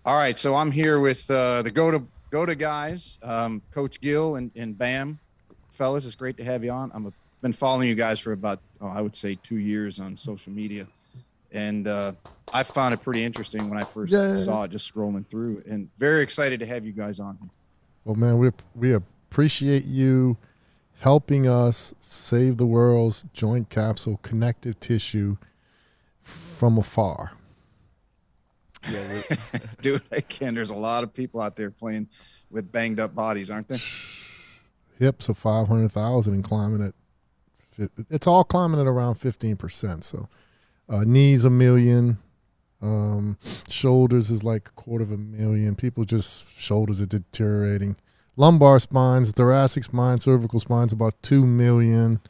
All right, so I'm here with the GOATA guys, Coach Gil and Bam. Fellas, it's great to have you on. I've been following you guys for about, I would say 2 years on social media. And I found it pretty interesting when I first saw it, just scrolling through, and very excited to have you guys on. Well, man, we appreciate you helping us save the world's joint capsule connective tissue from afar. Yeah, dude, again, there's a lot of people out there playing with banged up bodies, aren't there? Hips of 500,000 and climbing it's all climbing at around 15%. So knees 1 million, shoulders is like 250,000. People just shoulders are deteriorating. Lumbar spines, thoracic spine, cervical spines about 2 million.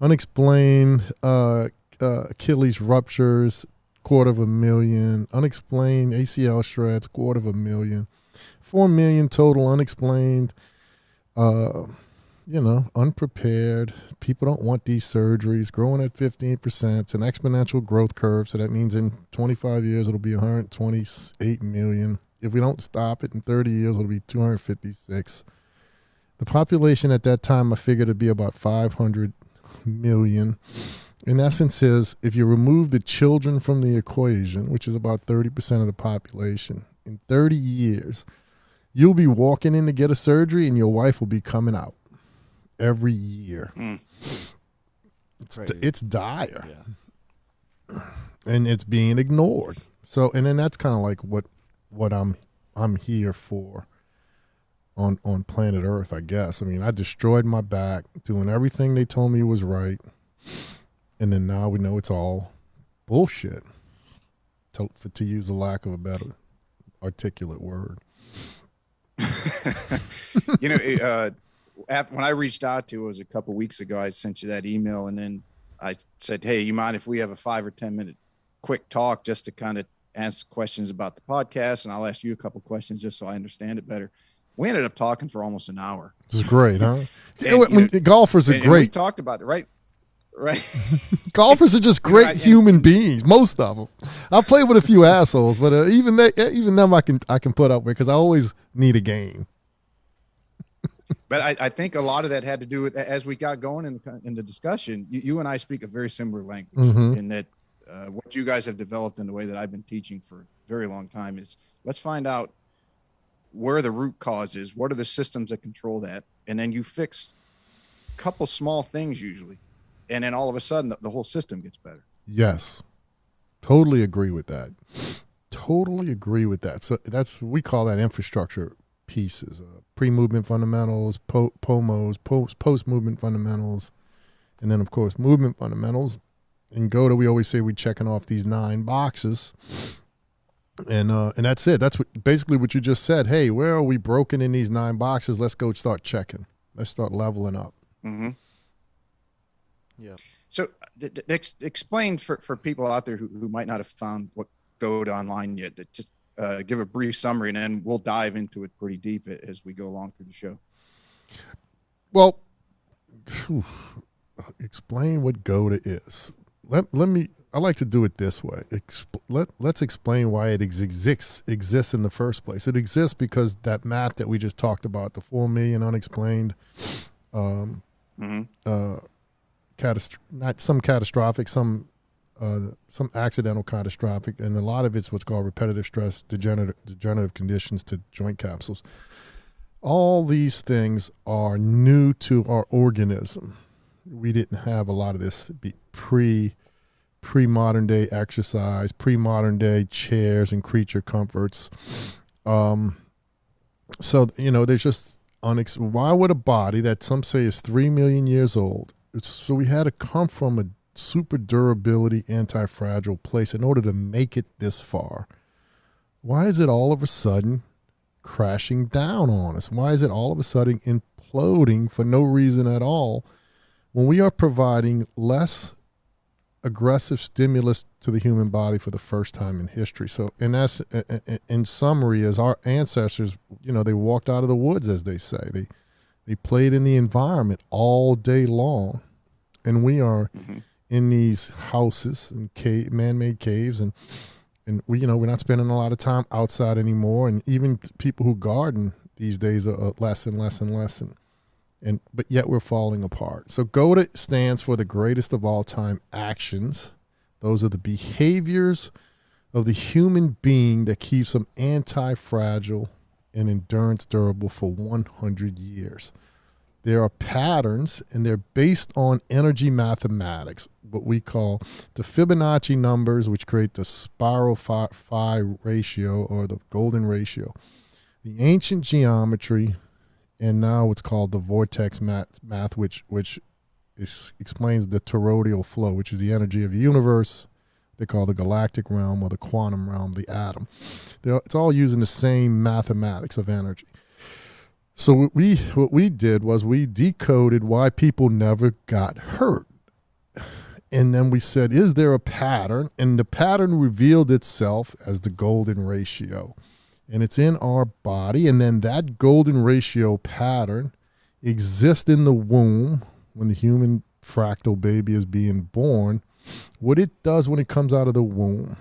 Unexplained Achilles ruptures, 250,000. Unexplained ACL shreds, 250,000. 4 million total unexplained. Unprepared. People don't want these surgeries. Growing at 15%. It's an exponential growth curve, so that means in 25 years it'll be 128 million. If we don't stop it in 30 years, it'll be 256. The population at that time I figured to be about 500 million. In essence is, if you remove the children from the equation, which is about 30% of the population, in 30 years, you'll be walking in to get a surgery and your wife will be coming out every year. It's dire. Yeah. And it's being ignored. So, and then that's kind of like what I'm here for on planet Earth, I guess. I mean, I destroyed my back doing everything they told me was right. And then now we know it's all bullshit, to use a lack of a better articulate word. When I reached out to you, it was a couple weeks ago, I sent you that email, and then I said, hey, you mind if we have a 5 or 10 minute quick talk just to kind of ask questions about the podcast, and I'll ask you a couple questions just so I understand it better. We ended up talking for almost an hour. This is great, huh? Golfers are great. We talked about it, right? Right. Golfers are just great human beings, most of them. I've played with a few assholes, but even them I can put up with, because I always need a game. But I think a lot of that had to do with, as we got going in the discussion, you and I speak a very similar language, in that what you guys have developed in the way that I've been teaching for a very long time is, let's find out where the root cause is, what are the systems that control that, and then you fix a couple small things usually, and then all of a sudden the whole system gets better. Yes, totally agree with that. Totally agree with that. So we call that infrastructure pieces: pre-movement fundamentals, POMOs, post-movement fundamentals, and then of course movement fundamentals. In GOATA, we always say we're checking off these 9 boxes, and that's it. That's basically what you just said. Hey, where are we broken in these 9 boxes? Let's go start checking. Let's start leveling up. Mm-hmm. Yeah. So explain for people out there who might not have found what GOATA online yet, that just give a brief summary, and then we'll dive into it pretty deep as we go along through the show. Well, explain what GOATA is. I like to do it this way. Let's explain why it exists in the first place. It exists because that math that we just talked about, the 4 million unexplained, not some catastrophic, some accidental catastrophic, and a lot of it's what's called repetitive stress, degenerative conditions to joint capsules. All these things are new to our organism. We didn't have a lot of this pre-modern day exercise, pre-modern day chairs and creature comforts. So, there's just why would a body that some say is 3 million years old, so we had to come from a super durability, anti-fragile place in order to make it this far. Why is it all of a sudden crashing down on us? Why is it all of a sudden imploding for no reason at all, when we are providing less aggressive stimulus to the human body for the first time in history? So in summary, as our ancestors, they walked out of the woods, as they say. They played in the environment all day long, and we are in these houses and man-made caves, and And we're not spending a lot of time outside anymore. And even people who garden these days are less and less and less. But yet we're falling apart. So GOATA stands for the greatest of all time actions. Those are the behaviors of the human being that keeps them anti-fragile and endurance durable for 100 years. There are patterns, and they're based on energy mathematics, what we call the Fibonacci numbers, which create the spiral phi ratio, or the golden ratio, the ancient geometry, and now what's called the vortex math, which explains the toroidal flow, which is the energy of the universe. They call the galactic realm, or the quantum realm, the atom. It's all using the same mathematics of energy. So what we did was we decoded why people never got hurt. And then we said, is there a pattern? And the pattern revealed itself as the golden ratio. And it's in our body. And then that golden ratio pattern exists in the womb when the human fractal baby is being born. What it does when it comes out of the womb.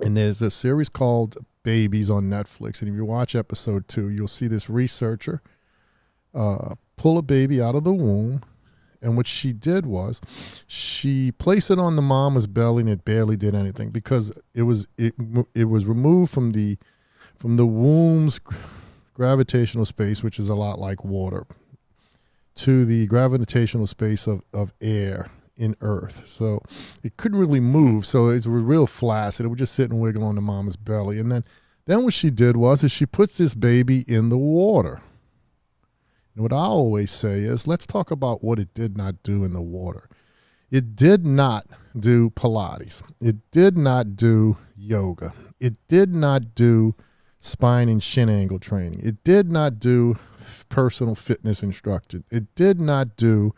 And there's a series called Babies on Netflix. And if you watch episode 2, you'll see this researcher pull a baby out of the womb. And what she did was she placed it on the mama's belly, and it barely did anything because it was removed from the womb's gravitational space, which is a lot like water, to the gravitational space of air in Earth. So it couldn't really move. So it was real flaccid. It would just sit and wiggle on the mama's belly. And then what she did was she puts this baby in the water. And what I always say is, let's talk about what it did not do in the water. It did not do Pilates. It did not do yoga. It did not do spine and shin angle training. It did not do personal fitness instruction. It did not do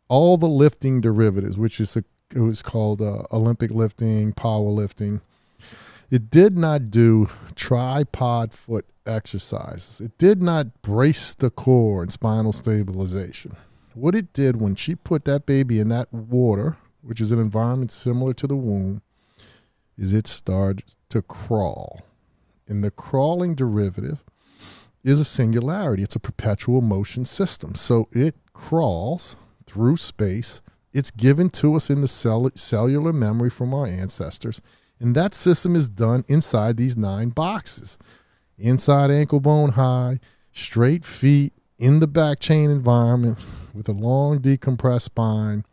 all the lifting derivatives, which is it was called Olympic lifting, power lifting. It did not do tripod foot exercises. It did not brace the core and spinal stabilization. What it did when she put that baby in that water, which is an environment similar to the womb, is it started to crawl. And the crawling derivative is a singularity. It's a perpetual motion system. So it crawls through space. It's given to us in the cellular memory from our ancestors. And that system is done inside these 9 boxes. Inside ankle bone high, straight feet, in the back chain environment, with a long decompressed spine,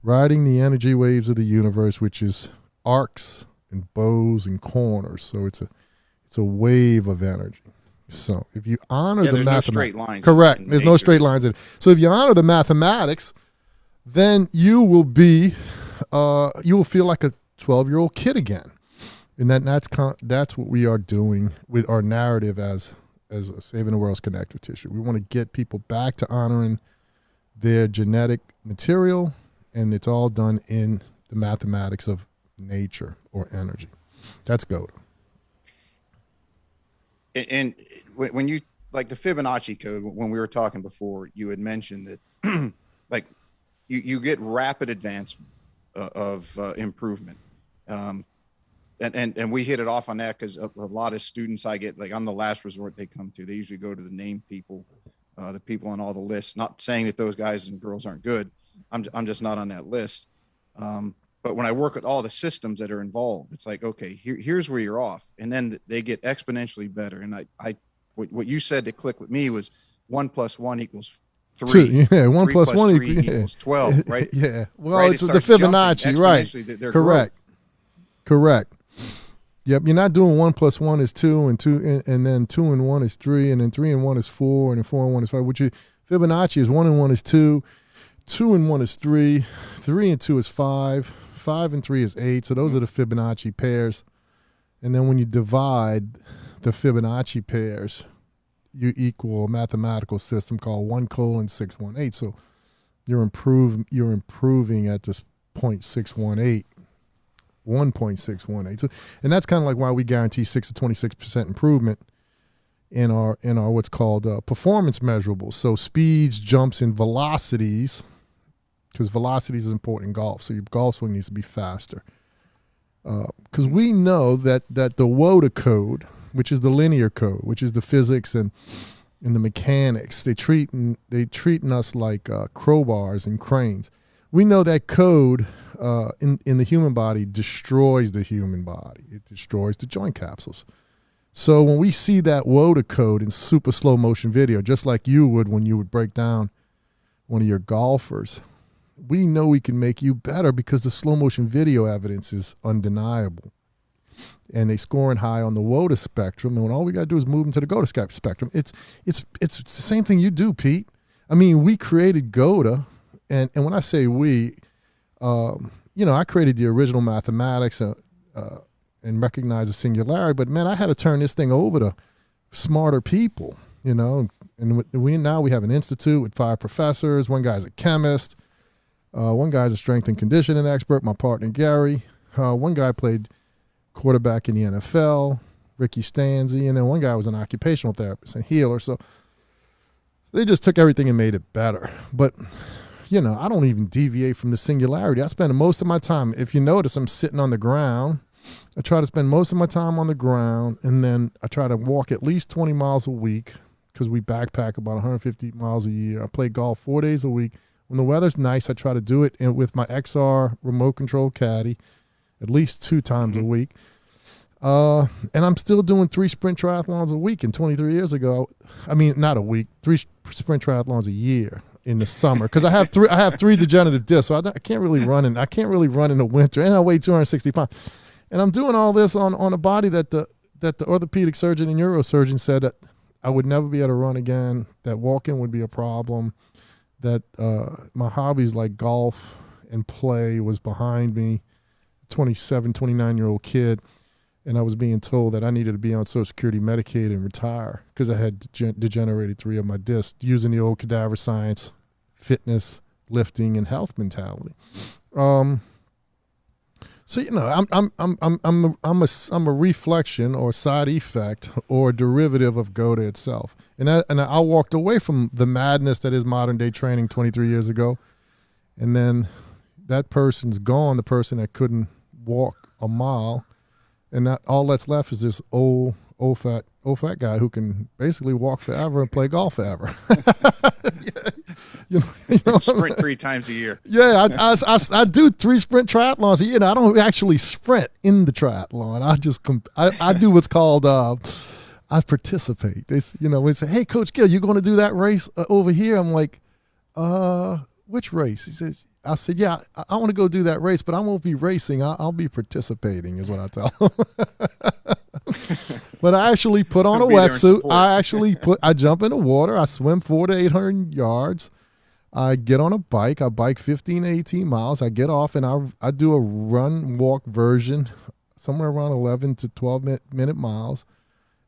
riding the energy waves of the universe, which is arcs and bows and corners. So it's a wave of energy. So if you honor the mathematics, no straight lines. Correct. There's no straight lines in it. So if you honor the mathematics, then you will feel like a 12-year-old kid again. And that's what we are doing with our narrative as Saving the World's Connective Tissue. We want to get people back to honoring their genetic material, and it's all done in the mathematics of nature or energy. That's GOATA. And when you, like the Fibonacci code, when we were talking before, you had mentioned that like you get rapid advancement of improvement. And we hit it off on that because a lot of students I get, like I'm the last resort they come to. They usually go to the named people, the people on all the lists. Not saying that those guys and girls aren't good. I'm just not on that list. But when I work with all the systems that are involved, it's like, okay, here's where you're off. And then they get exponentially better. And what you said that clicked with me was 1 + 1 = 3. 2, yeah, 1 + 1 equals 12, right? Yeah. Well, right? it's the Fibonacci, right? Correct. Yep, you're not doing 1 + 1 = 2, and then 2 and 1 is 3, and then 3 and 1 is 4, and then 4 and 1 is 5. Which Fibonacci is 1 and 1 is 2, 2 and 1 is 3, 3 and 2 is 5, 5 and 3 is 8. So those are the Fibonacci pairs. And then when you divide the Fibonacci pairs, you equal a mathematical system called 1:618. So you're improving at this 0.618. 1.618. So, and that's kind of like why we guarantee 6 to 26% improvement in our what's called performance measurables. So speeds, jumps, and velocities, because velocities is important in golf. So your golf swing needs to be faster. because we know that the WOTA code, which is the linear code, which is the physics and the mechanics, they treating us like crowbars and cranes. We know that code in the human body destroys the human body. It destroys the joint capsules. So when we see that WOTA code in super slow motion video, just like you would when you would break down one of your golfers, we know we can make you better because the slow motion video evidence is undeniable. And they scoring high on the WOTA spectrum, and when all we got to do is move them to the GOATA spectrum. It's the same thing you do, Pete. I mean, we created GOATA, and when I say we, I created the original mathematics and recognized the singularity, but man, I had to turn this thing over to smarter people, and we have an institute with 5 professors. One guy's a chemist. One guy's a strength and conditioning expert, my partner Gary. One guy played quarterback in the NFL, Ricky Stanzi, and then one guy was an occupational therapist and healer. So they just took everything and made it better. But, I don't even deviate from the singularity. I spend most of my time, if you notice, I'm sitting on the ground. I try to spend most of my time on the ground, and then I try to walk at least 20 miles a week because we backpack about 150 miles a year. I play golf 4 days a week. When the weather's nice, I try to do it with my XR remote control caddy at least 2 times a week. And I'm still doing 3 sprint triathlons a week. And 23 years ago, not a week, 3 sprint triathlons a year in the summer because I have 3 degenerative discs, so I can't really run in the winter, and I weigh 260 pounds. And I'm doing all this on a body that the orthopedic surgeon and neurosurgeon said that I would never be able to run again, that walking would be a problem, that my hobbies like golf and play was behind me, 27, 29-year-old kid, and I was being told that I needed to be on Social Security Medicaid and retire because I had degenerated 3 of my discs using the old cadaver science, fitness, lifting, and health mentality. So I'm a reflection or side effect or derivative of GOATA itself, and I walked away from the madness that is modern day training 23 years ago, and then that person's gone, the person that couldn't walk a mile, and all that's left is this old fat guy who can basically walk forever and play golf forever. Sprint 3 times a year. Yeah, I do 3 sprint triathlons a year. I don't actually sprint in the triathlon. I do what's called I participate. They say, "Hey, Coach Gil, you going to do that race over here?" I'm like, "Which race?" He says. I said, "Yeah, I want to go do that race, but I won't be racing. I'll be participating," is what I tell them. But I actually put on a wetsuit. I jump in the water. I swim 400 to 800 yards. I get on a bike. I bike 15 to 18 miles. I get off and I do a run-walk version, somewhere around 11 to 12-minute miles.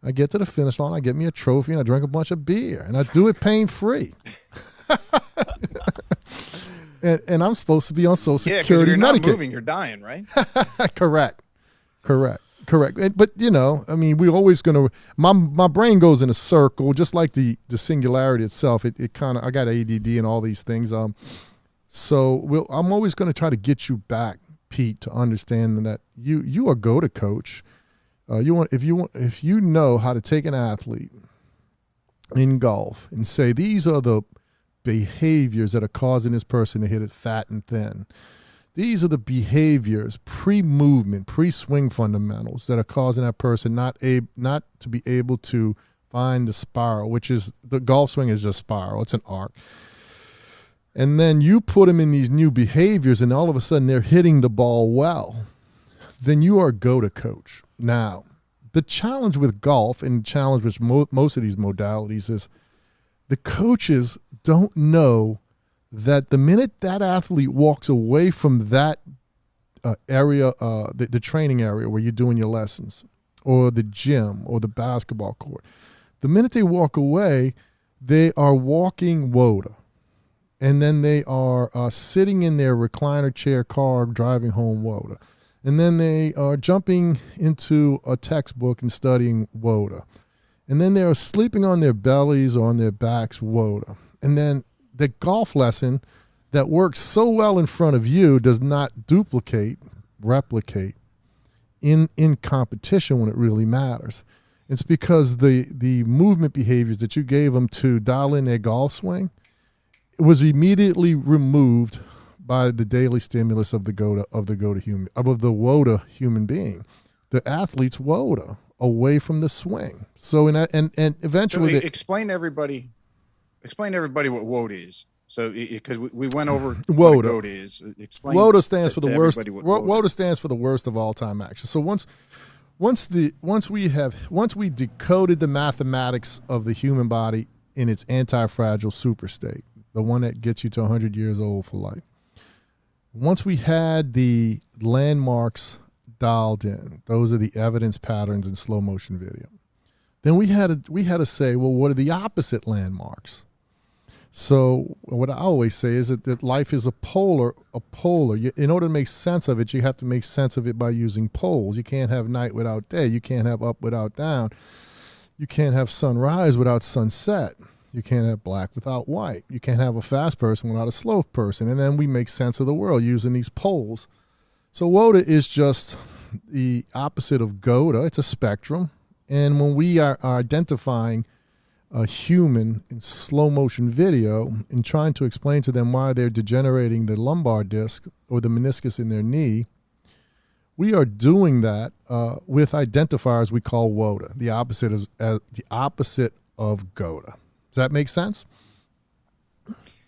I get to the finish line. I get me a trophy, and I drink a bunch of beer. And I do it pain-free. And I'm supposed to be on Social Security Medicaid. Yeah, because if you're not moving, you're dying, right? Correct. But, we always going to – my brain goes in a circle, just like the singularity itself. It kind of – I got ADD and all these things. So I'm always going to try to get you back, Pete, to understand that you are GOATA coach. If you know how to take an athlete in golf and say these are the behaviors that are causing this person to hit it fat and thin. These are the behaviors, pre-movement, pre-swing fundamentals that are causing that person not to be able to find the spiral, which is the golf swing is just spiral. It's an arc. And then you put them in these new behaviors and all of a sudden they're hitting the ball well. Then you are a GOATA coach. Now, the challenge with golf and the challenge with most of these modalities is the coaches don't know that the minute that athlete walks away from that area, the training area where you're doing your lessons, or the gym, or the basketball court, the minute they walk away, they are walking WOTA. And then they are sitting in their recliner chair car driving home WOTA. And then they are jumping into a textbook and studying WOTA. And then they're sleeping on their bellies or on their backs, WOTA. And then the golf lesson that works so well in front of you does not replicate in competition when it really matters. It's because the movement behaviors that you gave them to dial in their golf swing was immediately removed by the daily stimulus of the WOTA human being. The athlete's WOTA away from the swing. So and eventually, so explain to everybody what WOTA is. So because we went over WOTA. What WOTA is. Explain WOTA stands for the worst. WOTA stands for the worst of all time action. So once we decoded the mathematics of the human body in its anti-fragile super state, the one that gets you to 100 years old for life. Once we had the landmarks dialed in, those are the evidence patterns in slow motion video. Then we had to say, well, what are the opposite landmarks? So what I always say is that life is a polar. In order to make sense of it, you have to make sense of it by using poles. You can't have night without day. You can't have up without down. You can't have sunrise without sunset. You can't have black without white. You can't have a fast person without a slow person. And then we make sense of the world using these poles. So WOTA is just the opposite of GOATA. It's a spectrum. And when we are identifying a human in slow motion video and trying to explain to them why they're degenerating the lumbar disc or the meniscus in their knee, we are doing that with identifiers we call WOTA, the opposite of GOATA. Does that make sense?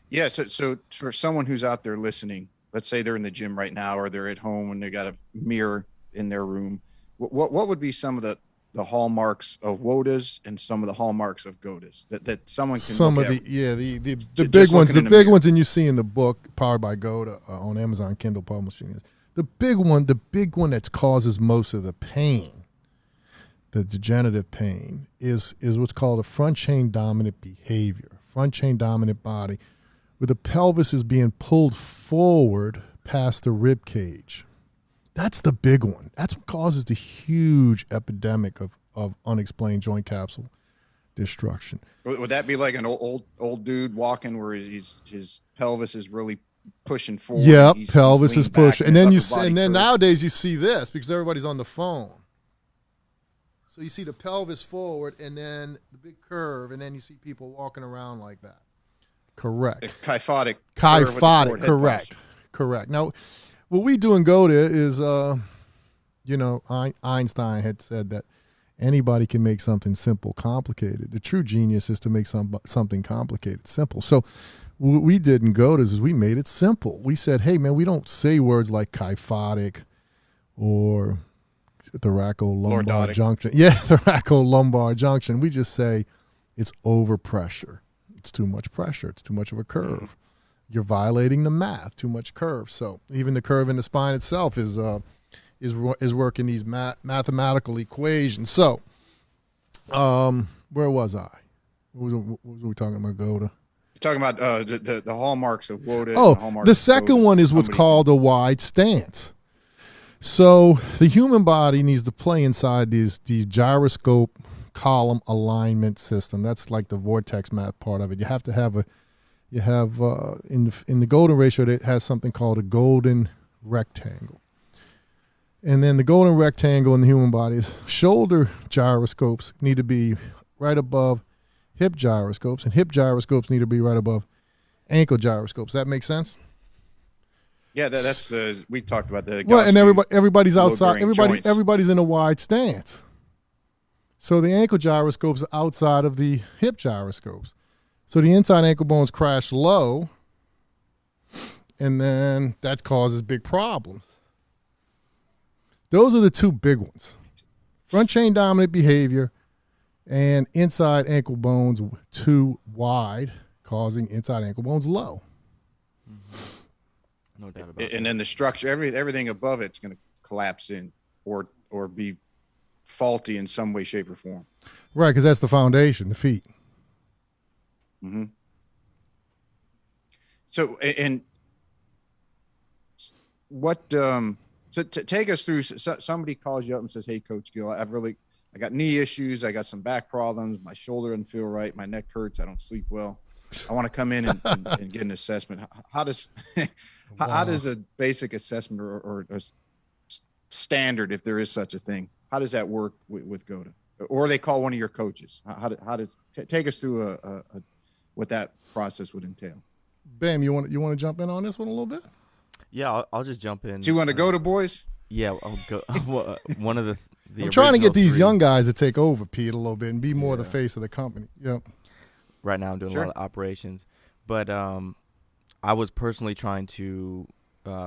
Yeah. So for someone who's out there listening, let's say they're in the gym right now, or they're at home and they got a mirror in their room. What would be some of the hallmarks of WOTAs and some of the hallmarks of GOATAs that someone can look at? The big ones, and you see in the book Powered by GOATA on Amazon Kindle Publishing. The big one that causes most of the pain, the degenerative pain, is what's called a front chain dominant behavior, front chain dominant body, where the pelvis is being pulled forward past the rib cage. That's the big one. That's what causes the huge epidemic of unexplained joint capsule destruction. Would that be like an old dude walking where his pelvis is really pushing forward? Yeah, pelvis is pushing, and then nowadays you see this because everybody's on the phone. So you see the pelvis forward, and then the big curve, and then you see people walking around like that. Correct. Kyphotic. Correct. Now, what we do in GOATA is, Einstein had said that anybody can make something simple complicated. The true genius is to make something complicated simple. So what we did in GOATA is we made it simple. We said, hey, man, we don't say words like kyphotic or thoracolumbar junction. Yeah, thoracolumbar junction. We just say it's overpressure. It's too much pressure. It's too much of a curve. You're violating the math. Too much curve. So even the curve in the spine itself is working these mathematical equations. So, where was I? What was we talking about? GOATA. You're talking about the hallmarks of WOTA. Oh, the second one is what's called a wide stance. So the human body needs to play inside these gyroscope column alignment system. That's like the vortex math part of it. You have to have in the golden ratio, it has something called a golden rectangle. And then the golden rectangle in the human body is shoulder gyroscopes need to be right above hip gyroscopes, and hip gyroscopes need to be right above ankle gyroscopes. That makes sense? Yeah, that's we talked about that. Well, and everybody's outside. Everybody's in a wide stance. So the ankle gyroscopes are outside of the hip gyroscopes. So the inside ankle bones crash low, and then that causes big problems. Those are the two big ones. Front chain dominant behavior and inside ankle bones too wide, causing inside ankle bones low. Mm-hmm. No doubt about it. And then the structure, everything above it's going to collapse in or be faulty in some way, shape, or form. Right, because that's the foundation, the feet. Mm-hmm. So, and what? So take us through. Somebody calls you up and says, "Hey, Coach Gil, I got knee issues. I got some back problems. My shoulder doesn't feel right. My neck hurts. I don't sleep well. I want to come in and get an assessment." How does a basic assessment or standard, if there is such a thing? How does that work with GOATA? Or they call one of your coaches? Take us through what that process would entail. Bam, you want to jump in on this one a little bit? Yeah, I'll just jump in. Do you want to GOATA boys? Yeah, I'll go. One of the I'm trying to get these 3 young guys to take over, Pete, a little bit and be more the face of the company. Yep. Right now I'm doing a lot of operations. But I was personally trying to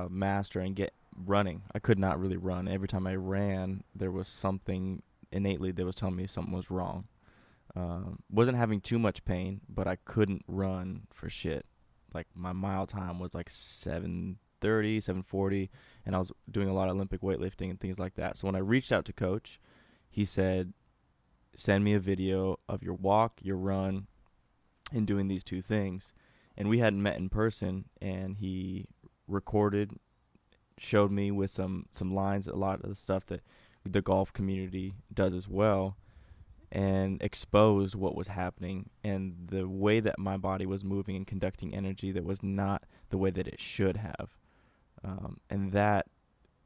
master and get running. I could not really run. Every time I ran, there was something innately that was telling me something was wrong. Wasn't having too much pain, but I couldn't run for shit. Like my mile time was like 7:30, 7:40, and I was doing a lot of Olympic weightlifting and things like that. So when I reached out to Coach, he said, send me a video of your walk, your run, and doing these 2 things. And we hadn't met in person, and he recorded, showed me with some lines, a lot of the stuff that the golf community does as well, and exposed what was happening and the way that my body was moving and conducting energy that was not the way that it should have. And that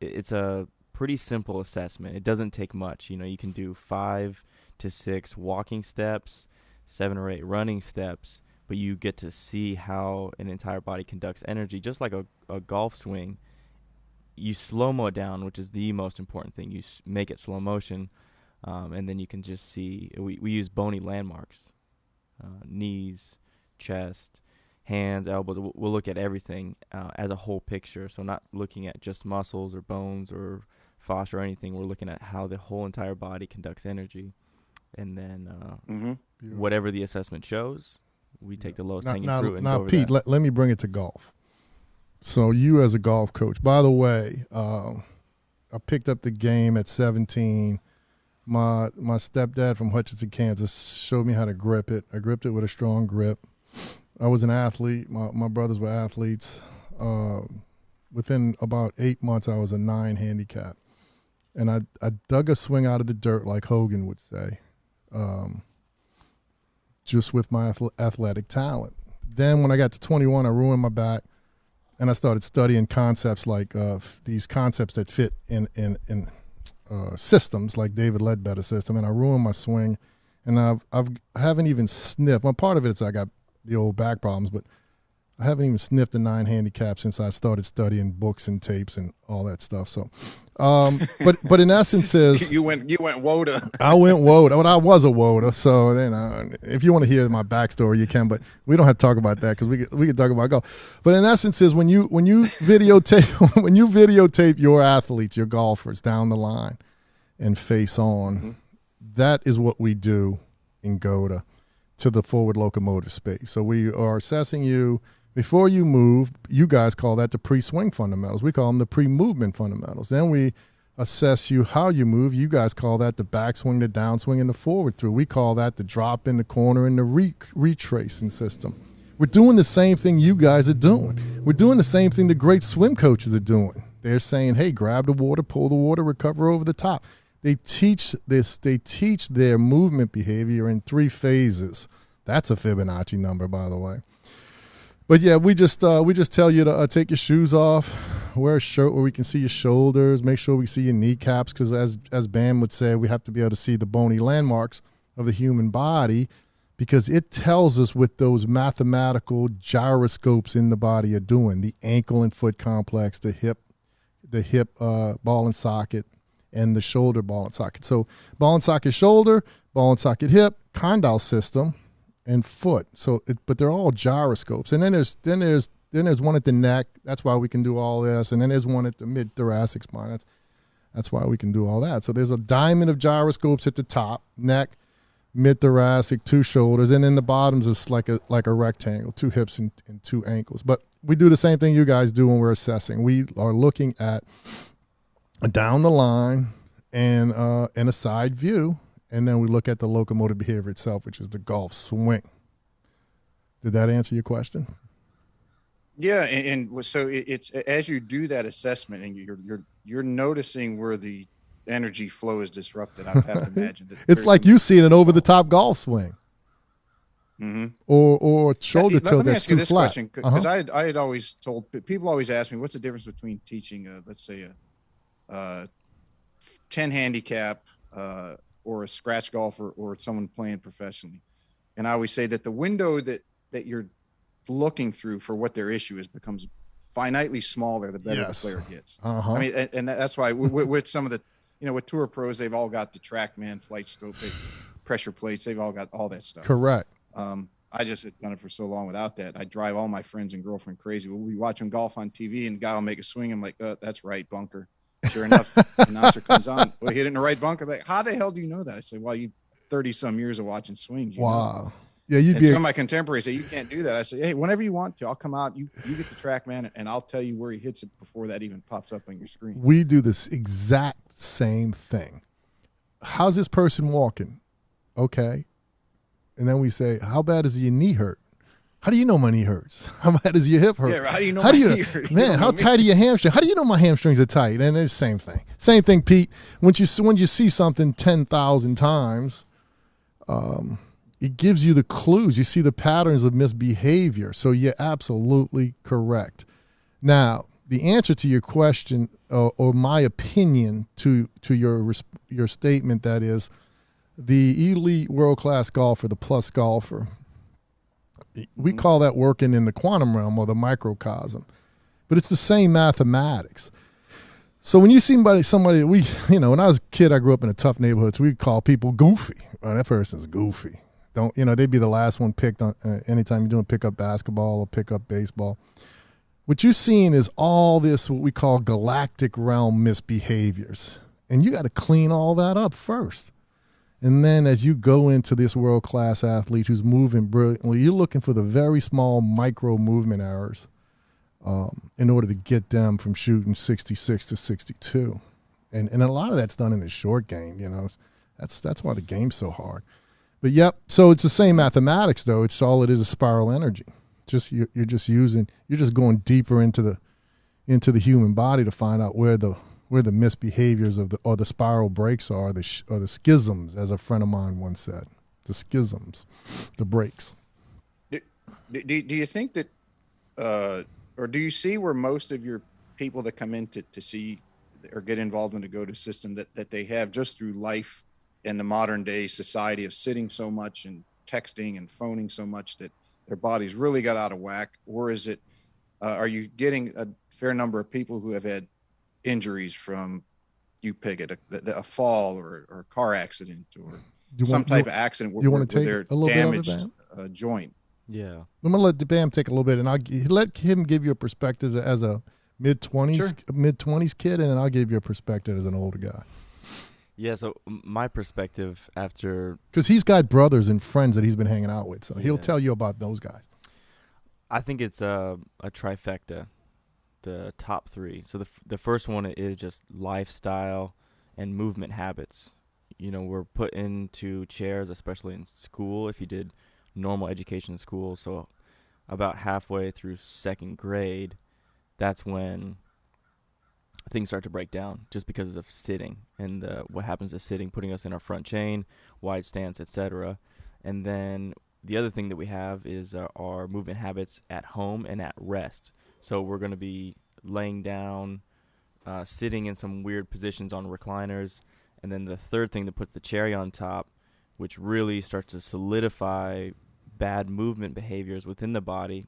it's a pretty simple assessment. It doesn't take much. You can do 5 to 6 walking steps, 7 or 8 running steps, but you get to see how an entire body conducts energy, just like a golf swing. You slow-mo it down, which is the most important thing. You make it slow motion, and then you can just see. We use bony landmarks, knees, chest, hands, elbows. We'll look at everything as a whole picture. So not looking at just muscles or bones or fascia or anything. We're looking at how the whole entire body conducts energy. And then whatever the assessment shows, we take the lowest hanging fruit and go over Pete, that. let me bring it to golf. So you as a golf coach, by the way, I picked up the game at 17. My stepdad from Hutchinson, Kansas, showed me how to grip it. I gripped it with a strong grip. I was an athlete. My brothers were athletes. Within about 8 months, I was a 9 handicap. And I dug a swing out of the dirt, like Hogan would say, just with my athletic talent. Then when I got to 21, I ruined my back, and I started studying concepts like these concepts that fit in systems like David Ledbetter's system, and I ruined my swing. And I haven't even sniffed. Well, part of it is I got the old back problems, but I haven't even sniffed a 9 handicap since I started studying books and tapes and all that stuff. So, but in essence, is you went WOTA. I went WOTA. Well, I was a WOTA. So then, if you want to hear my backstory, you can. But we don't have to talk about that because we can talk about golf. But in essence, is when you videotape your athletes, your golfers down the line, and face on, that is what we do in GOATA to the forward locomotive space. So we are assessing you before you move. You guys call that the pre-swing fundamentals. We call them the pre-movement fundamentals. Then we assess you how you move. You guys call that the backswing, the downswing, and the forward through. We call that the drop in the corner and the retracing system. We're doing the same thing you guys are doing. We're doing the same thing the great swim coaches are doing. They're saying, hey, grab the water, pull the water, recover over the top. They teach this. They teach their movement behavior in 3 phases. That's a Fibonacci number, by the way. But yeah, we just tell you to take your shoes off, wear a shirt where we can see your shoulders, make sure we see your kneecaps, because as Bam would say, we have to be able to see the bony landmarks of the human body, because it tells us what those mathematical gyroscopes in the body are doing. The ankle and foot complex, the hip ball and socket, and the shoulder ball and socket. So ball and socket shoulder, ball and socket hip, condyle system, and foot. So, but they're all gyroscopes. And then there's one at the neck. That's why we can do all this. And then there's one at the mid thoracic spine. That's why we can do all that. So there's a diamond of gyroscopes at the top, neck, mid thoracic, 2 shoulders, and then the bottoms is like a rectangle, 2 hips and 2 ankles. But we do the same thing you guys do when we're assessing. We are looking at down the line and a side view, and then we look at the locomotive behavior itself, which is the golf swing. Did that answer your question? Yeah, and so it's as you do that assessment, and you're noticing where the energy flow is disrupted. I have to imagine it's like you seeing an over the top golf swing, or shoulder tilt that's too flat. Because I had always told people always ask me, what's the difference between teaching let's say a 10 handicap or a scratch golfer or someone playing professionally. And I always say that the window that you're looking through for what their issue is becomes finitely smaller the better the player gets. I mean, and that's why with some of the, with tour pros, they've all got the TrackMan, Flight Scope, pressure plates. They've all got all that stuff. Correct. I just had done it for so long without that. I drive all my friends and girlfriend crazy. We'll be watching golf on TV and the guy will make a swing. I'm like, that's right, bunker. Sure enough, the announcer comes on. Well, he hit it in the right bunker. Like, how the hell do you know that? I say, well, you 30-some years of watching swings. Wow. Yeah, some of my contemporaries say, you can't do that. I say, hey, whenever you want to, I'll come out. You get the TrackMan, and I'll tell you where he hits it before that even pops up on your screen. We do this exact same thing. How's this person walking? Okay. And then we say, how bad is your knee hurt? How do you know my knee hurts? How bad does your hip hurt? Yeah, how do you know my knee hurt? Man, how tight are your hamstrings? How do you know my hamstrings are tight? And it's the same thing. Same thing, Pete. When you see something 10,000 times, it gives you the clues. You see the patterns of misbehavior. So you're absolutely correct. Now, the answer to your question, or my opinion to your statement, that is, the elite world-class golfer, the plus golfer, we call that working in the quantum realm or the microcosm. But it's the same mathematics. So when you see somebody, when I was a kid, I grew up in a tough neighborhood, so we'd call people goofy. Oh, that person's goofy. They'd be the last one picked on anytime you're doing pickup basketball or pickup baseball. What you're seeing is all this, what we call galactic realm misbehaviors. And you got to clean all that up first. And then as you go into this world-class athlete who's moving brilliantly, you're looking for the very small micro movement errors in order to get them from shooting 66 to 62. And a lot of that's done in the short game, That's why the game's so hard. But, yep, so it's the same mathematics, though. It's all it is spiral energy. You're just going deeper into the human body to find out where the misbehaviors or the spiral breaks are, or the schisms, as a friend of mine once said. The schisms, the breaks. Do you think that, or do you see where most of your people that come in to see or get involved in the GOATA system that they have just through life in the modern day society of sitting so much and texting and phoning so much that their bodies really got out of whack? Or is it, are you getting a fair number of people who have had injuries from, you pick it, a fall or a car accident or some type of accident where they're damaged a joint? Yeah. I'm going to let DeBam take a little bit, and I'll let him give you a perspective as a mid-20s kid, and then I'll give you a perspective as an older guy. Yeah, so my perspective after... Because he's got brothers and friends that he's been hanging out with, so he'll tell you about those guys. I think it's a trifecta, the top three. So the first one is just lifestyle and movement habits. We're put into chairs, especially in school, if you did normal education in school. So about halfway through second grade, that's when things start to break down just because of sitting and what happens to sitting, putting us in our front chain, wide stance, etc. And then the other thing that we have is our movement habits at home and at rest. So we're going to be laying down, sitting in some weird positions on recliners. And then the third thing that puts the cherry on top, which really starts to solidify bad movement behaviors within the body,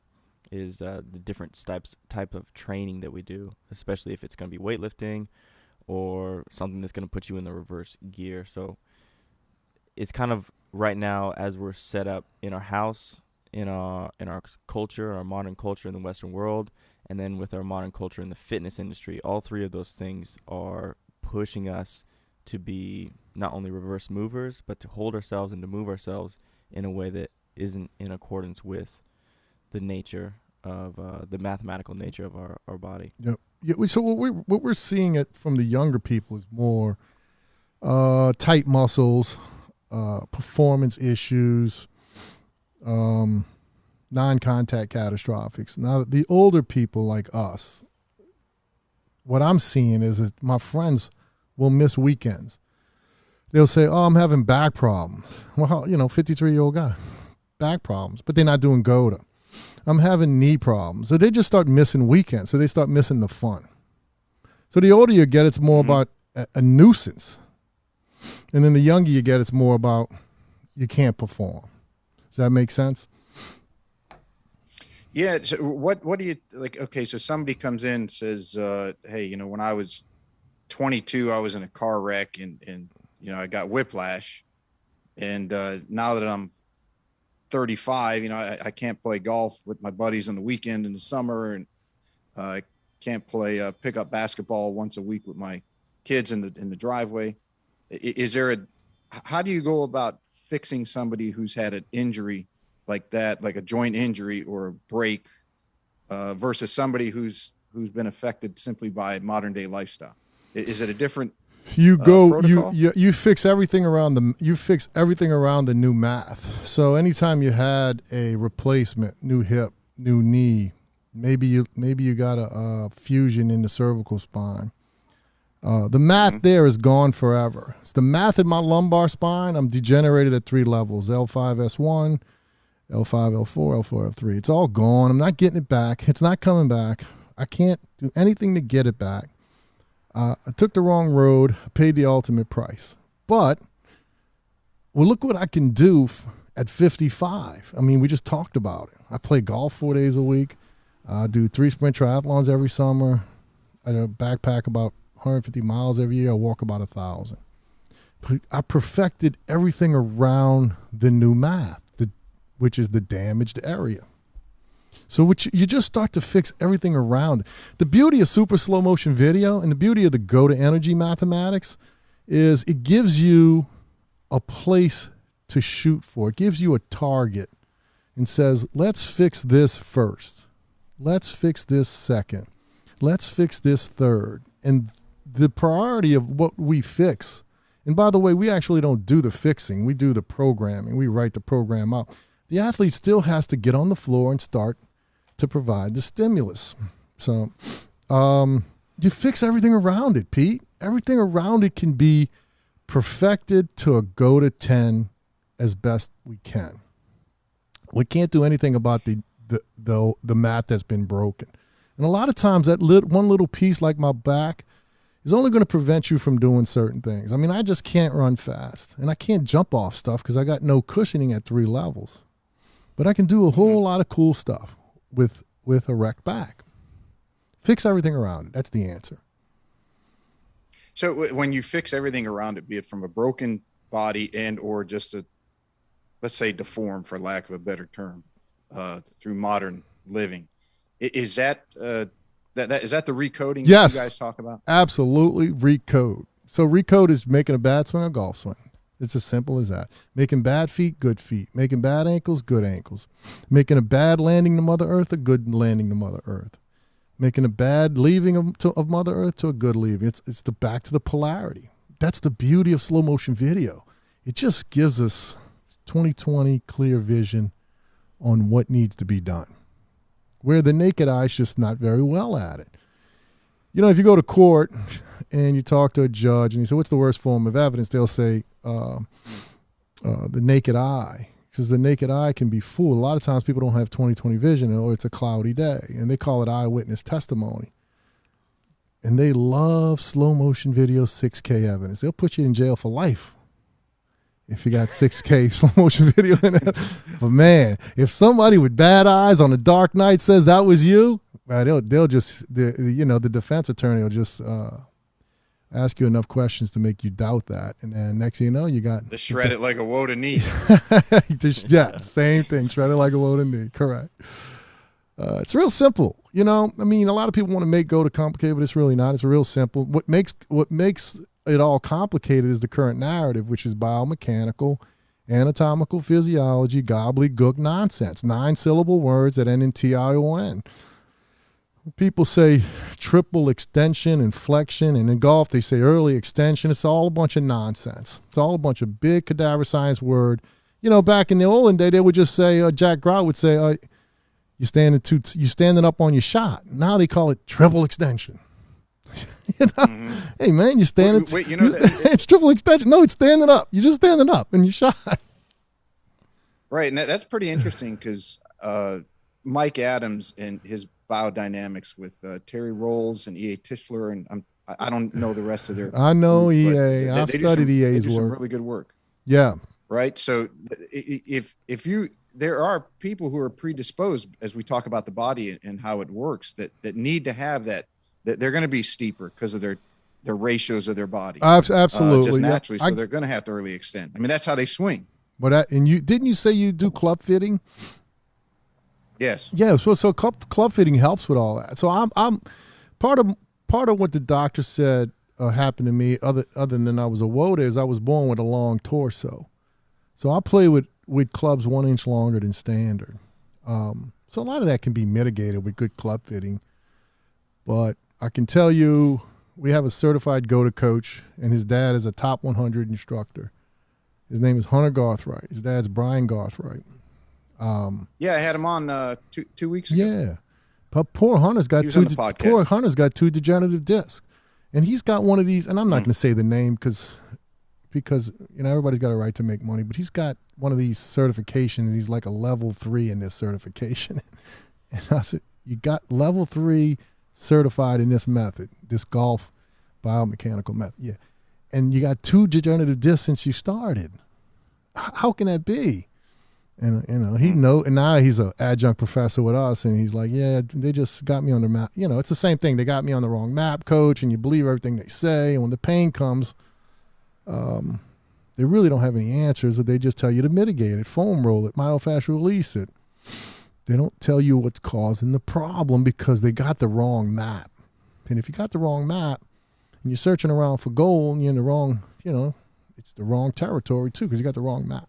is the different type of training that we do, especially if it's going to be weightlifting or something that's going to put you in the reverse gear. So it's kind of right now, as we're set up in our house, in our culture, our modern culture in the Western world, and then with our modern culture in the fitness industry, all three of those things are pushing us to be not only reverse movers, but to hold ourselves and to move ourselves in a way that isn't in accordance with the nature of the mathematical nature of our body. Yep. Yeah. So what we're seeing from the younger people is more tight muscles, performance issues, non-contact catastrophics. Now, the older people like us, what I'm seeing is that my friends will miss weekends. They'll say, "Oh, I'm having back problems." Well, 53-year-old guy, back problems, but they're not doing GOATA. I'm having knee problems. So they just start missing weekends. So they start missing the fun. So the older you get, it's more about a nuisance. And then the younger you get, it's more about you can't perform. Does that make sense? Yeah. So what do you like? Okay. So somebody comes in and says, hey, when I was 22, I was in a car wreck and I got whiplash. And now that I'm 35, I can't play golf with my buddies on the weekend in the summer. And I can't play pickup basketball once a week with my kids in the driveway. Is there how do you go about fixing somebody who's had an injury like that, like a joint injury or a break, versus somebody who's been affected simply by modern day lifestyle? Is it a different protocol? You fix everything around the new math. So anytime you had a replacement, new hip, new knee, maybe you got a fusion in the cervical spine. The math there is gone forever. It's the math in my lumbar spine. I'm degenerated at 3 levels: L5, S1, L5, L4, L4, L3. It's all gone. I'm not getting it back. It's not coming back. I can't do anything to get it back. I took the wrong road. I paid the ultimate price. But, well, look what I can do at 55. I mean, we just talked about it. I play golf 4 days a week. I do 3 sprint triathlons every summer. I backpack about 150 miles every year. I walk about 1,000. I perfected everything around the new math, which is the damaged area. So you just start to fix everything around. The beauty of super slow motion video and the beauty of the GOATA energy mathematics is it gives you a place to shoot for. It gives you a target and says, let's fix this first. Let's fix this second. Let's fix this third. And the priority of what we fix, and by the way, we actually don't do the fixing. We do the programming. We write the program out. The athlete still has to get on the floor and start to provide the stimulus. So you fix everything around it, Pete. Everything around it can be perfected to a GOATA 10 as best we can. We can't do anything about the mat that's been broken. And a lot of times that one little piece like my back is only going to prevent you from doing certain things. I mean, I just can't run fast, and I can't jump off stuff because I got no cushioning at 3 levels. But I can do a whole lot of cool stuff with a wrecked back. Fix everything around it. That's the answer. So when you fix everything around it, be it from a broken body and or just let's say deformed, for lack of a better term, through modern living, is that is that the recoding yes, that you guys talk about? Absolutely, recode. So recode is making a bad swing, a golf swing. It's as simple as that. Making bad feet, good feet. Making bad ankles, good ankles. Making a bad landing to Mother Earth, a good landing to Mother Earth. Making a bad leaving of Mother Earth to a good leaving. It's back to the polarity. That's the beauty of slow motion video. It just gives us 20/20 clear vision on what needs to be done, where the naked eye is just not very well at it. If you go to court and you talk to a judge and you say, what's the worst form of evidence? They'll say the naked eye, because the naked eye can be fooled. A lot of times people don't have 20/20 vision, or it's a cloudy day, and they call it eyewitness testimony. And they love slow motion video 6K evidence. They'll put you in jail for life if you got 6K slow motion video in it. But man, if somebody with bad eyes on a dark night says that was you, they'll just the defense attorney will just ask you enough questions to make you doubt that, and then next thing you know, you got to shred it like a woda knee. Yeah, same thing. Shred it like a woda knee. Correct. It's real simple. I mean, a lot of people want to make GOATA complicated, but it's really not. It's real simple. What makes it all complicated is the current narrative, which is biomechanical, anatomical physiology, gobbledygook nonsense. 9-syllable words that end in TION. People say triple extension and flexion, and in golf they say early extension. It's all a bunch of nonsense. It's all a bunch of big cadaver science word. Back in the olden day, they would just say, Jack Grout would say, you're standing up on your shot. Now they call it triple extension. Hey man, you're standing. Wait, it's triple extension. No, it's standing up. You're just standing up and you shot. Right, and that's pretty interesting because Mike Adams and his biodynamics with Terry Rolls and E.A. Tischler, and I'm I don't know the rest of their. I know group, EA. I've studied EA's They do some work. really good work. Yeah. Right. So if there are people who are predisposed, as we talk about the body and how it works, that need to have that they're going to be steeper because of their ratios of their body. Absolutely. Just naturally. So they're going to have to early extend. I mean, that's how they swing. But and you didn't you say you do club fitting? Yes. Yeah. So club fitting helps with all that. So I'm part of what the doctor said happened to me. Other than I was a WOTA is I was born with a long torso. So I play with clubs 1 inch longer than standard. So a lot of that can be mitigated with good club fitting. But I can tell you, we have a certified GOATA coach, and his dad is a top 100 instructor. His name is Hunter Garthright. His dad's Brian Garthright. Yeah, I had him on 2 weeks ago. Yeah, but poor Hunter's got two degenerative discs, and he's got one of these. And I'm not going to say the name because everybody's got a right to make money, but he's got one of these certifications. He's like a level 3 in this certification. And I said, you got level 3 certified in this method, this golf biomechanical method. Yeah. And you got 2 degenerative discs since you started. How can that be? And, and now he's an adjunct professor with us, and he's like, yeah, they just got me on the map. It's the same thing. They got me on the wrong map, coach, and you believe everything they say. And when the pain comes, they really don't have any answers, or they just tell you to mitigate it, foam roll it, myofascial release it. They don't tell you what's causing the problem because they got the wrong map. And if you got the wrong map and you're searching around for gold and you're in the wrong, it's the wrong territory too because you got the wrong map.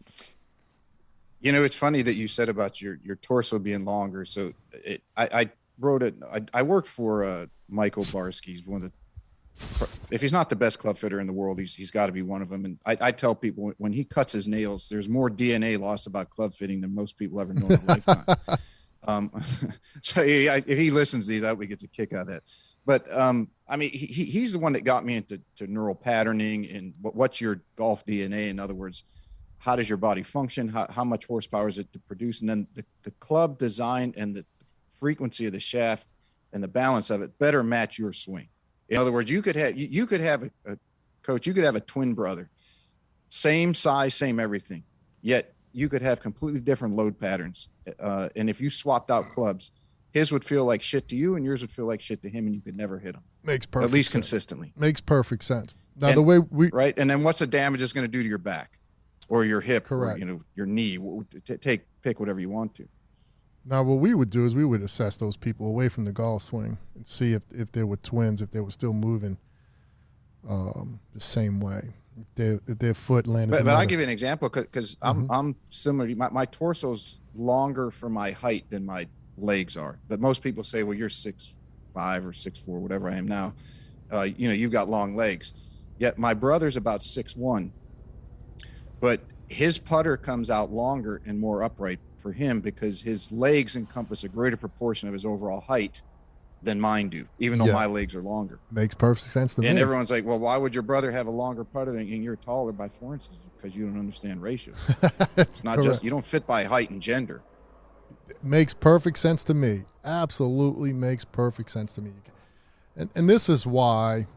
It's funny that you said about your torso being longer. So I wrote it. I worked for Michael Barsky. He's one of the, if he's not the best club fitter in the world, he's got to be one of them. And I tell people when he cuts his nails, there's more DNA lost about club fitting than most people ever know in their lifetime. So if he listens to these, I hope he gets a kick out of that. But I mean, he's the one that got me into neural patterning and what's your golf DNA. In other words, how does your body function? How much horsepower is it to produce? And then the club design and the frequency of the shaft and the balance of it better match your swing. In other words, you could have a coach, you could have a twin brother, same size, same everything, yet you could have completely different load patterns. And if you swapped out clubs, his would feel like shit to you and yours would feel like shit to him, and you could never hit him. Makes perfect sense. At least consistently. Makes perfect sense. Now, the way right. And then what's the damage it's going to do to your back or your hip, correct, or, your knee? Pick whatever you want to. Now, what we would do is we would assess those people away from the golf swing and see if they were twins, if they were still moving the same way, if their foot landed. But I'll give you an example because I'm similar. My torso's longer for my height than my legs are. But most people say, well, you're 6'5" or 6'4", whatever I am now. You've got long legs. Yet my brother's about 6'1", but his putter comes out longer and more upright for him because his legs encompass a greater proportion of his overall height than mine do, even though my legs are longer. Makes perfect sense to me. And everyone's like, well, why would your brother have a longer putter than you and you're taller by 4 inches? Because you don't understand ratios. It's not just, you don't fit by height and gender. Makes perfect sense to me. Absolutely makes perfect sense to me. And this is why,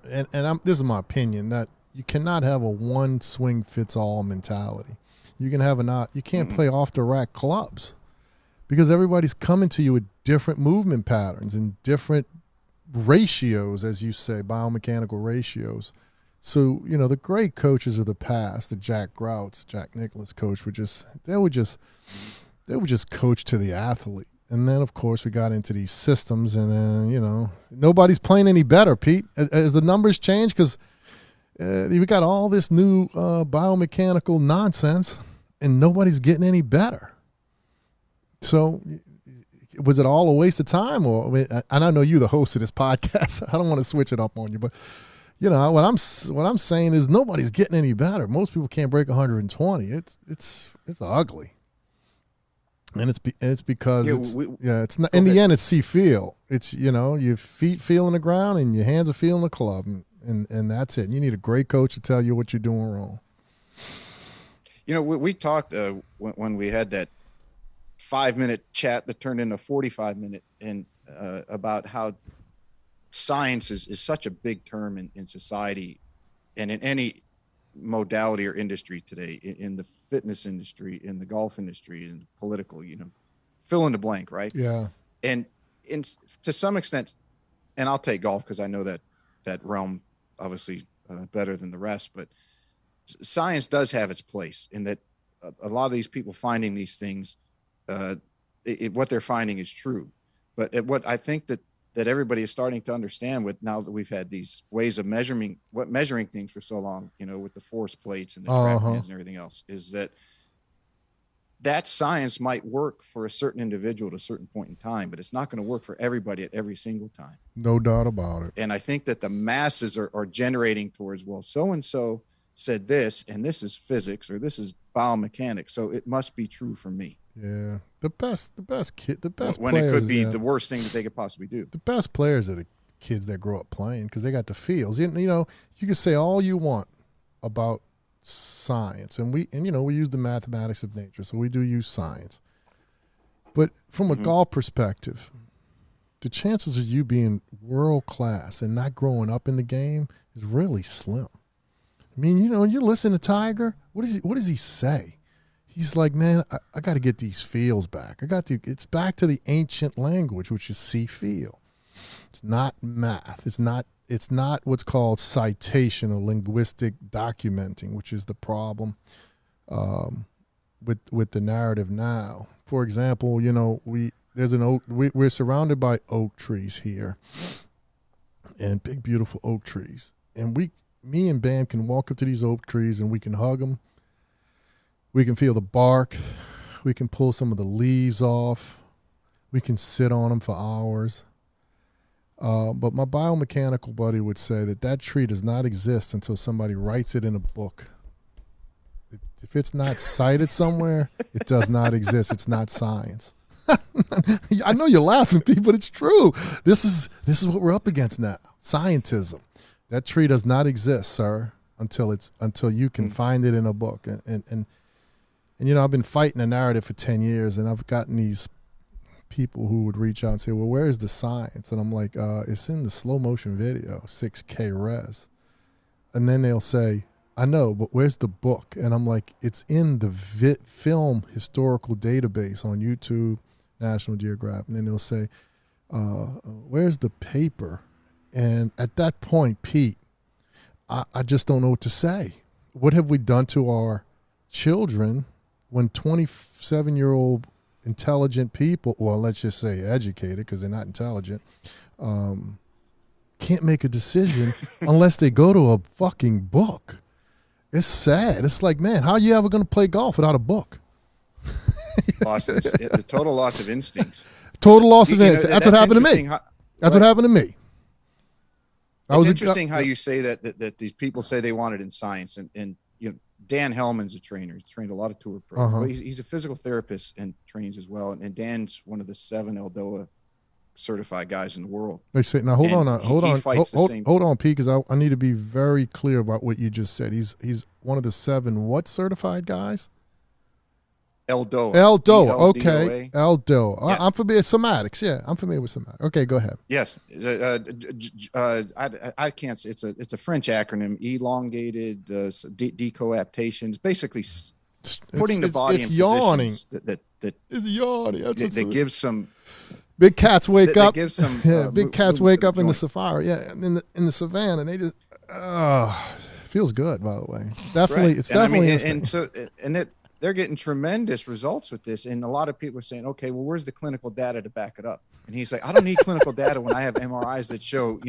and this is my opinion, that you cannot have a one swing fits all mentality. You can have you can't play off the rack clubs because everybody's coming to you with different movement patterns and different ratios, as you say, biomechanical ratios. So, the great coaches of the past, the Jack Grouts, Jack Nicklaus coach, they would just coach to the athlete. And then, of course, we got into these systems, and then, nobody's playing any better, Pete. As the numbers change, because we got all this new biomechanical nonsense, and nobody's getting any better. So, was it all a waste of time? And I know you're the host of this podcast. I don't want to switch it up on you, but what I'm saying is nobody's getting any better. Most people can't break 120. It's ugly. And it's because it's not, in the end, it's feel. It's, your feet feeling the ground and your hands are feeling the club, and that's it. You need a great coach to tell you what you're doing wrong. We talked when we had that 5-minute chat that turned into 45-minute and about how science is such a big term in society and in any modality or industry today, in the fitness industry, in the golf industry, in political, fill in the blank, right? Yeah. And to some extent, and I'll take golf because I know that realm obviously better than the rest, but science does have its place in that a lot of these people finding these things, what they're finding is true. But what I think that everybody is starting to understand, with now that we've had these ways of measuring things for so long, with the force plates and the track bands and everything else, is that science might work for a certain individual at a certain point in time, but it's not going to work for everybody at every single time. No doubt about it. And I think that the masses are generating towards, well, so-and-so said this, and this is physics, or this is biomechanics, so it must be true for me. Yeah. The best when players, it could be the worst thing that they could possibly do. The best players are the kids that grow up playing because they got the feels. You can say all you want about science, and we use the mathematics of nature, so we do use science. But from a golf perspective, the chances of you being world class and not growing up in the game is really slim. I mean, you listen to Tiger. What does he say? He's like, man, I got to get these feels back. It's back to the ancient language, which is see feel. It's not math. It's not what's called citation or linguistic documenting, which is the problem with the narrative now. For example, we're surrounded by oak trees here, and big beautiful oak trees, and me and Bam can walk up to these oak trees and we can hug them. We can feel the bark. We can pull some of the leaves off. We can sit on them for hours. But my biomechanical buddy would say that tree does not exist until somebody writes it in a book. If it's not cited somewhere, it does not exist. It's not science. I know you're laughing, Pete, but it's true. This is what we're up against now. Scientism. That tree does not exist, sir, until you can find it in a book. And I've been fighting a narrative for 10 years, and I've gotten these people who would reach out and say, well, where is the science? And I'm like, it's in the slow motion video, 6K res. And then they'll say, I know, but where's the book? And I'm like, it's in the film historical database on YouTube, National Geographic. And then they'll say, where's the paper? And at that point, Pete, I just don't know what to say. What have we done to our children when 27-year-old intelligent people, or let's just say educated because they're not intelligent, can't make a decision unless they go to a fucking book? It's sad. It's like, man, how are you ever going to play golf without a book? The total loss of instincts. Total loss of instincts. That's what happened to me. That's what happened to me. It's interesting how you say that these people say they want it in science, and Dan Hellman's a trainer. He's trained a lot of tour pros. Well, he's a physical therapist and trains as well. And Dan's one of the 7 Eldoa certified guys in the world. They say, now hold on, Pete, because I need to be very clear about what you just said. He's one of the 7 what certified guys? Eldoa. Okay. Eldoa. Yes. I'm familiar with somatics. Yeah, I'm familiar with somatics. Okay, go ahead. Yes. I can't say it's a French acronym, elongated decoaptations, basically putting the body in positions that it's yawning. That gives some big cats wake up. Gives some big cats wake up in the safari. Yeah, in the savannah, and they just feels good. By the way, definitely, right. It's definitely they're getting tremendous results with this. And a lot of people are saying, okay, well, where's the clinical data to back it up? And he's like, I don't need clinical data when I have MRIs that show,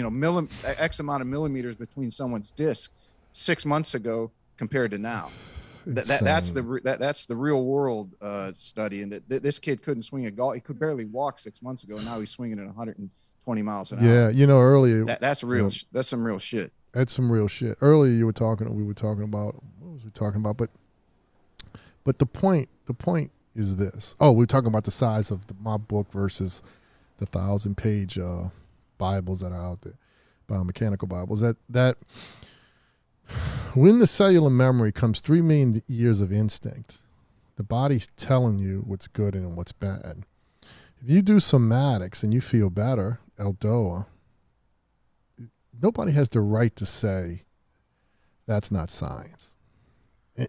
X amount of millimeters between someone's disc 6 months ago compared to now. That's the real world study. And this kid couldn't swing a golf. He could barely walk 6 months ago. And now he's swinging at 120 miles an hour. Yeah. Earlier. That's real. That's some real shit. That's some real shit. Earlier we were talking about, what was we talking about? But the point is this. Oh, we're talking about the size of my book versus the 1,000-page Bibles that are out there, biomechanical Bibles. That when the cellular memory comes 3 million years of instinct, the body's telling you what's good and what's bad. If you do somatics and you feel better, Eldoa, nobody has the right to say that's not science.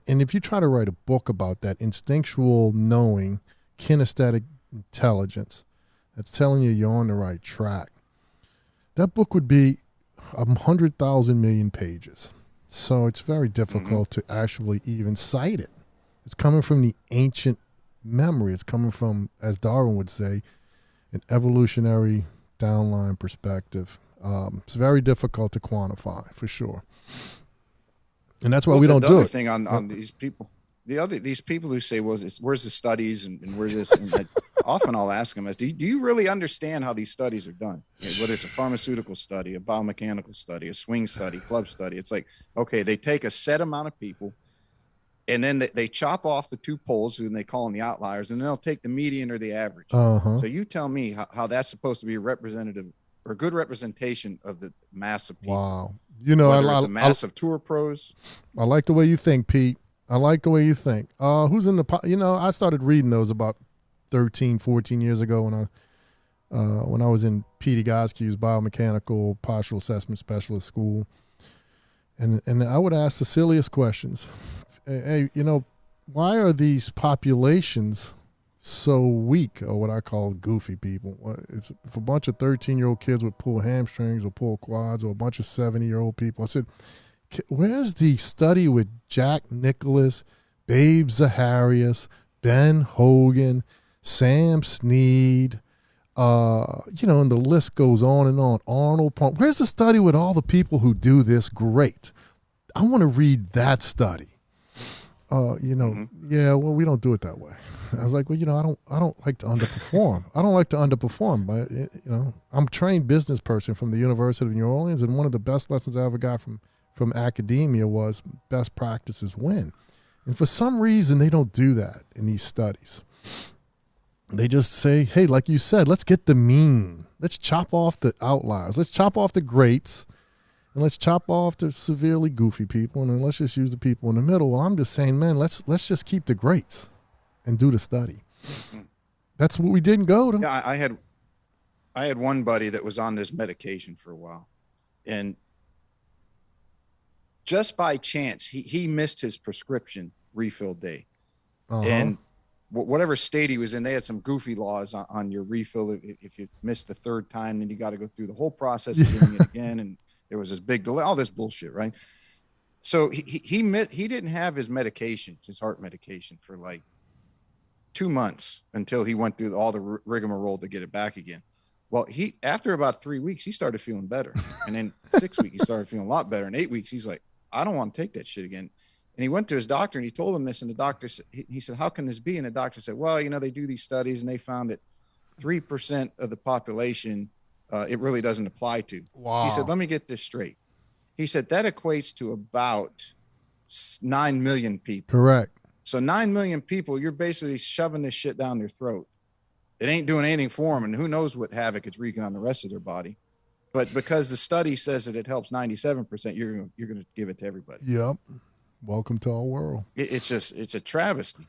And if you try to write a book about that instinctual knowing, kinesthetic intelligence that's telling you you're on the right track, that book would be 100,000 million pages. So it's very difficult to actually even cite it. It's coming from the ancient memory. It's coming from, as Darwin would say, an evolutionary downline perspective. It's very difficult to quantify, for sure. And that's why we don't do it. The other thing on these people, these people who say, well, where's the studies and where's this? And often I'll ask them, do you really understand how these studies are done? Whether it's a pharmaceutical study, a biomechanical study, a swing study, club study. It's like, okay, they take a set amount of people and then they chop off the two poles and they call them the outliers, and then they'll take the median or the average. So you tell me how that's supposed to be a representative or a good representation of the mass of people. Wow. You know, it's a mass of tour pros. I like the way you think, Pete. I like the way you think. Who's in the, I started reading those about 13, 14 years ago when I was in P.D. Goskew's biomechanical postural assessment specialist school. And I would ask the silliest questions. Hey, why are these populations so weak, or what I call goofy people? If a bunch of 13-year-old kids would pull hamstrings or pull quads, or a bunch of 70-year-old people, I said, where's the study with Jack Nicklaus, Babe Zaharias, Ben Hogan, Sam Snead, and the list goes on and on. Arnold Palmer. Where's the study with all the people who do this great? I want to read that study. Yeah, well, we don't do it that way. I was like, well, I don't like to underperform. I don't like to underperform, but I'm a trained business person from the University of New Orleans, and one of the best lessons I ever got from academia was best practices win. And for some reason, they don't do that in these studies. They just say, hey, like you said, let's get the mean. Let's chop off the outliers. Let's chop off the greats, and let's chop off the severely goofy people, and then let's just use the people in the middle. Well, I'm just saying, man, let's just keep the greats and do the study. That's what we didn't go to. Yeah, I had one buddy that was on this medication for a while, and just by chance, he missed his prescription refill day. And whatever state he was in, they had some goofy laws on your refill. If you missed the third time, then you got to go through the whole process of doing it again. And there was this big delay, all this bullshit, right? So he didn't have his medication, his heart medication, for like 2 months until he went through all the rigmarole to get it back again. Well, after about 3 weeks, he started feeling better. And then 6 weeks, he started feeling a lot better. In 8 weeks, he's like, I don't want to take that shit again. And he went to his doctor and he told him this. And the doctor said, he said, how can this be? And the doctor said, well, they do these studies and they found that 3% of the population, it really doesn't apply to. Wow. He said, let me get this straight. He said, that equates to about 9 million people. Correct. So 9 million people, you're basically shoving this shit down their throat. It ain't doing anything for them. And who knows what havoc it's wreaking on the rest of their body. But because the study says that it helps 97%, you're going to give it to everybody. Yep. Welcome to our world. It's a travesty.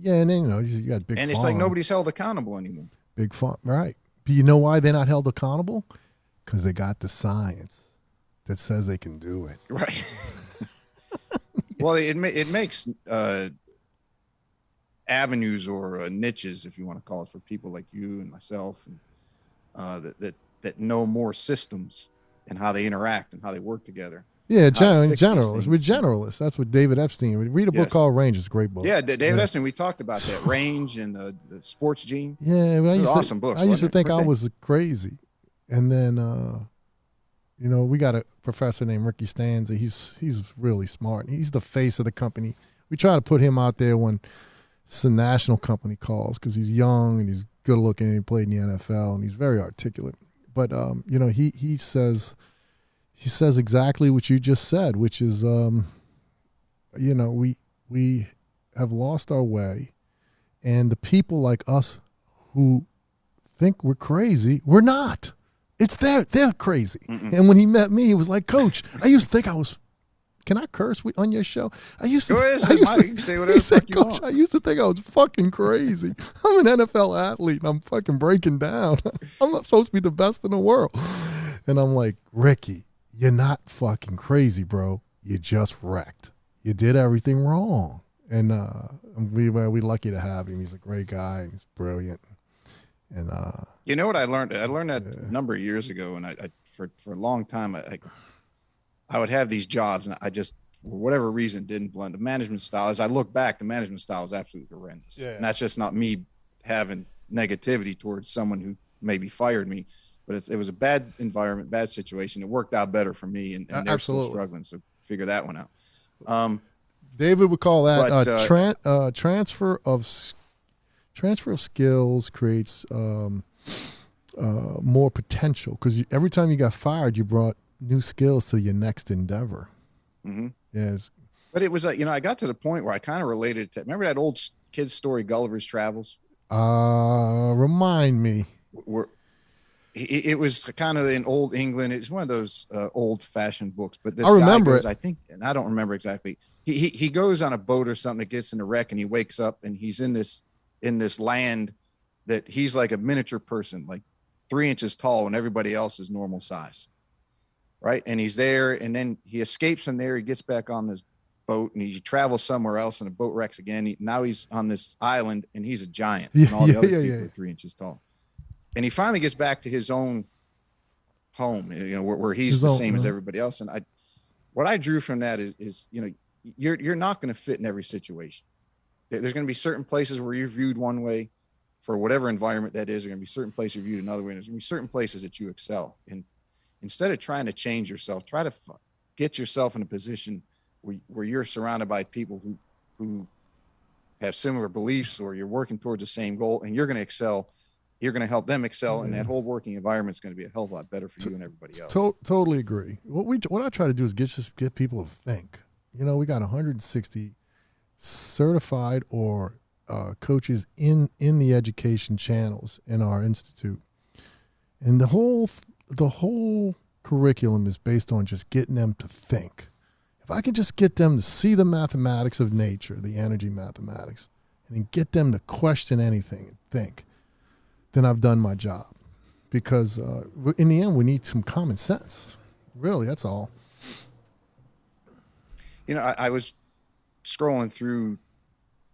Yeah, and then, you got big. And it's like nobody's held accountable anymore. Big fun, right? But you know why they're not held accountable? Because they got the science that says they can do it. Right. Well, it makes avenues or niches, if you want to call it, for people like you and myself, and that know more systems and how they interact and how they work together. Yeah, generalists. We're generalists. That's what David Epstein. We read a book called Range. It's a great book. Yeah, David Epstein. We talked about that Range and the Sports Gene. Yeah, awesome books. I used to think I was crazy, and then we got a professor named Ricky Stanza. He's really smart. He's the face of the company. We try to put him out there when it's a national company calls because he's young and he's good looking and he played in the NFL and he's very articulate. But he says exactly what you just said, which is we have lost our way, and the people like us who think we're crazy, we're not. It's they're crazy. Mm-mm. And when he met me, he was like, Coach, I used to think I was. Can I curse on your show? You can say whatever you want. I used to think I was fucking crazy. I'm an NFL athlete and I'm fucking breaking down. I'm not supposed to be the best in the world. And I'm like, Ricky, you're not fucking crazy, bro. You just wrecked. You did everything wrong. And we're lucky to have him. He's a great guy. And he's brilliant. And you know what I learned? I learned that a number of years ago, and I for a long time I would have these jobs, and I just, for whatever reason, didn't blend. The management style, as I look back, the management style is absolutely horrendous. Yeah. And that's just not me having negativity towards someone who maybe fired me, but it was a bad environment, bad situation. It worked out better for me, and they're still struggling. So figure that one out. David would call that transfer of skills creates more potential, because every time you got fired, you brought new skills to your next endeavor. Mm-hmm. Yes, but it was I got to the point where I kind of related to, remember that old kid's story, Gulliver's Travels? Remind me. It was kind of in old England. It's one of those old-fashioned books. But this I remember guy goes, it. I think, and I don't remember exactly. He goes on a boat or something that gets in a wreck, and he wakes up, and he's in this land that he's like a miniature person, like 3 inches tall, and everybody else is normal size, right? And he's there, and then he escapes from there. He gets back on this boat, and he travels somewhere else, and the boat wrecks again. Now he's on this island, and he's a giant, and all the other people are 3 inches tall. And he finally gets back to his own home, where he's the same as everybody else. And what I drew from that is you're not going to fit in every situation. There's going to be certain places where you're viewed one way for whatever environment that is. There's going to be certain places you're viewed another way. And there's going to be certain places that you excel. And instead of trying to change yourself, try to get yourself in a position where you're surrounded by people who have similar beliefs, or you're working towards the same goal, and you're going to excel. You're going to help them excel, and that whole working environment is going to be a hell of a lot better for you and everybody else. Totally agree. What I try to do is get people to think. We got 160 certified or coaches in the education channels in our institute, and the whole curriculum is based on just getting them to think. If I can just get them to see the mathematics of nature, the energy mathematics, and then get them to question anything and think, then I've done my job. Because in the end, we need some common sense. Really, that's all. I was scrolling through,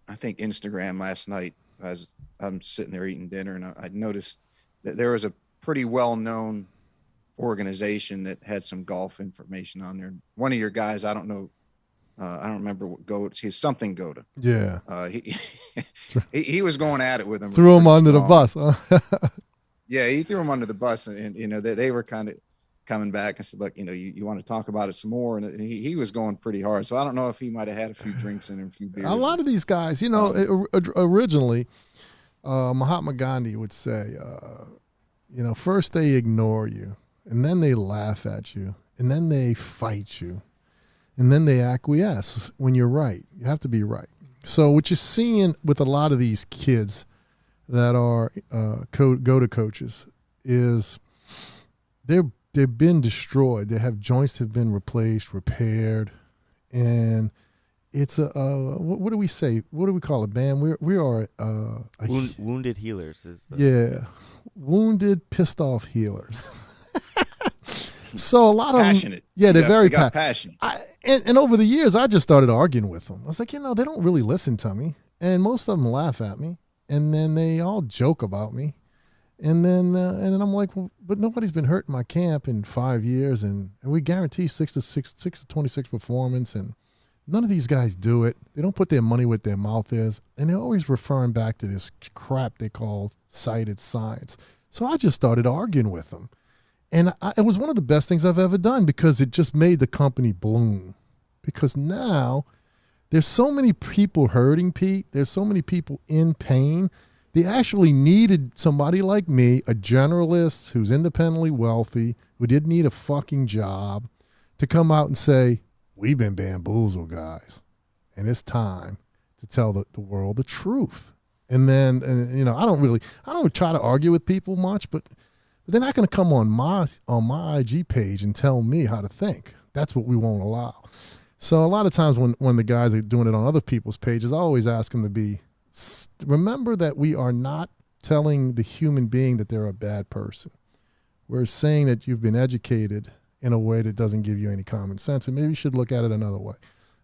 I think, Instagram last night as I'm sitting there eating dinner, and I noticed that there was a pretty well-known organization that had some golf information on there. One of your guys, I don't know, I don't remember what GOATA. He's something GOATA. Yeah. He was going at it with him. Threw him under the bus. Huh? Yeah, he threw him under the bus, and they were kind of coming back and said, "Look, you want to talk about it some more?" And he was going pretty hard. So I don't know if he might have had a few drinks in him, a few beers. A lot of these guys, originally, Mahatma Gandhi would say, first they ignore you, and then they laugh at you, and then they fight you. And then they acquiesce when you're right. You have to be right. So what you're seeing with a lot of these kids that are GOATA coaches is they've been destroyed. They have joints have been replaced, repaired, and it's what do we say? What do we call it, man? We are wounded healers. Wounded, pissed off healers. So a lot of passionate. They're very passionate. And over the years, I just started arguing with them. I was like, they don't really listen to me, and most of them laugh at me, and then they all joke about me, and then I'm like, well, but nobody's been hurt in my camp in 5 years, and we guarantee 6 to 26 performance, and none of these guys do it. They don't put their money where their mouth is, and they're always referring back to this crap they call cited science. So I just started arguing with them. And it was one of the best things I've ever done, because it just made the company bloom. Because now there's so many people hurting, Pete. There's so many people in pain. They actually needed somebody like me, a generalist who's independently wealthy, who didn't need a fucking job, to come out and say, we've been bamboozled, guys. And it's time to tell the world the truth. And then, I don't try to argue with people much, but they're not going to come on my IG page and tell me how to think. That's what we won't allow. So a lot of times when the guys are doing it on other people's pages, I always ask them to remember that we are not telling the human being that they're a bad person. We're saying that you've been educated in a way that doesn't give you any common sense. And maybe you should look at it another way.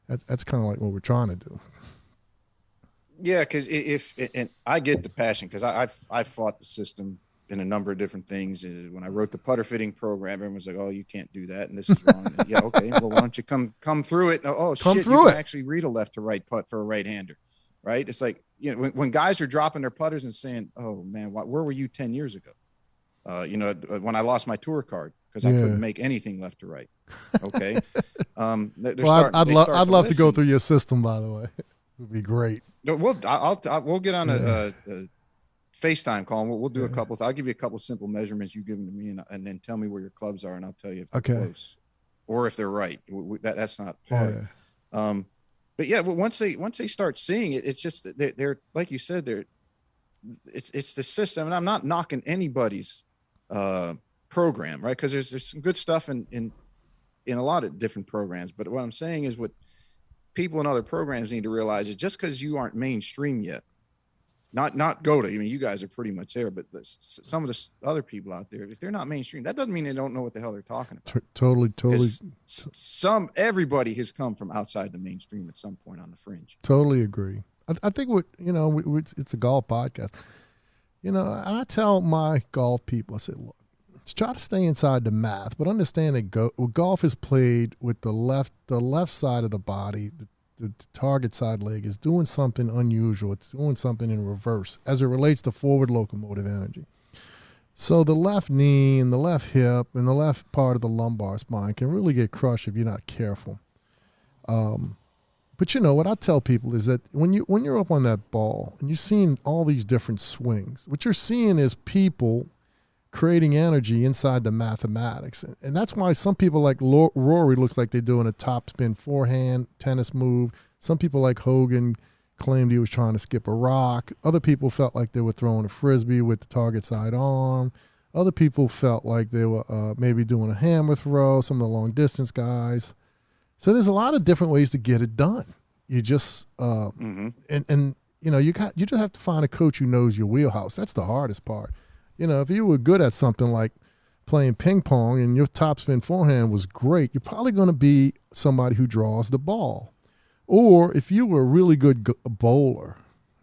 That's kind of like what we're trying to do. Yeah, because and I get the passion, because I've fought the system in a number of different things. When I wrote the putter fitting program, everyone was like, "Oh, you can't do that, and this is wrong." And, yeah, okay. Well, why don't you come through it? Oh, come shit, through you it. can actually read a left to right putt for a right-hander, right? It's like, you know, when guys are dropping their putters and saying, "Oh man, where were you 10 years ago?" You know, when I lost my tour card because I couldn't make anything left to right. Okay. Well, I'd love to go through your system, by the way. It would be great. No, we'll get on a FaceTime call, and we'll do a couple. I'll give you a couple simple measurements you give them to me, and then tell me where your clubs are, and I'll tell you if they're close or if they're right. That's not hard. But yeah, once they start seeing it, it's just they're like you said, it's the system, and I'm not knocking anybody's program, right? Because there's some good stuff in a lot of different programs. But what I'm saying is, what people in other programs need to realize is, just because you aren't mainstream yet, not GOATA. I mean, you guys are pretty much there, but some of the other people out there, if they're not mainstream, that doesn't mean they don't know what the hell they're talking about. Totally. Everybody has come from outside the mainstream at some point on the fringe. Totally agree. I think it's a golf podcast. You know, I tell my golf people, I say, look, let's try to stay inside the math, but understand that golf is played with the left side of the body. The target side leg is doing something unusual. It's doing something in reverse as it relates to forward locomotive energy. So the left knee and the left hip and the left part of the lumbar spine can really get crushed if you're not careful. But you know what I tell people is that when you're up on that ball and you're seeing all these different swings, what you're seeing is people creating energy inside the mathematics. And that's why some people like Rory looks like they're doing a topspin forehand tennis move. Some people like Hogan claimed he was trying to skip a rock. Other people felt like they were throwing a frisbee with the target side arm. Other people felt like they were maybe doing a hammer throw, some of the long distance guys. So there's a lot of different ways to get it done. You just and you know, you just have to find a coach who knows your wheelhouse. That's the hardest part. You know, if you were good at something like playing ping pong and your topspin forehand was great, you're probably going to be somebody who draws the ball. Or if you were a really good bowler,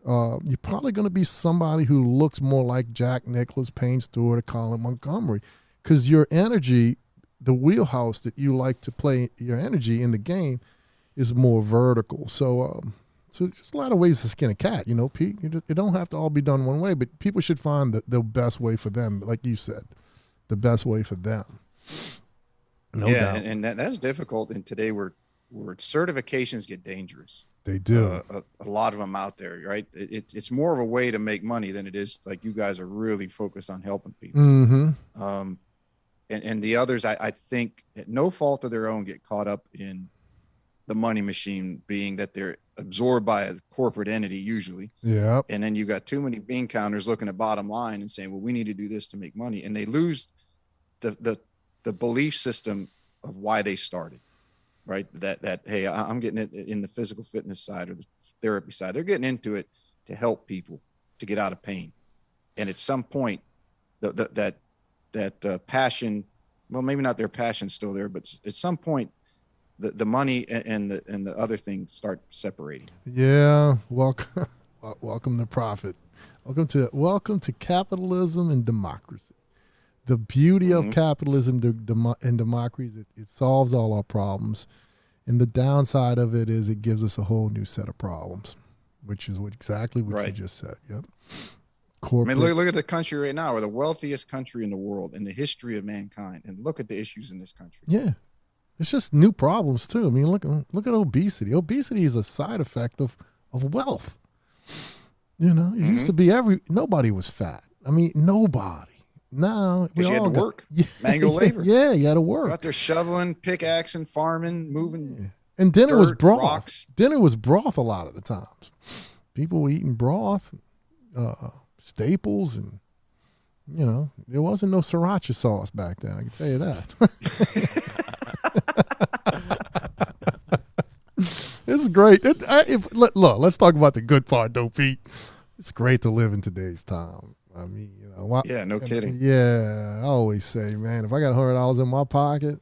you're probably going to be somebody who looks more like Jack Nicklaus, Payne Stewart, or Colin Montgomery, because your energy, the wheelhouse that you like to play your energy in the game, is more vertical. So there's a lot of ways to skin a cat, you know, Pete. It don't have to all be done one way, but people should find the best way for them, like you said, the best way for them. No doubt. And that's difficult. And today where certifications get dangerous. They do. A lot of them out there, right? It's more of a way to make money than it is like you guys are really focused on helping people. Mm-hmm. And the others, I think, at no fault of their own, get caught up in the money machine, being that they're absorbed by a corporate entity usually. Yeah. And then you've got too many bean counters looking at bottom line and saying, well, we need to do this to make money. And they lose the belief system of why they started, right? That, hey, I'm getting it in the physical fitness side or the therapy side. They're getting into it to help people to get out of pain. And at some point that passion, well, maybe not their passion still there, but at some point, the money and the other things start separating. Yeah, welcome to profit. Welcome to capitalism and democracy. The beauty of capitalism and democracy, it solves all our problems, and the downside of it is it gives us a whole new set of problems, which is exactly what you just said. Yep. Corporate. I mean, look at the country right now. We're the wealthiest country in the world in the history of mankind, and look at the issues in this country. Yeah. It's just new problems too. I mean, look at obesity. Obesity is a side effect of wealth. You know, it used to be nobody was fat. I mean, nobody. Now we all had to work. Yeah, manual labor. Yeah, you had to work. Out there shoveling, pickaxing, farming, moving. Yeah. And dinner was broth. Rocks. Dinner was broth a lot of the times. People were eating broth, staples, and you know, there wasn't no sriracha sauce back then. I can tell you that. This is great. Look, let's talk about the good part, though, Pete. It's great to live in today's time. I mean, you know. Yeah, no kidding. Yeah, I always say, man, if I got $100 in my pocket,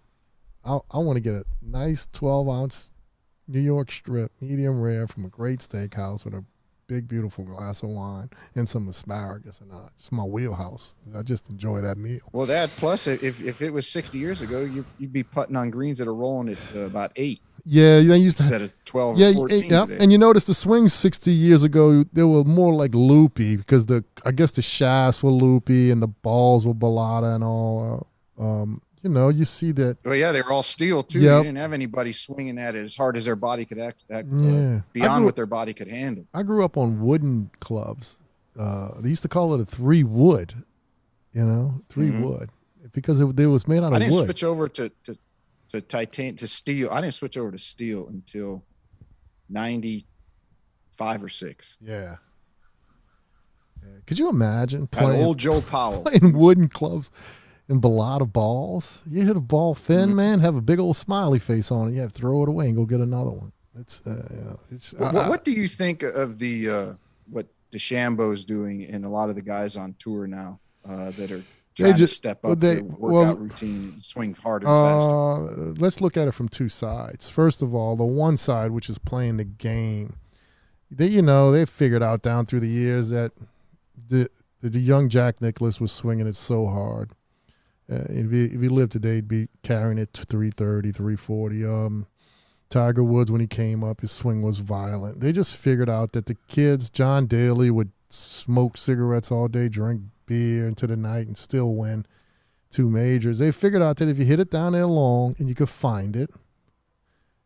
I want to get a nice 12-ounce New York strip, medium rare, from a great steakhouse with a big, beautiful glass of wine and some asparagus, and it's my wheelhouse. I just enjoy that meal. Well, that plus, if it was 60 years ago, you'd be putting on greens that are rolling at about 8. Yeah, they used to, instead of 12 or 14. Yeah. And you notice the swings 60 years ago, they were more like loopy because I guess the shafts were loopy and the balls were balata and all. You see that. Well, yeah, they were all steel too. Yep. You didn't have anybody swinging at it as hard as their body could act beyond what their body could handle. I grew up on wooden clubs. They used to call it a 3-wood, 3-wood, because it was made out of wood. I didn't switch over to steel. I didn't switch over to steel until 95 or 6. Yeah. Could you imagine playing old Joe Powell playing wooden clubs and balata balls? You hit a ball thin, man, have a big old smiley face on it. You have to throw it away and go get another one. What do you think of the what DeChambeau's doing and a lot of the guys on tour now that are trying to step up their workout routine and swing harder and faster? Let's look at it from two sides. First of all, the one side, which is playing the game, they've figured out down through the years that the young Jack Nicklaus was swinging it so hard. If he lived today, he'd be carrying it to 330, 340. Tiger Woods, when he came up, his swing was violent. They just figured out that the kids, John Daly, would smoke cigarettes all day, drink beer into the night, and still win 2 majors. They figured out that if you hit it down there long and you could find it,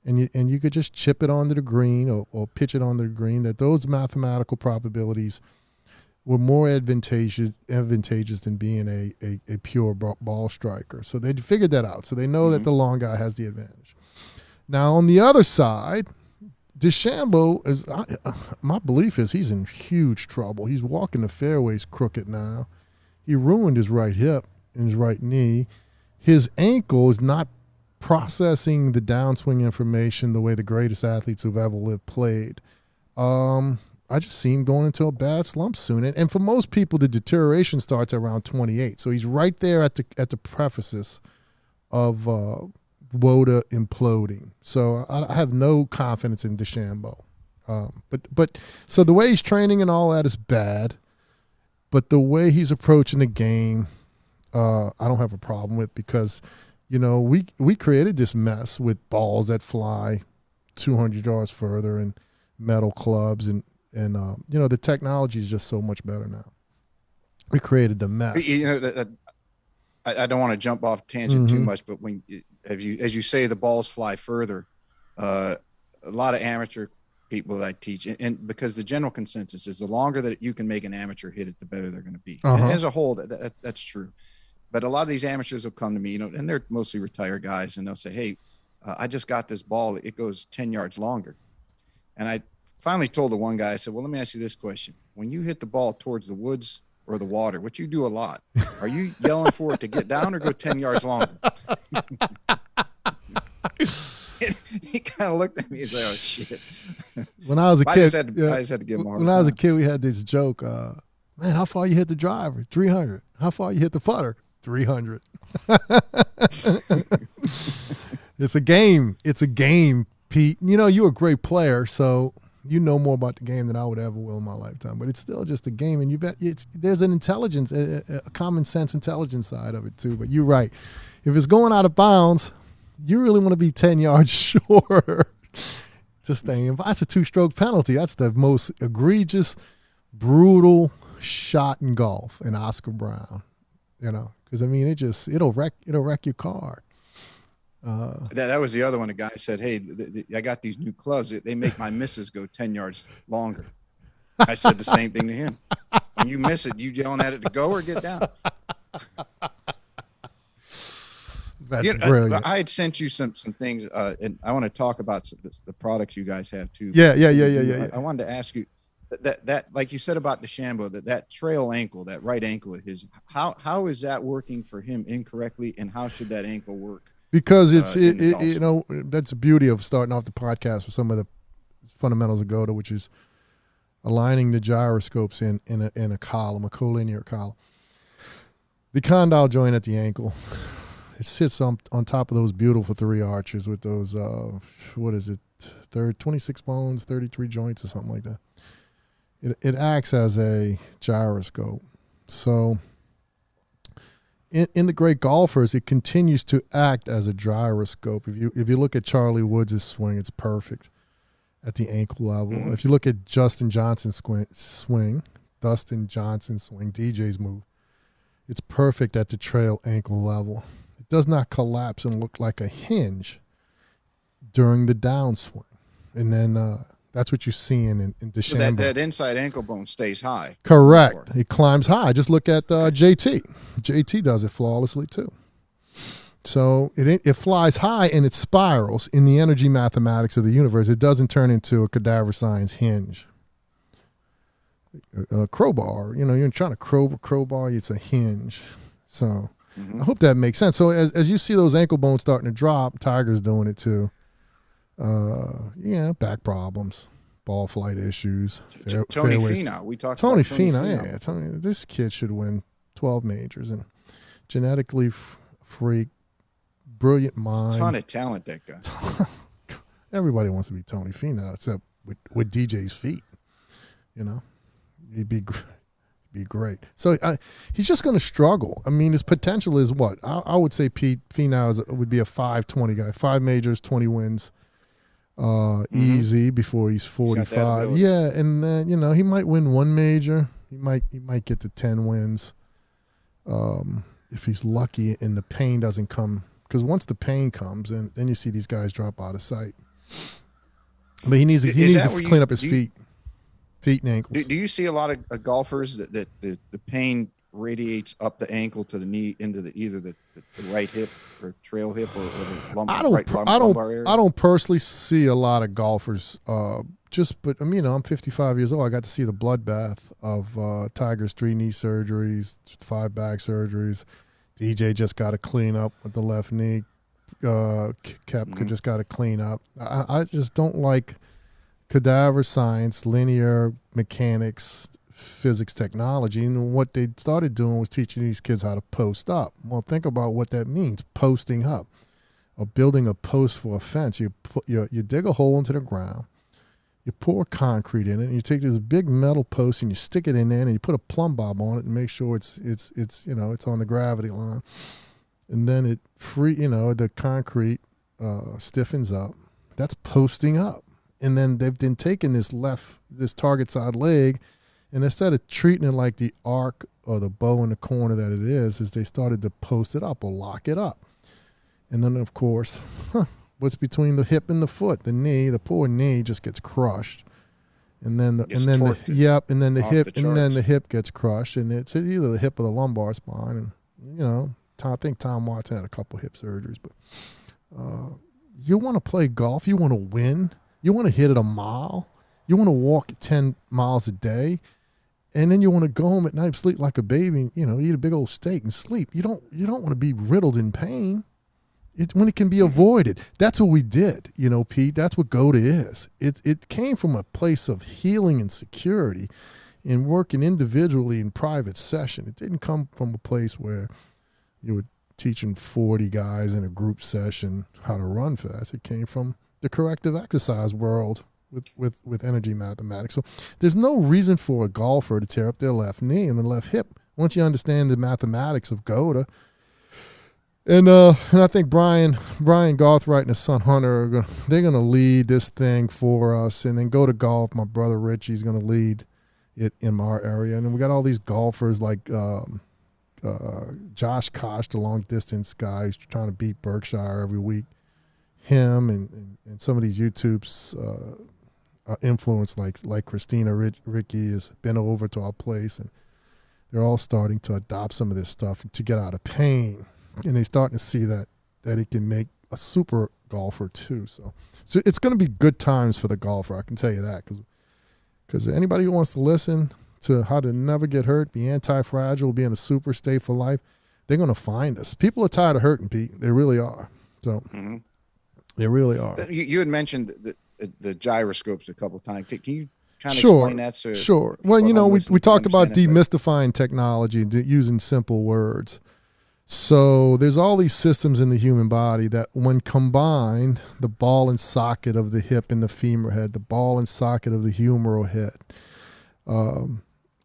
and you could just chip it onto the green or pitch it onto the green, that those mathematical probabilities were more advantageous than being a pure ball striker. So they figured that out. So they know that the long guy has the advantage. Now, on the other side, DeChambeau, my belief is he's in huge trouble. He's walking the fairways crooked now. He ruined his right hip and his right knee. His ankle is not processing the downswing information the way the greatest athletes who've ever lived played. I just see him going into a bad slump soon. And for most people, the deterioration starts around 28. So he's right there at the prefaces of WOTA imploding. So I have no confidence in DeChambeau. But so the way he's training and all that is bad. But the way he's approaching the game, I don't have a problem with, because, we created this mess with balls that fly 200 yards further and metal clubs and the technology is just so much better now. We created the mess. I don't want to jump off tangent too much, but as you say, the balls fly further. A lot of amateur people that I teach, and because the general consensus is the longer that you can make an amateur hit it, the better they're going to be. And as a whole, that's true. But a lot of these amateurs will come to me, and they're mostly retired guys, and they'll say, "Hey, I just got this ball. It goes 10 yards longer." And I finally told the one guy, I said, "Well, let me ask you this question. When you hit the ball towards the woods or the water, which you do a lot, are you yelling for it to get down or go 10 yards longer?" He kind of looked at me and said, "Oh, shit." When I was a kid, I just had to give him a hard time. When I was a kid, we had this joke, man, how far you hit the driver? 300. How far you hit the putter? 300. It's a game. It's a game, Pete. You're a great player, so you know more about the game than I would ever will in my lifetime. But it's still just a game, and there's an intelligence, a common sense intelligence side of it too. But you're right. If it's going out of bounds, you really want to be 10 yards shorter to stay in. That's a 2-stroke penalty. That's the most egregious, brutal shot in golf in Oscar Brown. Because it'll wreck your car. That was the other one. A guy said, "Hey, I got these new clubs. They make my misses go 10 yards longer." I said the same thing to him. When you miss it, you yelling at it to go or get down? That's brilliant. I had sent you some things, and I want to talk about the products you guys have too. Yeah. I wanted to ask you that like you said about DeChambeau, that trail ankle, that right ankle of his, how is that working for him incorrectly, and how should that ankle work? Because that's the beauty of starting off the podcast with some of the fundamentals of GOATA, which is aligning the gyroscopes in a column, a collinear column. The condyle joint at the ankle It sits on top of those beautiful 3 arches with those, 26 bones, 33 joints or something like that. It acts as a gyroscope. So in the great golfers, it continues to act as a gyroscope. If you look at Charlie Woods' swing, it's perfect at the ankle level. Mm-hmm. If you look at Dustin Johnson's swing, DJ's move, it's perfect at the trail ankle level. It does not collapse and look like a hinge during the downswing. And then that's what you're seeing in DeChambeau. So that inside ankle bone stays high. Correct. It climbs high. Just look at JT. JT does it flawlessly too. So it flies high and it spirals in the energy mathematics of the universe. It doesn't turn into a cadaver science hinge. A crowbar, you're trying to crowbar, it's a hinge. So I hope that makes sense. So as you see those ankle bones starting to drop, Tiger's doing it too. Back problems, ball flight issues. Tony Finau, we talked Tony about Tony Finau. Finau. Tony, this kid should win 12 majors and genetically freak, brilliant mind. Ton of talent, that guy. Everybody wants to be Tony Finau, except with DJ's feet. He'd be great. So he's just going to struggle. I mean, his potential is what? I would say Pete Finau would be a 520 guy. 5 majors, 20 wins. Easy before he's 45. Yeah, and then he might win 1 major. He might get to 10 wins if he's lucky and the pain doesn't come. Because once the pain comes, and then you see these guys drop out of sight. But he needs to clean up his feet and ankles. Do you see a lot of golfers that the pain radiates up the ankle to the knee into either the right hip or trail hip or the lumbar area? I don't personally see a lot of golfers. I'm 55 years old. I got to see the bloodbath of Tiger's 3 knee surgeries, 5 back surgeries. DJ just got to clean up with the left knee. Koepka just got to clean up. I just don't like cadaver science, linear mechanics, physics, technology. And what they started doing was teaching these kids how to post up. Well, think about what that means, posting up, or building a post for a fence. You dig a hole into the ground, you pour concrete in it, and you take this big metal post and you stick it in there, and you put a plumb bob on it and make sure it's on the gravity line. And then the concrete stiffens up. That's posting up. And then they've been taking this target side leg, and instead of treating it like the arc or the bow in the corner that it is they started to post it up or lock it up. And then, of course, what's between the hip and the foot? The knee, the poor knee just gets crushed. And then the hip gets crushed, and it's either the hip or the lumbar spine. And I think Tom Watson had a couple hip surgeries, but you want to play golf, you want to win. You want to hit it a mile. You want to walk 10 miles a day. And then you want to go home at night, sleep like a baby, eat a big old steak and sleep. You don't want to be riddled in pain when it can be avoided. That's what we did, Pete. That's what GOATA is. It came from a place of healing and security and working individually in private session. It didn't come from a place where you were teaching 40 guys in a group session how to run fast. It came from the corrective exercise world with energy mathematics. So there's no reason for a golfer to tear up their left knee and the left hip once you understand the mathematics of GOATA. And I think Brian Garthright and his son Hunter, they're going to lead this thing for us. And then GOATA Golf, my brother Richie's going to lead it in our area. And then we got all these golfers like Josh Koch, the long distance guy who's trying to beat Berkshire every week. Him and some of these YouTube's influence like Christina Ricci has been over to our place, and they're all starting to adopt some of this stuff to get out of pain, and they're starting to see that it can make a super golfer too. So it's going to be good times for the golfer, I can tell you that, because anybody who wants to listen to how to never get hurt, be anti-fragile, be in a super state for life, they're going to find us. People are tired of hurting, Pete. They really are. So. Mm-hmm. They really are. You had mentioned the gyroscopes a couple of times. Can you kind of explain that? Sure. Well, we talked about demystifying technology, using simple words. So there's all these systems in the human body that when combined, the ball and socket of the hip and the femur head, the ball and socket of the humeral head,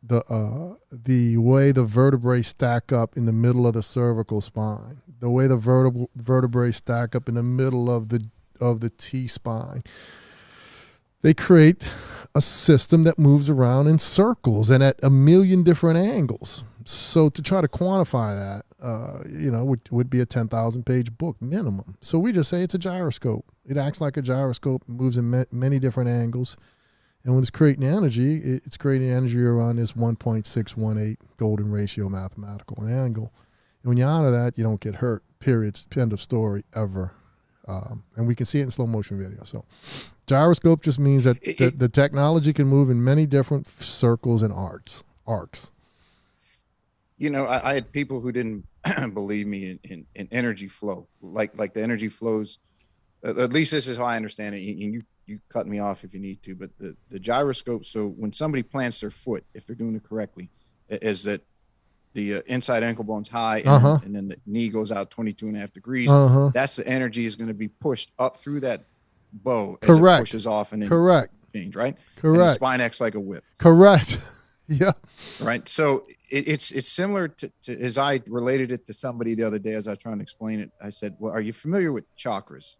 the way the vertebrae stack up in the middle of the cervical spine, the way the vertebrae stack up in the middle of the T-spine, they create a system that moves around in circles and at a million different angles. So to try to quantify that, would be a 10,000 page book minimum. So we just say it's a gyroscope. It acts like a gyroscope, moves in many different angles. And when it's creating energy, it's creating energy around this 1.618 golden ratio mathematical angle. And when you honor that, you don't get hurt, period. End of story, ever. And we can see it in slow motion video. So gyroscope just means that the technology can move in many different circles and arcs. I had people who didn't believe me in energy flow, like the energy flows. At least this is how I understand it. And you cut me off if you need to, but the gyroscope. So when somebody plants their foot, if they're doing it correctly, is that the inside ankle bone's high and then the knee goes out 22.5 degrees. That's the energy is going to be pushed up through that bow as it pushes off and then change, right? Correct. And the spine acts like a whip. Correct. Yeah. Right. So it's similar to as I related it to somebody the other day as I was trying to explain it. I said, well, are you familiar with chakras?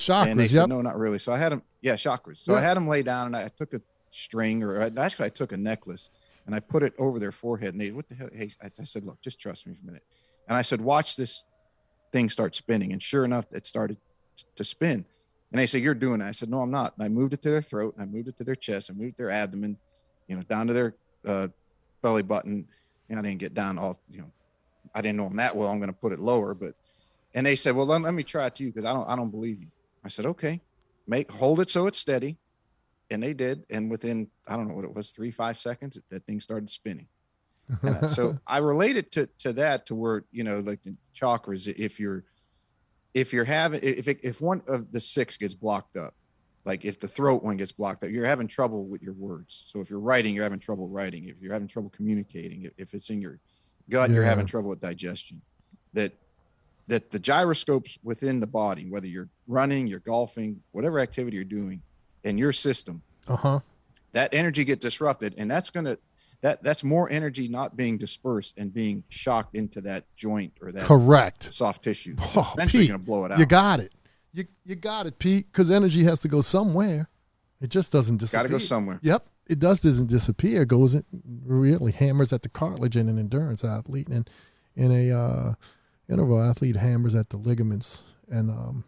And they said, no, not really. So I had them. Yeah, chakras. So I had them lay down and I took a string I took a necklace and I put it over their forehead. And they, what the hell? Hey, I said, look, just trust me for a minute. And I said, watch this thing start spinning. And sure enough, it started to spin. And they said, you're doing it. I said, no, I'm not. And I moved it to their throat. And I moved it to their chest. I moved their abdomen, down to their belly button. I didn't get down all, I didn't know them that well. I'm going to put it lower, and they said, well, let me try it to you. Cause I don't believe you. I said, okay, hold it. So it's steady. And they did. And within, I don't know what it was, 3-5 seconds, that thing started spinning. And so I related to that, to where, like the chakras, if one of the 6 gets blocked up, like if the throat one gets blocked up, you're having trouble with your words. So if you're writing, you're having trouble writing. If you're having trouble communicating, if it's in your gut, you're having trouble with digestion. That the gyroscopes within the body, whether you're running, you're golfing, whatever activity you're doing, in your system, that energy get disrupted, and that's more energy not being dispersed and being shocked into that joint or that soft tissue. Eventually, you're gonna blow it out. You got it. You got it, Pete, because energy has to go somewhere. It just doesn't disappear. Got to go somewhere. Yep. It doesn't disappear. It goes, really hammers at the cartilage in an endurance athlete. And in a interval athlete hammers at the ligaments and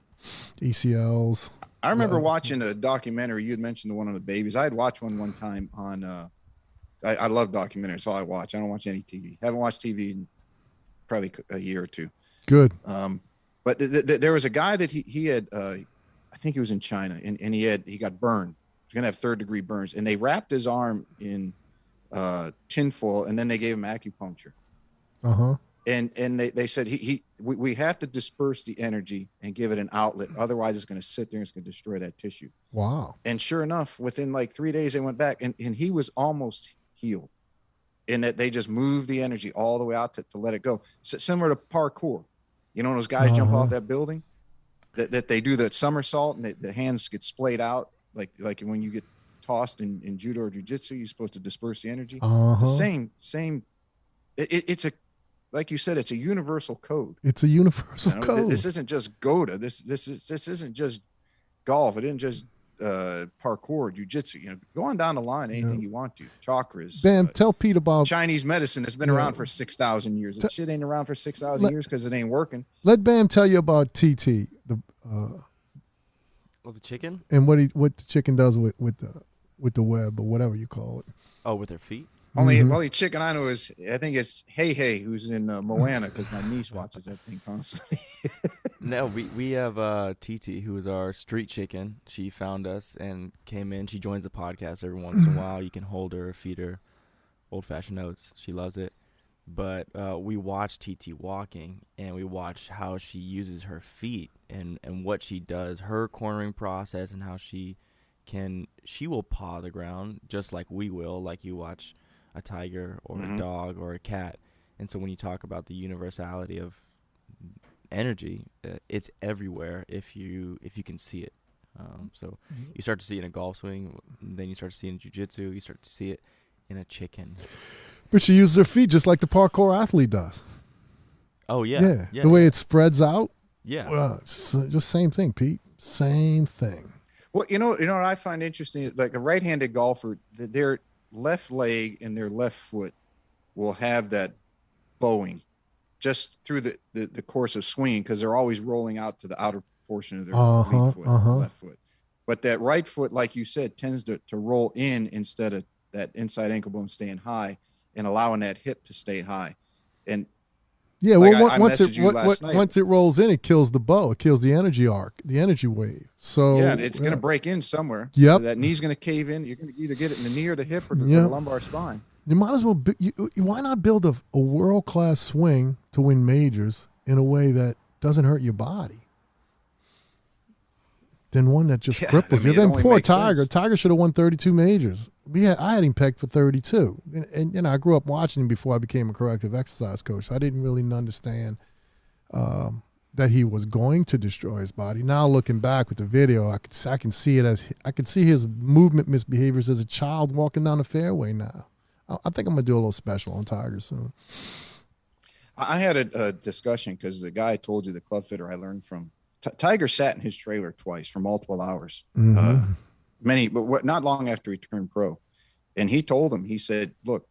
ACLs. I remember watching a documentary. You had mentioned the one on the babies. I had watched one time on I love documentaries. That's all I watch. I don't watch any TV. Haven't watched TV in probably a year or two. Good. But there was a guy that he had, I think he was in China, and he got burned. He's going to have 3rd-degree burns. And they wrapped his arm in tinfoil, and then they gave him acupuncture. And they said, we have to disperse the energy and give it an outlet. Otherwise, it's going to sit there and it's going to destroy that tissue. Wow. And sure enough, within like 3 days, they went back, and he was almost healed. In that they just moved the energy all the way out to let it go. Similar to parkour. When those guys jump off that building, that they do that somersault and the hands get splayed out, like when you get tossed in judo or jiu-jitsu, you're supposed to disperse the energy. It's the same. It's a, like you said, it's a universal code. It's a universal code. This isn't just GOATA. This isn't just golf. It isn't just parkour, jiu-jitsu. Go on down the line, anything you want to. Chakras. Bam, tell Pete about Chinese medicine that's been around for 6,000 years. That shit ain't around for 6,000 years because it ain't working. Let Bam tell you about TT, the chicken, and what the chicken does with the web or whatever you call it. Oh, with their feet. Only chicken I know is, I think it's Hey who's in Moana, because my niece watches that thing constantly. No, we have TT, who is our street chicken. She found us and came in. She joins the podcast every once in a while. You can hold her, feed her old-fashioned oats. She loves it. But we watch TT walking, and we watch how she uses her feet and what she does, her cornering process, and how she will paw the ground just like we will, like you watch a tiger or a dog or a cat. And so when you talk about the universality of energy, it's everywhere if you can see it. So you start to see it in a golf swing, then you start to see it in jiu-jitsu, you start to see it in a chicken. But she uses her feet just like the parkour athlete does. Oh, yeah. The way it spreads out. Yeah. Well, it's just same thing, Pete. Same thing. Well, you know what I find interesting is, like, a right-handed golfer, their left leg and their left foot will have that bowing just through the course of swinging, because they're always rolling out to the outer portion of their lead foot, left foot. But that right foot, like you said, tends to roll in instead of that inside ankle bone staying high and allowing that hip to stay high. And yeah, like well, once it rolls in, it kills the bow. It kills the energy arc, the energy wave. So yeah, it's going to break in somewhere. Yep. So that knee's going to cave in. You're going to either get it in the knee or the hip or the lumbar spine. You might as well. Why not build a world-class swing to win majors in a way that doesn't hurt your body than one that just cripples you? Then poor Tiger. Sense. Tiger should have won 32 majors. I had him pegged for 32. And you know, I grew up watching him before I became a corrective exercise coach. So I didn't really understand that he was going to destroy his body. Now looking back with the video, I can see it as I can see his movement misbehaviors as a child walking down the fairway now. I think I'm going to do a little special on Tiger soon. I had a discussion because the guy I told you, the club fitter I learned from, Tiger sat in his trailer twice for multiple hours, but not long after he turned pro. And he told him, he said, look,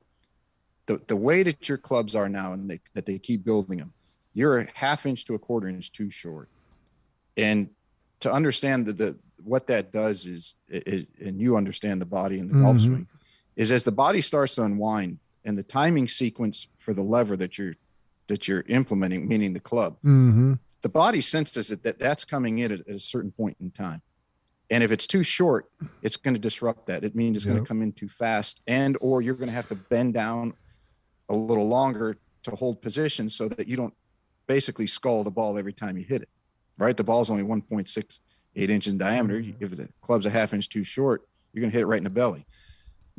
the way that your clubs are now and that they keep building them, you're a half inch to a quarter inch too short. And to understand what that does is, and you understand the body and the golf swing, is as the body starts to unwind and the timing sequence for the lever that you're implementing, meaning the club, the body senses that's coming in at a certain point in time. And if it's too short, it's going to disrupt that. It means it's going to come in too fast, or you're going to have to bend down a little longer to hold position so that you don't basically skull the ball every time you hit it, right? The ball's only 1.68 inches in diameter. If the club's a half inch too short, you're going to hit it right in the belly.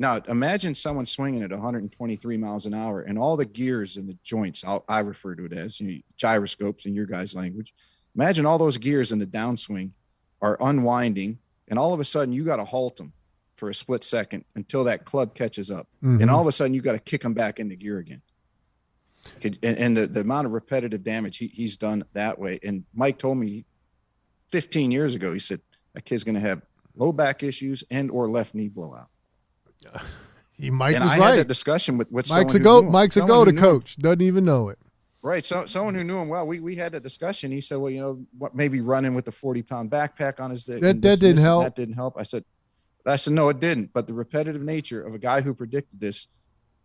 Now, imagine someone swinging at 123 miles an hour and all the gears in the joints, I refer to it as gyroscopes in your guys' language. Imagine all those gears in the downswing are unwinding, and all of a sudden you got to halt them for a split second until that club catches up. And all of a sudden you got to kick them back into gear again. And the amount of repetitive damage he's done that way. And Mike told me 15 years ago, he said, that kid's going to have low back issues and or left knee blowout. Mike and was I right. had that discussion with Mike's a GOATA coach. Doesn't even know it. Right. So someone who knew him well, we had that discussion. He said, well, you know, what, maybe running with the 40-pound backpack on his that didn't help. That didn't help. I said, no, it didn't. But the repetitive nature of a guy who predicted this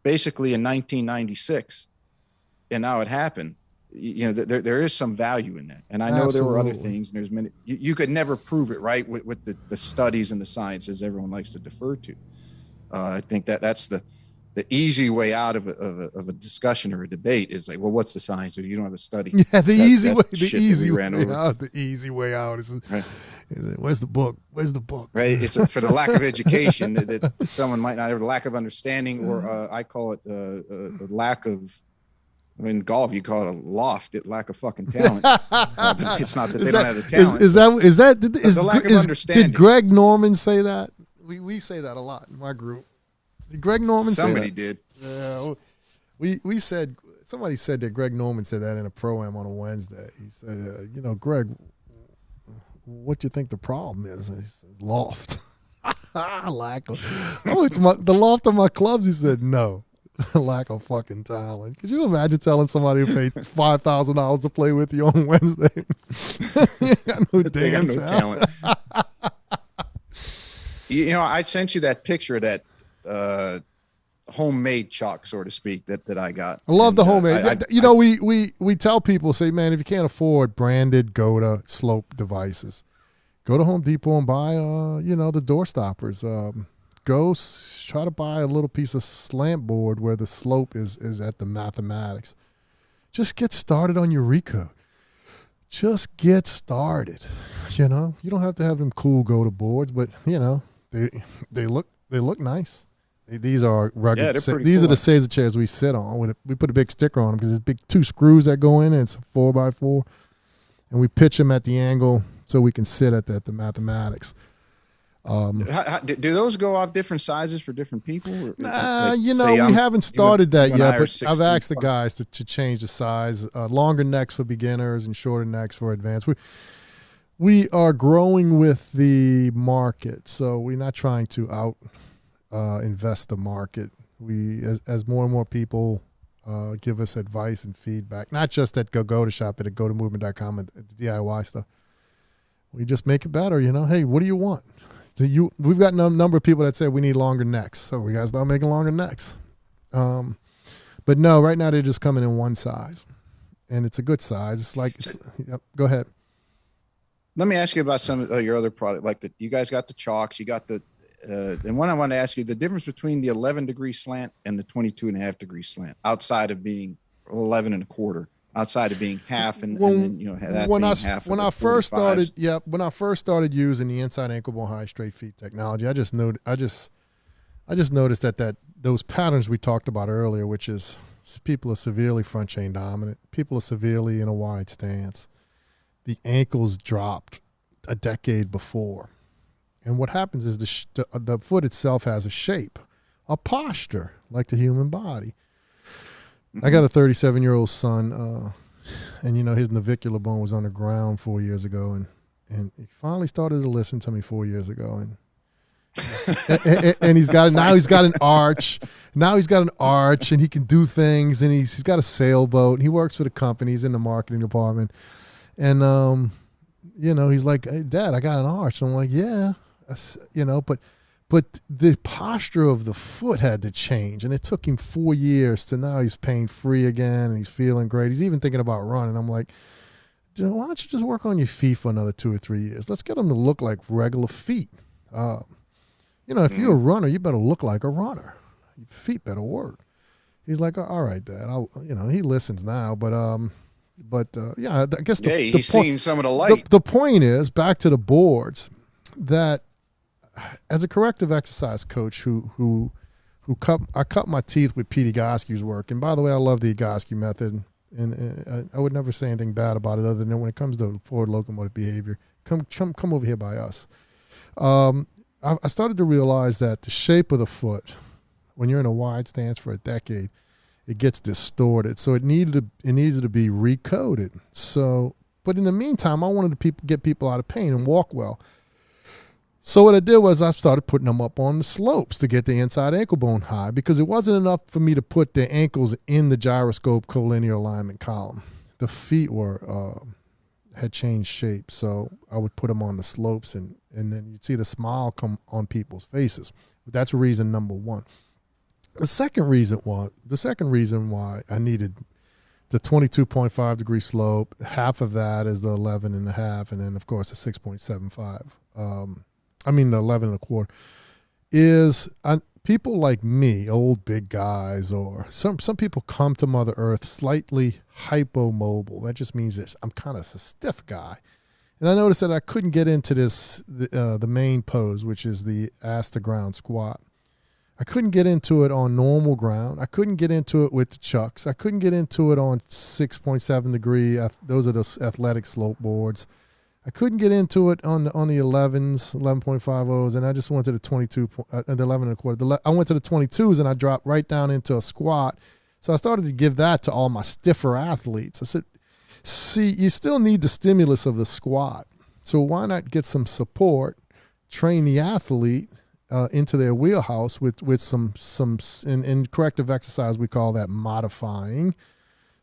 basically in 1996, and now it happened. You know, there is some value in that. And I know there were other things, and there's many. You could never prove it, right? With the studies and the sciences everyone likes to defer to. I think that's the easy way out of a discussion or a debate is like, well, what's the science? Or you don't have a study. Yeah, the easy way out is, right. Where's the book? Where's the book? Right. It's for the lack of education that someone might not have, a lack of understanding, or I call it a lack of. In golf, you call it a lack of fucking talent. But it's not that they don't have the talent. Is the lack of understanding? Did Greg Norman say that? We say that a lot in my group. Did Greg Norman say that? Somebody did. Yeah, we said, somebody said that Greg Norman said that in a pro-am on a Wednesday. He said, Greg, what do you think the problem is? And he said, loft. Lack of. It's the loft of my clubs. He said, no. Lack of fucking talent. Could you imagine telling somebody who paid $5,000 to play with you on Wednesday? You got no damn talent. I sent you that picture of that homemade chalk, so to speak, that I got. I love the homemade. We tell people, say, man, if you can't afford branded GOATA slope devices, go to Home Depot and buy, the door stoppers. Go try to buy a little piece of slant board where the slope is at the mathematics. Just get started on your recode. Just get started. You don't have to have them cool GOATA boards, but they look nice. These are rugged. Yeah, they're pretty These cool. are the Caesar chairs we sit on. We put a big sticker on them because there's big 2 screws that go in, and it's a 4x4, and we pitch them at the angle so we can sit at the mathematics. Do those go off different sizes for different people? We haven't started that yet, but I've asked the guys to change the size. Longer necks for beginners and shorter necks for advanced. We are growing with the market, so we're not trying to invest the market. As more and more people give us advice and feedback, not just at GOATA Shop, but at GOATAMovement.com and the DIY stuff. We just make it better, Hey, what do you want? We've got a number of people that say we need longer necks, so we got to start making longer necks. But no, right now they're just coming in one size, and it's a good size. Yep, go ahead. Let me ask you about some of your other product, like you guys got the chalks, you got the, and one I want to ask you, the difference between the 11-degree slant and the 22.5-degree slant, outside of being 11.25. Outside of being half, and then that being half. When I first started using the inside ankle bone high straight feet technology, I just noticed that those patterns we talked about earlier, which is people are severely front chain dominant, people are severely in a wide stance, the ankles dropped a decade before, and what happens is the foot itself has a shape, a posture like the human body. I got a 37-year-old son, and his navicular bone was on the ground 4 years ago, and he finally started to listen to me 4 years ago, and he's got an arch. Now he's got an arch, and he can do things, and he's got a sailboat, and he works for the company. He's in the marketing department, and he's like, "Hey, Dad, I got an arch." I'm like, "Yeah, But the posture of the foot had to change, and it took him 4 years to now he's pain-free again, and he's feeling great. He's even thinking about running. I'm like, why don't you just work on your feet for another 2 or 3 years? Let's get them to look like regular feet. If you're a runner, you better look like a runner. Your feet better work. He's like, all right, Dad. He listens now, but I guess he's seen some of the light. The point is, back to the boards, that as a corrective exercise coach I cut my teeth with Pete Egoscue's work. And by the way, I love the Egoscue method, and I would never say anything bad about it other than when it comes to forward locomotive behavior, come over here by us. I started to realize that the shape of the foot, when you're in a wide stance for a decade, it gets distorted. So it needed to be recoded. But in the meantime, I wanted to get people out of pain and walk well. So what I did was I started putting them up on the slopes to get the inside ankle bone high, because it wasn't enough for me to put the ankles in the gyroscope collinear alignment column. The feet had changed shape, so I would put them on the slopes, and then you'd see the smile come on people's faces. That's reason number one. The second reason why I needed the 22.5-degree slope, half of that is the 11.5, and then of course the 6.75. The 11.25 is people like me, old big guys, or some people come to Mother Earth slightly hypomobile. That just means that I'm kind of a stiff guy. And I noticed that I couldn't get into the main pose, which is the ass to ground squat. I couldn't get into it on normal ground. I couldn't get into it with the chucks. I couldn't get into it on 6.7 degree. Those are the athletic slope boards. I couldn't get into it on the 11s, 11.50s, and I just went to the 22, the 11.25. I went to the 22s, and I dropped right down into a squat. So I started to give that to all my stiffer athletes. I said, see, you still need the stimulus of the squat. So why not get some support, train the athlete into their wheelhouse with some in corrective exercise, we call that modifying.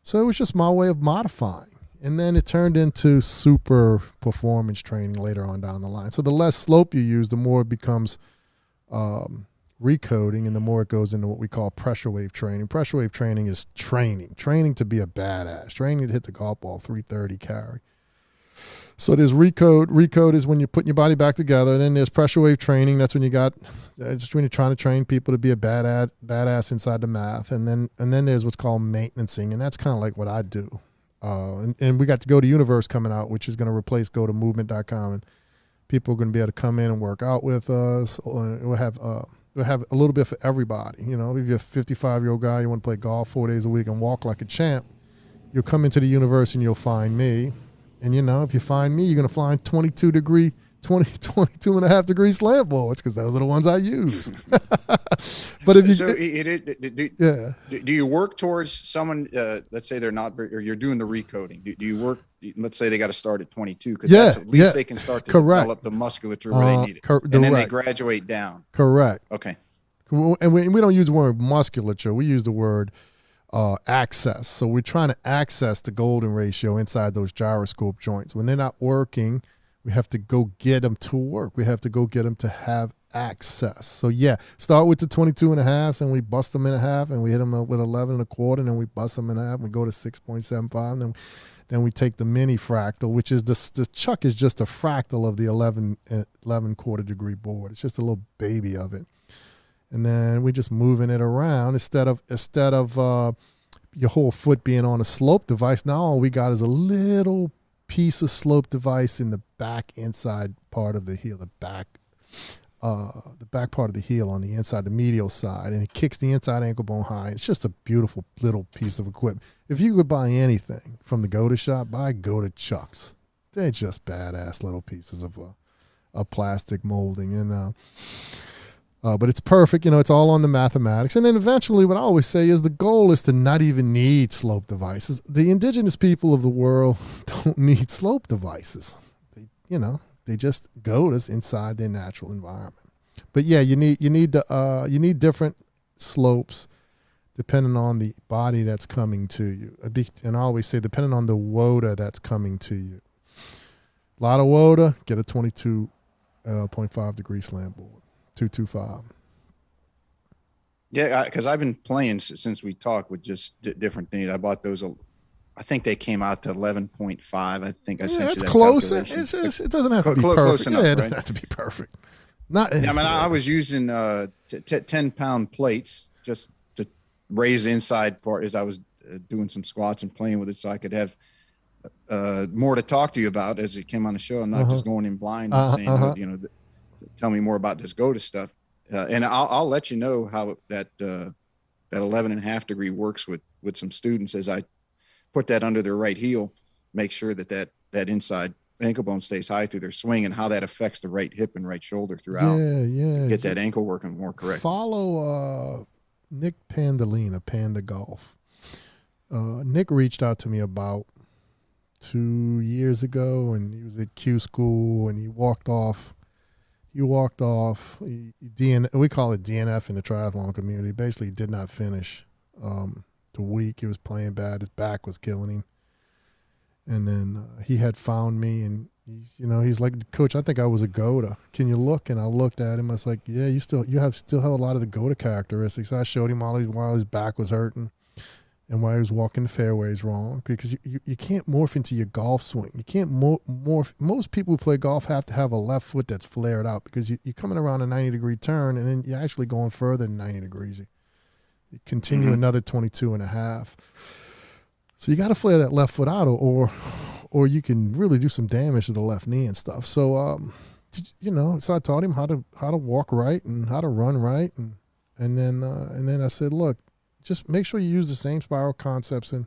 So it was just my way of modifying. And then it turned into super performance training later on down the line. So the less slope you use, the more it becomes recoding, and the more it goes into what we call pressure wave training. Pressure wave training is training to be a badass, training to hit the golf ball 330 carry. So there's recode. Recode is when you're putting your body back together. Then there's pressure wave training. That's when just when you're trying to train people to be a badass inside the math. And then there's what's called maintenancing, and that's kind of like what I do. And we got the GOATA Universe coming out, which is going to replace GOATAMovement.com, and people are going to be able to come in and work out with us. We'll have We'll have a little bit for everybody. You know, if you're a 55-year-old guy, you want to play golf 4 days a week and walk like a champ, you'll come into the universe and you'll find me. And, you know, if you find me, you're going to find 22 and a half degree slant boards, because those are the ones I use. But if you, do you work towards someone, let's say they're not, or you're doing the recoding. Do you work, let's say they got to start at 22, because at least they can start to develop the musculature where they need it. And then they graduate down. Correct. Okay. And we don't use the word musculature. We use the word access. So we're trying to access the golden ratio inside those gyroscope joints. When they're not working, we have to go get them to work. We have to go get them to have access. So, start with the 22 and a halves, and we bust them in a half, and we hit them up with 11 and a quarter, and then we bust them in a half, and we go to 6.75, and then we take the mini fractal, which is the chuck is just a fractal of the 11 quarter degree board. It's just a little baby of it. And then we're just moving it around instead of your whole foot being on a slope device. Now all we got is a little piece of slope device in the back inside part of the heel, the back part of the heel on the inside, the medial side, and it kicks the inside ankle bone high. It's just a beautiful little piece of equipment. If you could buy anything from the GOATA shop, buy GOATA chucks. They're just badass little pieces of plastic molding, and but it's perfect. You know, it's all on the mathematics. And then eventually what I always say is the goal is to not even need slope devices. The indigenous people of the world don't need slope devices. They just GOATAs inside their natural environment. But you need different slopes depending on the body that's coming to you. And I always say depending on the WOTA that's coming to you. A lot of WOTA, get a 22.5 degree slant board. 225. Yeah, because I've been playing since we talked with just different things. I bought those. I think they came out to 11.5. I think I sent you that close. calculation. It doesn't have to be perfect. Close enough, it doesn't have to be perfect. I was using 10-pound plates just to raise the inside part as I was doing some squats and playing with it, so I could have more to talk to you about as it came on the show. I'm not just going in blind and saying, tell me more about this GOATA stuff. And I'll let you know how that 11.5 degree works with some students as I put that under their right heel, make sure that inside ankle bone stays high through their swing, and how that affects the right hip and right shoulder throughout. Get that ankle working more correct. Follow Nick Pandolina, Panda Golf. Nick reached out to me about 2 years ago, and he was at Q school, and he walked off. We call it DNF in the triathlon community. Basically, he did not finish the week. He was playing bad. His back was killing him. And then he had found me, and he's like, Coach, I think I was a GOATA. Can you look? And I looked at him. I was like, yeah, you still have a lot of the GOATA characteristics. So I showed him while his back was hurting and while he was walking the fairways wrong, because you can't morph into your golf swing. You can't morph. Most people who play golf have to have a left foot that's flared out, because you're coming around a 90-degree turn, and then you're actually going further than 90 degrees. You continue another 22 and a half. So you got to flare that left foot out, or you can really do some damage to the left knee and stuff. So, so I taught him how to walk right and how to run right. And then I said, look, just make sure you use the same spiral concepts in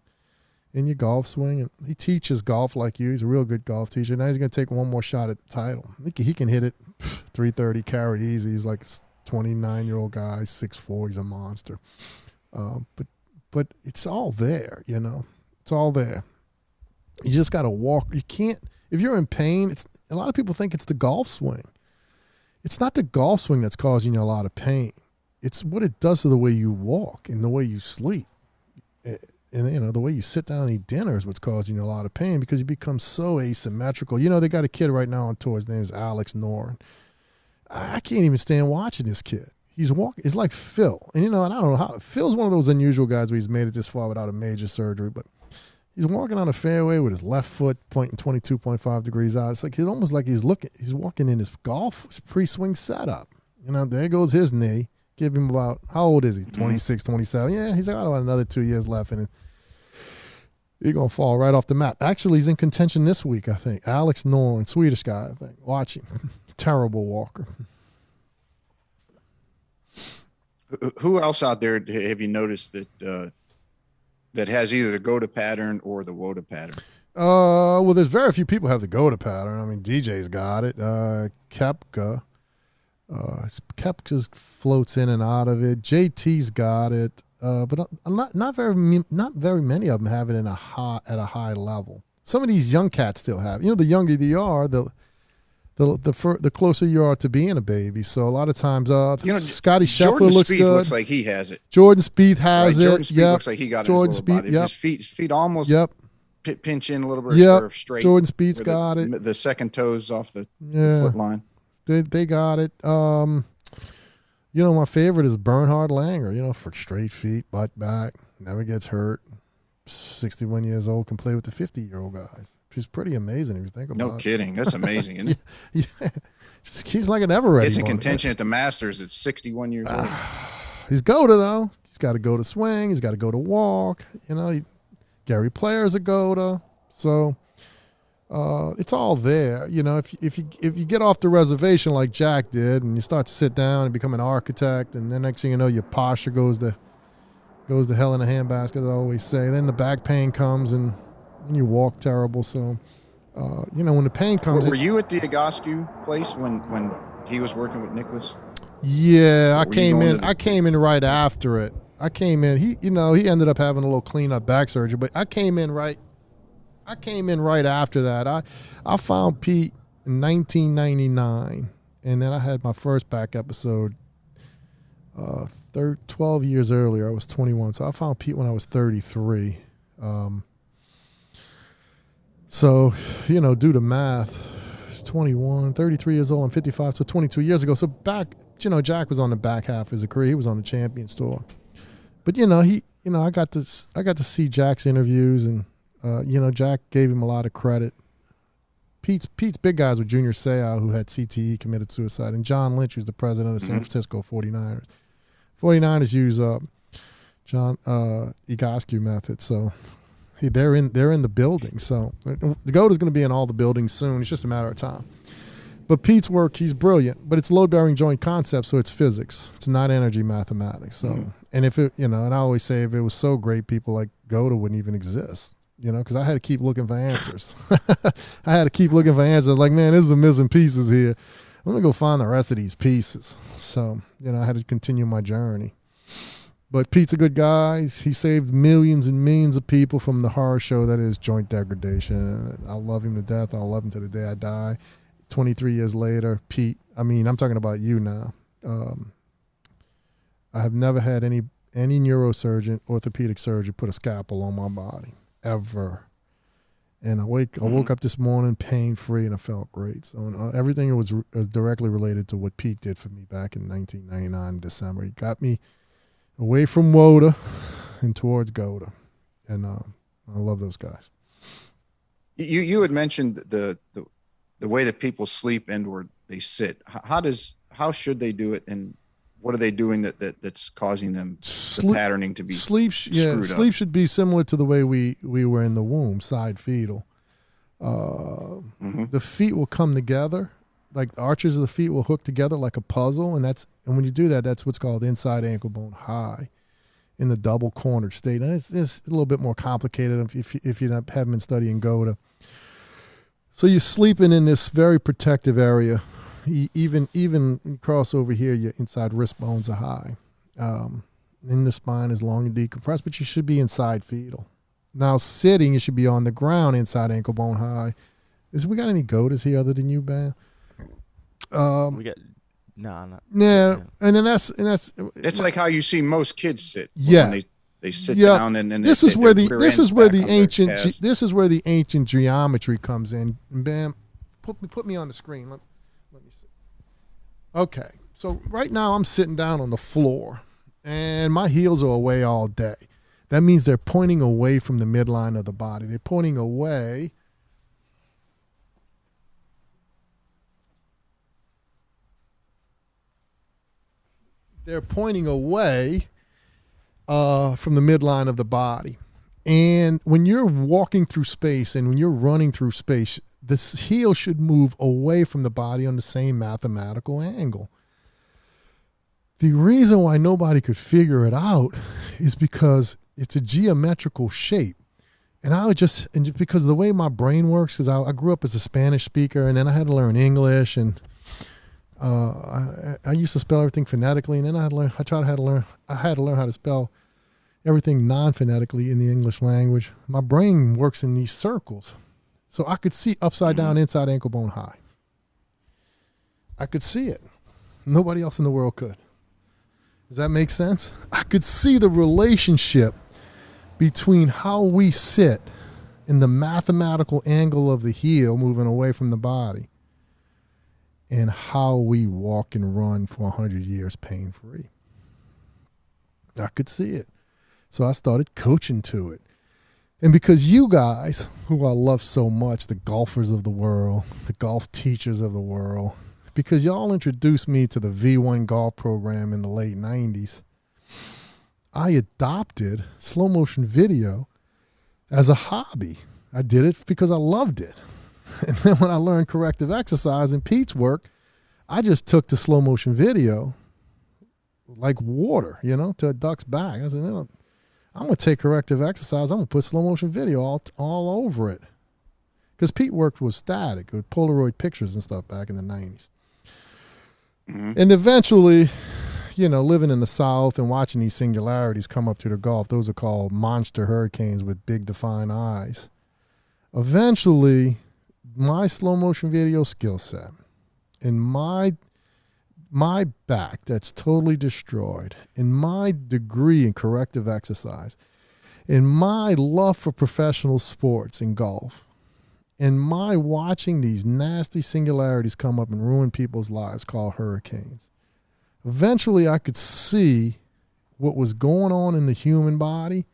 your golf swing. And he teaches golf like you. He's a real good golf teacher. Now he's going to take one more shot at the title. He can hit it 330 carry easy. He's like a 29-year-old guy, 6'4". He's a monster. But it's all there, It's all there. You just got to walk. You can't, if you're in pain, a lot of people think it's the golf swing. It's not the golf swing that's causing you a lot of pain. It's what it does to the way you walk and the way you sleep. And, the way you sit down and eat dinner is what's causing you a lot of pain, because you become so asymmetrical. They got a kid right now on tour. His name is Alex Noren. I can't even stand watching this kid. He's walking. It's like Phil. And, and I don't know how. Phil's one of those unusual guys where he's made it this far without a major surgery, but he's walking on a fairway with his left foot pointing 22.5 degrees out. It's like he's almost like he's walking in his pre-swing setup. There goes his knee. Give him about, how old is he? 26, 27. Yeah, he's got about another 2 years left, and he's going to fall right off the mat. Actually, he's in contention this week, I think. Alex Noren, Swedish guy, I think. Watch him. Terrible walker. Who else out there have you noticed that that has either the GOATA pattern or the WOTA pattern? Well, there's very few people have the GOATA pattern. I mean, DJ's got it. Kepka. Kepka floats in and out of it. JT's got it. But not very many of them have it at a high level. Some of these young cats still have it. The younger you are, the closer you are to being a baby. So a lot of times, Scotty Scheffler looks good. Looks like he has it. Jordan Spieth has it. Jordan Spieth looks like he got it. Jordan Spieth, yep. His feet almost pinch in a little bit of straight. Jordan Spieth's got it. The second toes off the foot line. They got it. My favorite is Bernhard Langer. For straight feet, butt back, never gets hurt. 61 years old, can play with the 50-year-old guys. She's pretty amazing if you think about it. No kidding. That's amazing, isn't it? Yeah. He's like an ever-ready. He's in contention at the Masters at 61 years old. He's GOATA, though. He's got to go to swing. He's got to go to walk. Gary Player's a GOATA. So it's all there. If you get off the reservation like Jack did and you start to sit down and become an architect, and then next thing you know, your posture goes to hell in a handbasket, as I always say. Then the back pain comes and you walk terrible. So, when the pain comes... Were you at the Agoscu place when he was working with Nicholas? Yeah, I came in right after it. I came in. He ended up having a little cleanup back surgery, but I came in right after that. I found Pete in 1999, and then I had my first back episode 12 years earlier. I was 21, so I found Pete when I was 33. So, do the math. 21, 33 years old, I'm 55, so 22 years ago. So back, Jack was on the back half of his career. He was on the Champions Tour. But, I got to see Jack's interviews, and, Jack gave him a lot of credit. Pete's big guys were Junior Seau, who had CTE, committed suicide, and John Lynch, who's the president of San Francisco 49ers. 49ers use John Egoscue method, so they're in the building. So the GOAT is going to be in all the buildings soon. It's just a matter of time. But Pete's work, he's brilliant, but it's load-bearing joint concept, so it's physics. It's not energy mathematics. So, and if it, and I always say if it was so great, people like GOATA wouldn't even exist. Because I had to keep looking for answers. Like, man, there's some missing pieces here. I'm going to go find the rest of these pieces. So, I had to continue my journey. But Pete's a good guy. He saved millions and millions of people from the horror show that is joint degradation. I love him to death. I'll love him to the day I die. 23 years later, Pete, I'm talking about you now. I have never had any neurosurgeon, orthopedic surgeon put a scalpel on my body. Ever. And I woke up this morning pain-free, and I felt great. So everything was directly related to what Pete did for me back in 1999 in December. He got me away from WOTA and towards GOATA. And I love those guys. You had mentioned the way that people sleep and or they sit. How should they do it, and what are they doing that's causing them the patterning to be screwed up? Sleep should be similar to the way we were in the womb, side fetal. The feet will come together, like the arches of the feet will hook together like a puzzle, and when you do that, that's what's called inside ankle bone high, in the double cornered state. And it's a little bit more complicated if you haven't been studying GOATA. So you're sleeping in this very protective area. Even cross over here, your inside wrist bones are high. And the spine is long and decompressed, but you should be inside fetal. Now, sitting, you should be on the ground, inside ankle bone high. We got any GOATAs here other than you, Bam? We got not. Yeah, and then that's it's like how you see most kids sit. Yeah, when they sit down and this is where the ancient geometry comes in. And Bam, put me on the screen. Let me see. Okay, so right now I'm sitting down on the floor, and my heels are away all day. That means they're pointing away from the midline of the body. They're pointing away. They're pointing away from the midline of the body. And when you're walking through space and when you're running through space, this heel should move away from the body on the same mathematical angle. The reason why nobody could figure it out is because it's a geometrical shape. And just because of the way my brain works, because I grew up as a Spanish speaker, and then I had to learn English, and I used to spell everything phonetically, and then I had to learn how to spell everything non-phonetically in the English language. My brain works in these circles. So I could see upside down, inside ankle bone high. I could see it. Nobody else in the world could. Does that make sense? I could see the relationship between how we sit in the mathematical angle of the heel moving away from the body and how we walk and run for 100 years pain-free. I could see it. So I started coaching to it. And because you guys, who I love so much, the golfers of the world, the golf teachers of the world, because y'all introduced me to the V1 golf program in the late 90s, I adopted slow motion video as a hobby. I did it because I loved it. And then when I learned corrective exercise in Pete's work, I just took the slow motion video like water, to a duck's back. I said, I'm going to take corrective exercise. I'm going to put slow motion video all over it. Because Pete worked with static, with Polaroid pictures and stuff back in the 90s. Mm-hmm. And eventually, living in the South and watching these singularities come up to the Gulf, those are called monster hurricanes with big defined eyes. Eventually, my slow motion video skill set and my back that's totally destroyed, and my degree in corrective exercise, and my love for professional sports and golf, and my watching these nasty singularities come up and ruin people's lives called hurricanes. Eventually, I could see what was going on in the human body.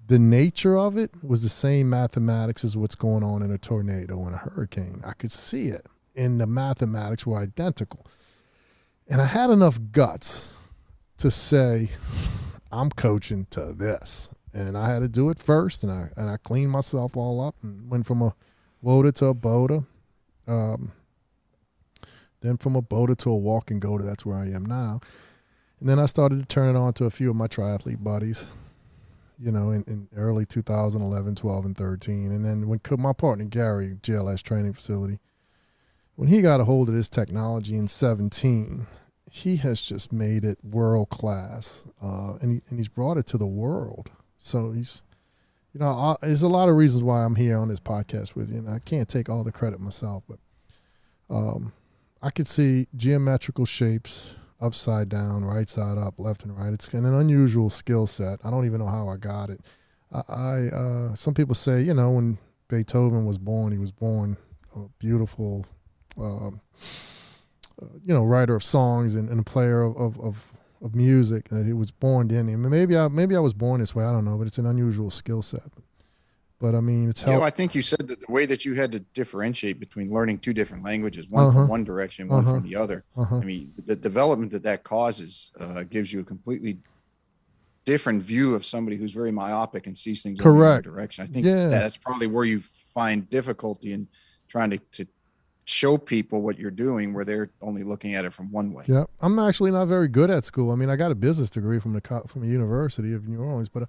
The nature of it was the same mathematics as what's going on in a tornado and a hurricane. I could see it, and the mathematics were identical. And I had enough guts to say, I'm coaching to this. And I had to do it first, and I cleaned myself all up and went from a WOTA to a BOTA. Then from a BOTA to a walk and GOATA. That's where I am now. And then I started to turn it on to a few of my triathlete buddies, in early 2011, 12, and 13. And then when my partner, Gary, GLS Training Facility, when he got a hold of this technology in 17, he has just made it world class, and he's brought it to the world. So he's, there's a lot of reasons why I'm here on this podcast with you, and I can't take all the credit myself, but I could see geometrical shapes, upside down, right side up, left and right. It's an unusual skill set. I don't even know how I got it. Some people say, when Beethoven was born, he was born a beautiful, writer of songs and a player of music, that he was born in him. Maybe I was born this way. I don't know, but it's an unusual skill set. But I mean, it's helped. I think you said that the way that you had to differentiate between learning two different languages, one from one direction, one from the other. I mean, the development that causes gives you a completely different view of somebody who's very myopic and sees things in one direction. I think that's probably where you find difficulty in trying to show people what you're doing, where they're only looking at it from one way. Yeah, I'm actually not very good at school. I mean, I got a business degree from a University of New Orleans, but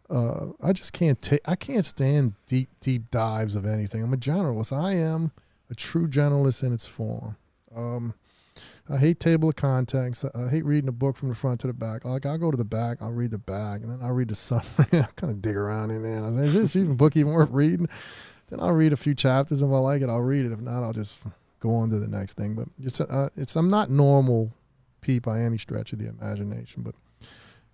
I just I can't stand deep dives of anything. I'm a generalist. I am a true generalist in its form. I hate table of contents. I hate reading a book from the front to the back. Like, I'll go to the back, I'll read the back, and then I'll read the summary. I kind of dig around in there. I say, is this book even worth reading? Then I'll read a few chapters. If I like it, I'll read it. If not, I'll just go on to the next thing. But I'm not normal Pete by any stretch of the imagination.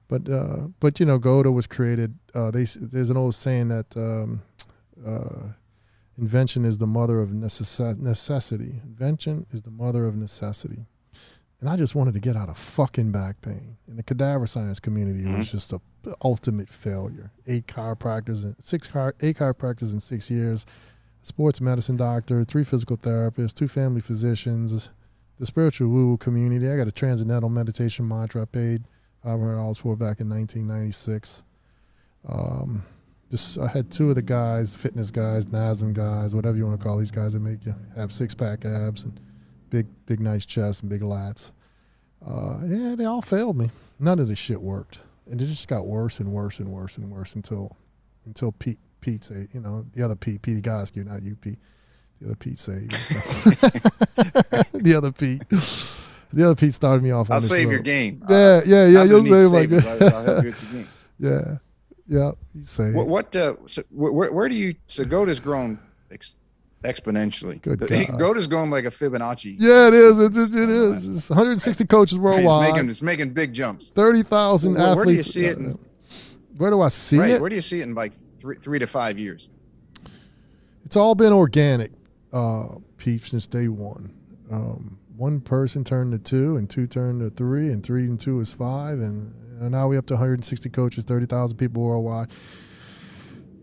But GOATA was created. There's an old saying that invention is the mother of necessity. Invention is the mother of necessity. And I just wanted to get out of fucking back pain. In the cadaver science community, it was just a ultimate failure. 8 chiropractors in 6 years, a sports medicine doctor, 3 physical therapists, 2 family physicians, the spiritual woo-woo community. I got a transcendental meditation mantra I paid $500 for back in 1996. I had 2 of the guys, fitness guys, NASM guys, whatever you want to call these guys that make you have 6-pack abs and big nice chest and big lats. Yeah, they all failed me. None of this shit worked. And it just got worse and worse and worse and worse until Pete say, the other Pete Egosky, not you, Pete. The other Pete say, the other Pete started me off on I'll this save road. your game. Yeah, you'll save my game. I'll help you with the game. Yeah, you say so where do you, so GOATA's grown exponentially. Good God. GOATA's going like a Fibonacci. Yeah, it is. It is. It's 160 coaches worldwide. It's making big jumps. 30,000 athletes. Where do you see it? Where do I see it? Where do you see it in like 3 to 5 years? It's all been organic, Pete, since day one. One person turned to 2, and 2 turned to 3, and 3 and 2 is 5, and now we're up to 160 coaches, 30,000 people worldwide.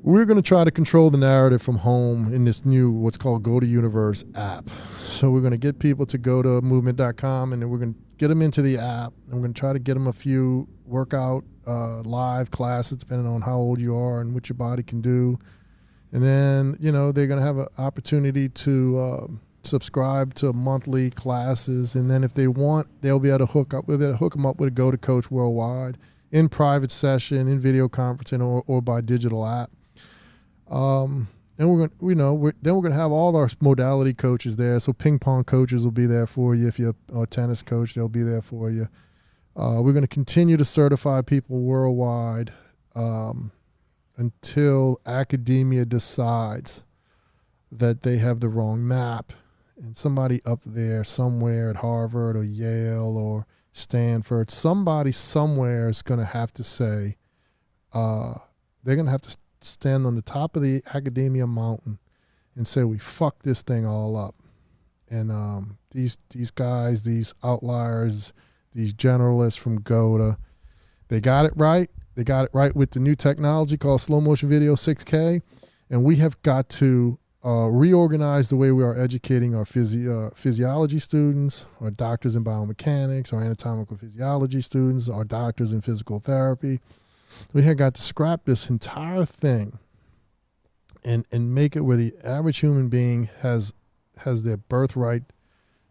We're going to try to control the narrative from home in this new, what's called GOATA Universe app. So we're going to get people to GOATAmovement.com, and then we're going to get them into the app, and we're going to try to get them a few workout live classes, depending on how old you are and what your body can do. And then, they're going to have an opportunity to subscribe to monthly classes. And then if they want, they'll be able to hook them up with a GOATA coach worldwide in private session, in video conferencing, or by digital app. And we're going to have all our modality coaches there. So ping pong coaches will be there for you. If you're a tennis coach, they'll be there for you. We're going to continue to certify people worldwide until academia decides that they have the wrong map, and somebody up there somewhere at Harvard or Yale or Stanford, somebody somewhere is going to have to say, they're going to have to stand on the top of the academia mountain and say, we fucked this thing all up. And these guys, these outliers, these generalists from GOATA, they got it right. They got it right with the new technology called slow motion video 6K. And we have got to reorganize the way we are educating our physiology students, our doctors in biomechanics, our anatomical physiology students, our doctors in physical therapy. We have got to scrap this entire thing and make it where the average human being has their birthright,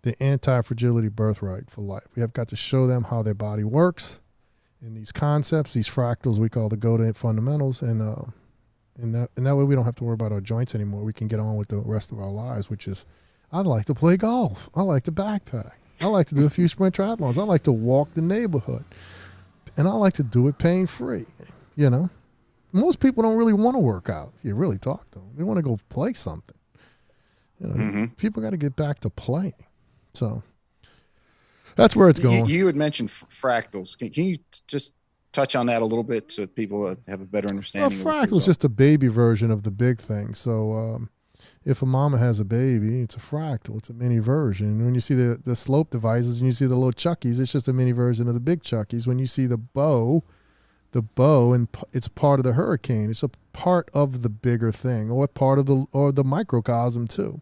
the anti-fragility birthright for life. We have got to show them how their body works in these concepts, these fractals we call the GOATA fundamentals, and that way we don't have to worry about our joints anymore. We can get on with the rest of our lives, which is, I like to play golf. I like to backpack. I like to do a few sprint triathlons. I like to walk the neighborhood. And I like to do it pain-free, Most people don't really want to work out, if you really talk to them. They want to go play something. People got to get back to playing. So that's where it's going. You had mentioned fractals. Can you just touch on that a little bit so people have a better understanding? Fractal's just a baby version of the big thing. So if a mama has a baby, it's a fractal. It's a mini version. And when you see the slope devices and you see the little Chuckies, it's just a mini version of the big Chuckies. When you see the bow, and it's part of the hurricane. It's a part of the bigger thing, or part of the microcosm too.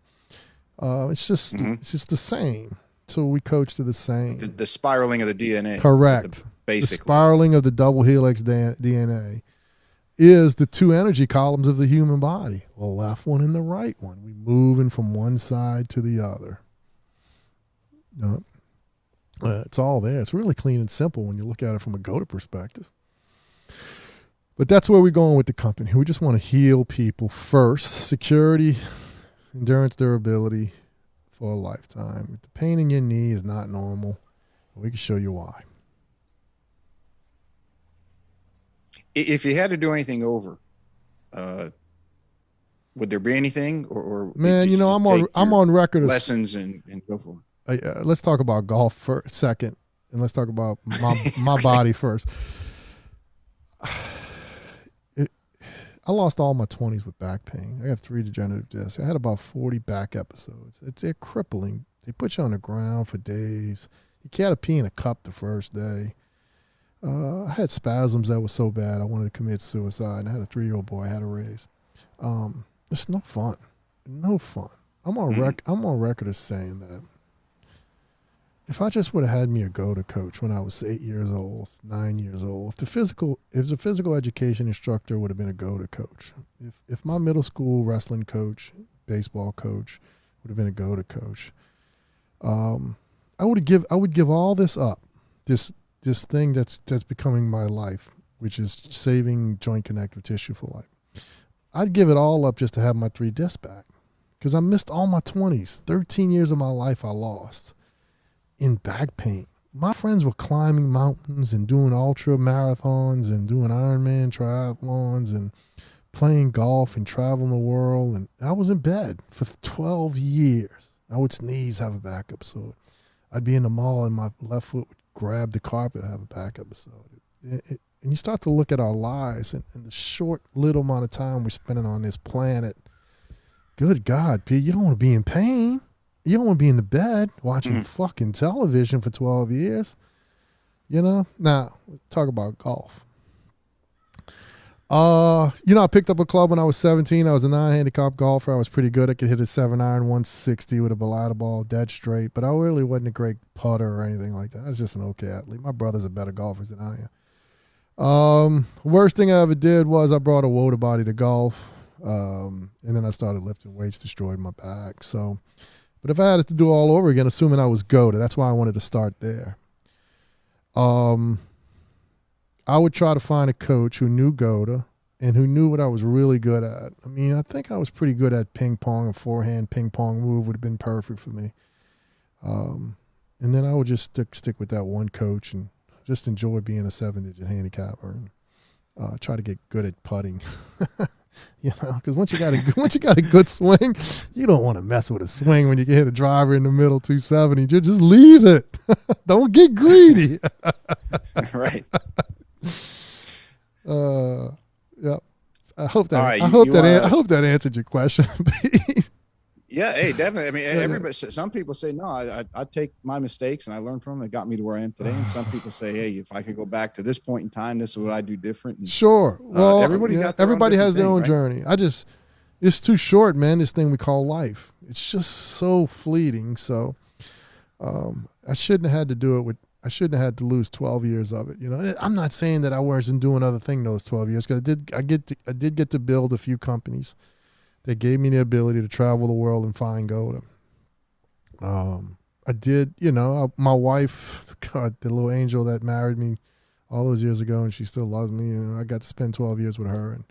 It's just the same. So we coach to the same. The spiraling of the DNA. Correct. Basically. The spiraling of the double helix DNA is the 2 energy columns of the human body, the left one and the right one. We moving from one side to the other. It's all there. It's really clean and simple when you look at it from a GOATA perspective. But that's where we're going with the company. We just want to heal people first. Security, endurance, durability for a lifetime. If the pain in your knee is not normal, we can show you why. If you had to do anything over, would there be anything? Or man, I'm on record of lessons and go for it. Let's talk about golf for a second, and let's talk about my body first. I lost all my 20s with back pain. I have 3 degenerative discs. I had about 40 back episodes. They're crippling. They put you on the ground for days. You can't pee in a cup the first day. I had spasms that were so bad I wanted to commit suicide. And I had a 3-year-old boy I had to raise. It's no fun. No fun. I'm on record as saying that if I just would have had me a GOATA coach when I was 8 years old, 9 years old, if the physical education instructor would have been a GOATA coach, if my middle school wrestling coach, baseball coach would have been a GOATA coach, I would give all this up. this thing that's becoming my life, which is saving joint connective tissue for life. I'd give it all up just to have my 3 discs back, because I missed all my 20s. 13 years of my life I lost in back pain. My friends were climbing mountains and doing ultra marathons and doing Ironman triathlons and playing golf and traveling the world. And I was in bed for 12 years. I would sneeze, have a back episode. I'd be in the mall and my left foot would grab the carpet, have a back episode. And you start to look at our lives and the short little amount of time we're spending on this planet. Good God, Pete, you don't want to be in pain. You don't want to be in the bed watching fucking television for 12 years. You know? Now, talk about golf. I picked up a club when I was 17. I was a 9-handicap golfer. I was pretty good. I could hit a 7-iron 160 with a balata ball dead straight, but I really wasn't a great putter or anything like that. I was just an okay athlete. My brothers are better golfers than I am. Worst thing I ever did was I brought a water body to golf, and then I started lifting weights, destroyed my back. So, but if I had it to do all over again, assuming I was GOATA, that's why I wanted to start there. I would try to find a coach who knew GOATA and who knew what I was really good at. I mean, I think I was pretty good at ping pong. A forehand ping pong move would have been perfect for me. And then I would just stick with that one coach and just enjoy being a 7-digit handicapper and try to get good at putting. Because once you got a good swing, you don't want to mess with a swing when you can hit a driver in the middle 270. Just leave it. Don't get greedy. Right. Yeah. I hope that. Right, I hope that answered your question. Yeah, hey, definitely. I mean, everybody. Some people say no. I take my mistakes and I learn from them. It got me to where I am today. And some people say, hey, if I could go back to this point in time, this is what I do different. And, sure. Well, everybody has their own right? journey. It's too short, man. This thing we call life. It's just so fleeting. So, I shouldn't have had to do it I shouldn't have had to lose 12 years of it. I'm not saying that I wasn't doing other things those 12 years, because I did get to build a few companies that gave me the ability to travel the world and find GOATA. I did, my wife, God, the little angel that married me all those years ago, and she still loves me. I got to spend 12 years with her, and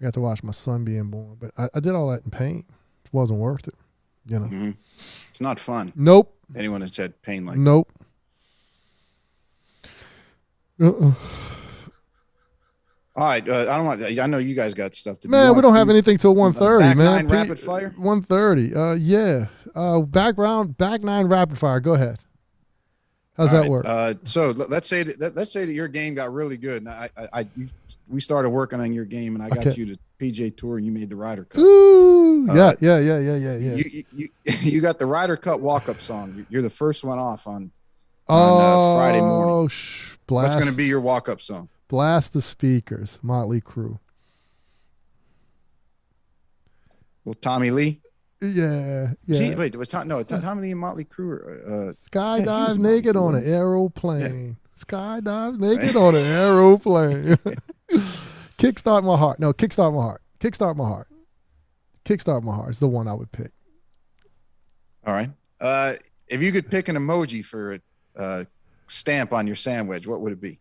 I got to watch my son being born. But I did all that in pain. It wasn't worth it, Mm-hmm. It's not fun. Nope. Anyone that's had pain like nope. All right, I know you guys got stuff to do. Man, we don't have anything till 1:30, man. Back 9 rapid fire. 1:30. Yeah. Back 9 rapid fire. Go ahead. How's that work? So let's say that your game got really good, and we started working on your game, and I got you to PJ Tour, and you made the Ryder Cup. Ooh, yeah. You got the Ryder Cup walk-up song. You're the first one off on Friday morning. What's going to be your walk-up song? Blast the speakers, Motley Crue. Well, Tommy Lee. Yeah. See, wait, Tommy Lee and Motley Crue. Skydive naked on an aeroplane. Yeah. Skydive naked on an aeroplane. Kickstart my heart. No, kickstart my heart. Kickstart my heart. Kickstart my heart is the one I would pick. All right. If you could pick an emoji for a stamp on your sandwich, what would it be?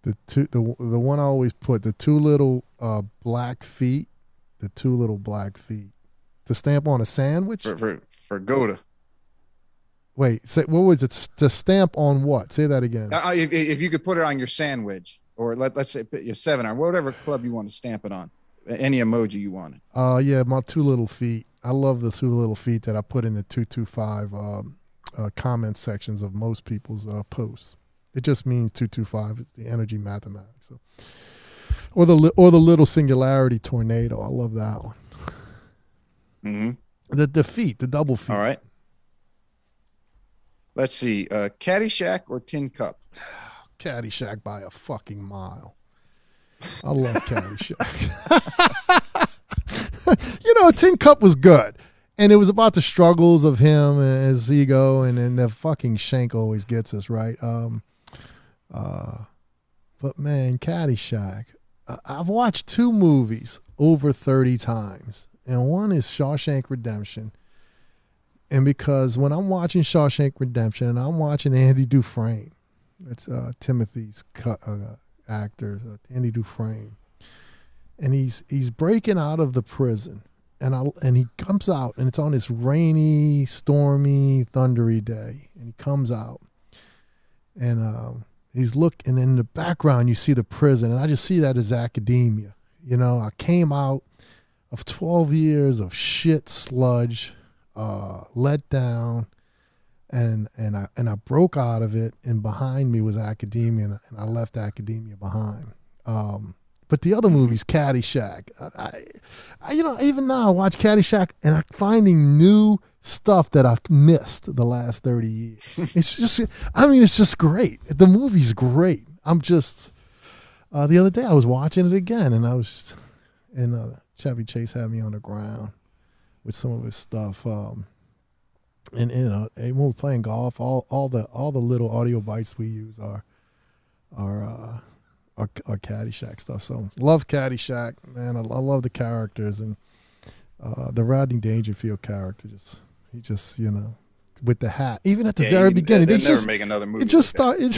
The one I always put, the two little black feet. The two little black feet. To stamp on a sandwich? For GOATA. Wait, what was it? To stamp on what? Say that again. If you could put it on your sandwich, or let's say your 7-iron, whatever club you want to stamp it on, any emoji you wanted. Yeah, my two little feet. I love the two little feet that I put in the 225 comment sections of most people's posts. It just means 225. It's the energy mathematics. So. Or the little singularity tornado. I love that one. Mm-hmm. The feet, the double feet. All right. Let's see. Caddyshack or Tin Cup? Caddyshack by a fucking mile. I love Caddyshack. Tin Cup was good. And it was about the struggles of him and his ego, and then the fucking shank always gets us, right? But man, Caddyshack. I've watched 2 movies over 30 times. And one is Shawshank Redemption. And because when I'm watching Shawshank Redemption and I'm watching Andy Dufresne, It's Timothy's actor, Andy Dufresne, and he's breaking out of the prison, and he comes out, and it's on this rainy, stormy, thundery day, and he comes out, and he's looking, and in the background you see the prison, and I just see that as academia. You know, I came out of 12 years of shit, sludge, let down. And I broke out of it, and behind me was academia, and I left academia behind. But the other movie's Caddyshack. Even now I watch Caddyshack, and I'm finding new stuff that I missed the last 30 years. It's just great. The movie's great. I'm just the other day I was watching it again, and Chevy Chase had me on the ground with some of his stuff. And when we're playing golf, all the little audio bites we use are Caddyshack stuff. So love Caddyshack, man. I love the characters, and the Rodney Dangerfield character he just with the hat. Even at the very beginning, they never make another movie. It just started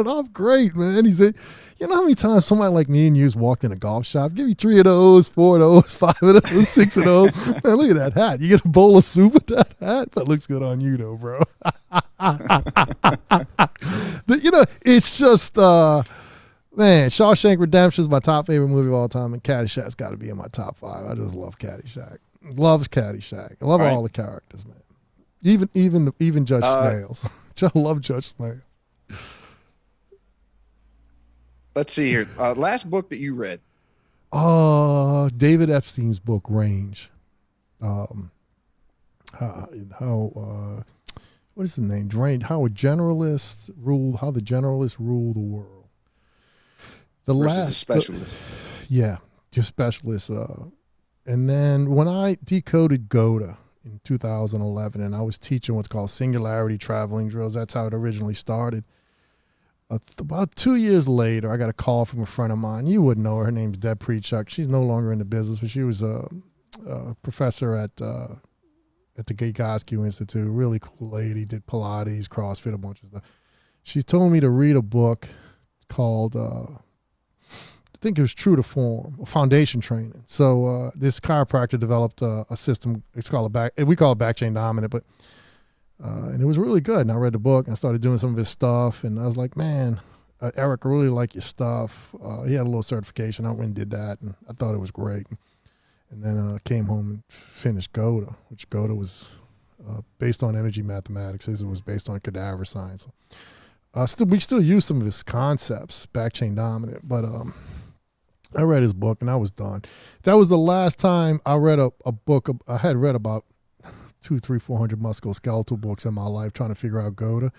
off great, man. He said, you know how many times somebody like me and you walked in a golf shop, give me 3 of those, 4 of those, 5 of those, 6 of those. Man, look at that hat. You get a bowl of soup with that hat. That looks good on you, though, bro. It's just, man, Shawshank Redemption is my top favorite movie of all time, and Caddyshack's got to be in my top 5. I just love Caddyshack. Loves Caddyshack. I love all the characters, man. Even Judge Smales. I love Judge Smales. Let's see here. Last book that you read. David Epstein's book, Range. What is the name? Range. How the generalists rule the world. Versus a specialist. Just specialists. And then when I decoded GOATA in 2011, and I was teaching what's called singularity traveling drills, that's how it originally started. About 2 years later, I got a call from a friend of mine. You wouldn't know her. Her name's Deb Prechuk. She's no longer in the business, but she was a professor at the Gagosky Institute. Really cool lady. Did Pilates, CrossFit, a bunch of stuff. She told me to read a book called, I think it was True to Form, foundation training. So this chiropractor developed a system. We call it back chain dominant, but and it was really good. And I read the book, and I started doing some of his stuff, and I was like, man, Eric, I really like your stuff. He had a little certification. I went and did that, and I thought it was great. And then came home and finished GOATA, which GOATA was based on energy mathematics. It was based on cadaver science. We still use some of his concepts, back chain dominant, but I read his book, and I was done. That was the last time I read a book. I had read about 200, 300, 400 musculoskeletal books in my life trying to figure out GOATA.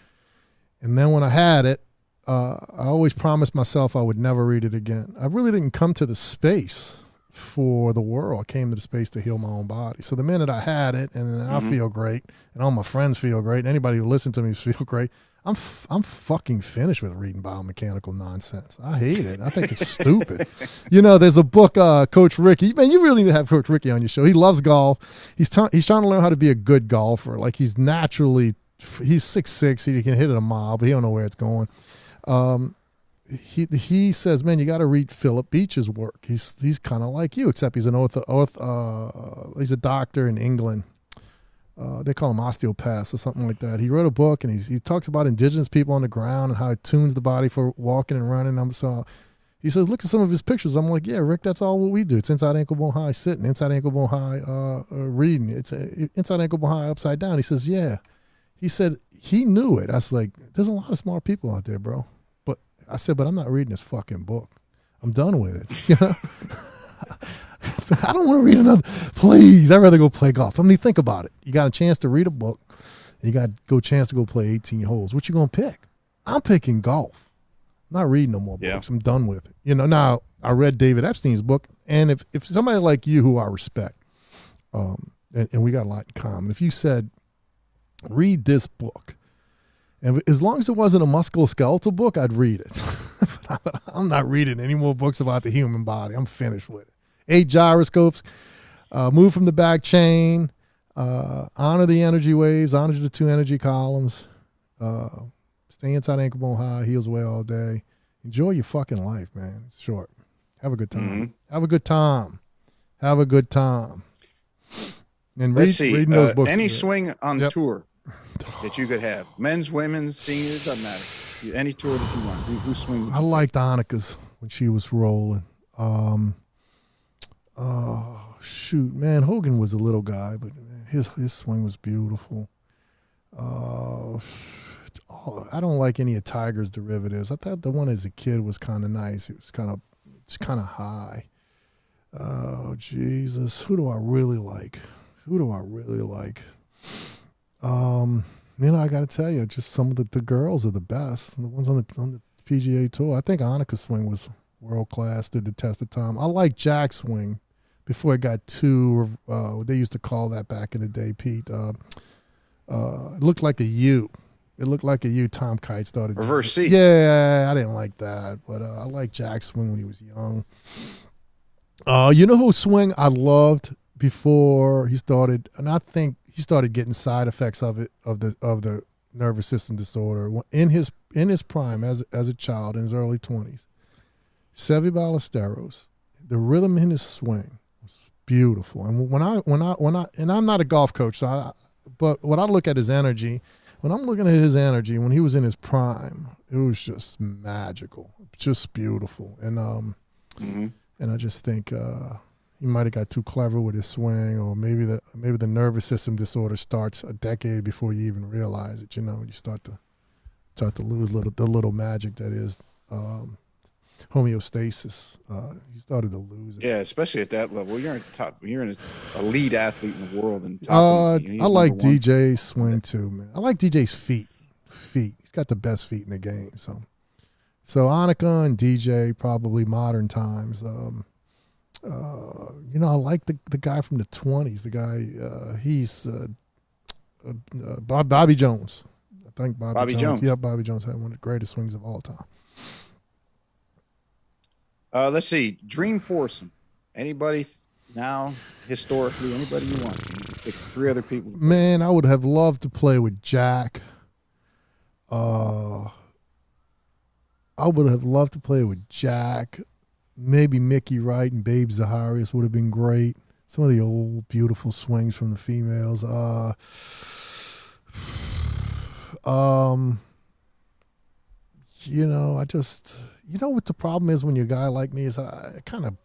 And then when I had it, I always promised myself I would never read it again. I really didn't come to the space for the world. I came to the space to heal my own body. So the minute I had it, and I feel great, and all my friends feel great, and anybody who listens to me feel great, I'm fucking finished with reading biomechanical nonsense. I hate it. I think it's stupid. There's a book, Coach Ricky. Man, you really need to have Coach Ricky on your show. He loves golf. He's trying to learn how to be a good golfer. Like he's 6'6". He can hit it a mile, but he don't know where it's going. He says, man, you got to read Philip Beach's work. He's kind of like you, except he's he's a doctor in England. They call him osteopaths or something like that. He wrote a book, and he talks about indigenous people on the ground and how it tunes the body for walking and running. So he says, look at some of his pictures. I'm like, yeah, Rick, that's all what we do. It's inside ankle bone high sitting, inside ankle bone high reading. It's inside ankle bone high upside down. He says, yeah. He said he knew it. I was like, there's a lot of smart people out there, bro. But I said, but I'm not reading this fucking book. I'm done with it. I don't want to read another. Please, I'd rather go play golf. I mean, think about it. You got a chance to read a book. You got a chance to go play 18 holes. What you going to pick? I'm picking golf. I'm not reading no more books. I'm done with it. Now I read David Epstein's book, and if somebody like you who I respect, and we got a lot in common, if you said, read this book, and as long as it wasn't a musculoskeletal book, I'd read it. But I'm not reading any more books about the human body. I'm finished with it. 8 gyroscopes, move from the back chain, honor the energy waves, honor the 2 energy columns, Stay inside ankle bone high, heels away all day. Enjoy your fucking life, man. It's short. Have a good time. Mm-hmm. Have a good time. Have a good time. And reading those books. Any swing on tour that you could have, men's, women's, seniors, doesn't matter. Any tour that you want. Who swings? I liked Annika's when she was rolling. Shoot, man, Hogan was a little guy, but his swing was beautiful. I don't like any of Tiger's derivatives. I thought the one as a kid was kind of nice. It was kind of high. Oh, Jesus. Who do I really like? I got to tell you, just some of the girls are the best. The ones on the PGA Tour. I think Annika's swing was world class, did the test of time. I like Jack's swing before it got too, they used to call that back in the day, Pete. It looked like a U. It looked like a U. Tom Kite started. Reverse C. Yeah, I didn't like that, but I liked Jack's swing when he was young. You know who swing I loved before he started, and I think he started getting side effects of the nervous system disorder in his prime as a child in his early 20s. Seve Ballesteros, the rhythm in his swing was beautiful. And when I and I'm not a golf coach, but when I look at his energy, when I'm looking at his energy when he was in his prime, it was just magical, just beautiful. And and I just think he might have got too clever with his swing, or maybe the nervous system disorder starts a decade before you even realize it. You start to lose the little magic that is homeostasis. You started to lose it. Yeah, especially at that level. You're an elite athlete in the world, and I like DJ's swing too, man. I like DJ's feet. He's got the best feet in the game. So Annika and DJ, probably modern times. I like the guy from the 20s. The guy, he's Bobby Jones. I think Bobby Jones. Yeah, Bobby Jones had one of the greatest swings of all time. Let's see. Dream foursome. Anybody now, historically, anybody you want. You can pick 3 other people. Man, I would have loved to play with Jack. I would have loved to play with Jack. Maybe Mickey Wright and Babe Zaharias would have been great. Some of the old, beautiful swings from the females. What the problem is when you're a guy like me is I kind of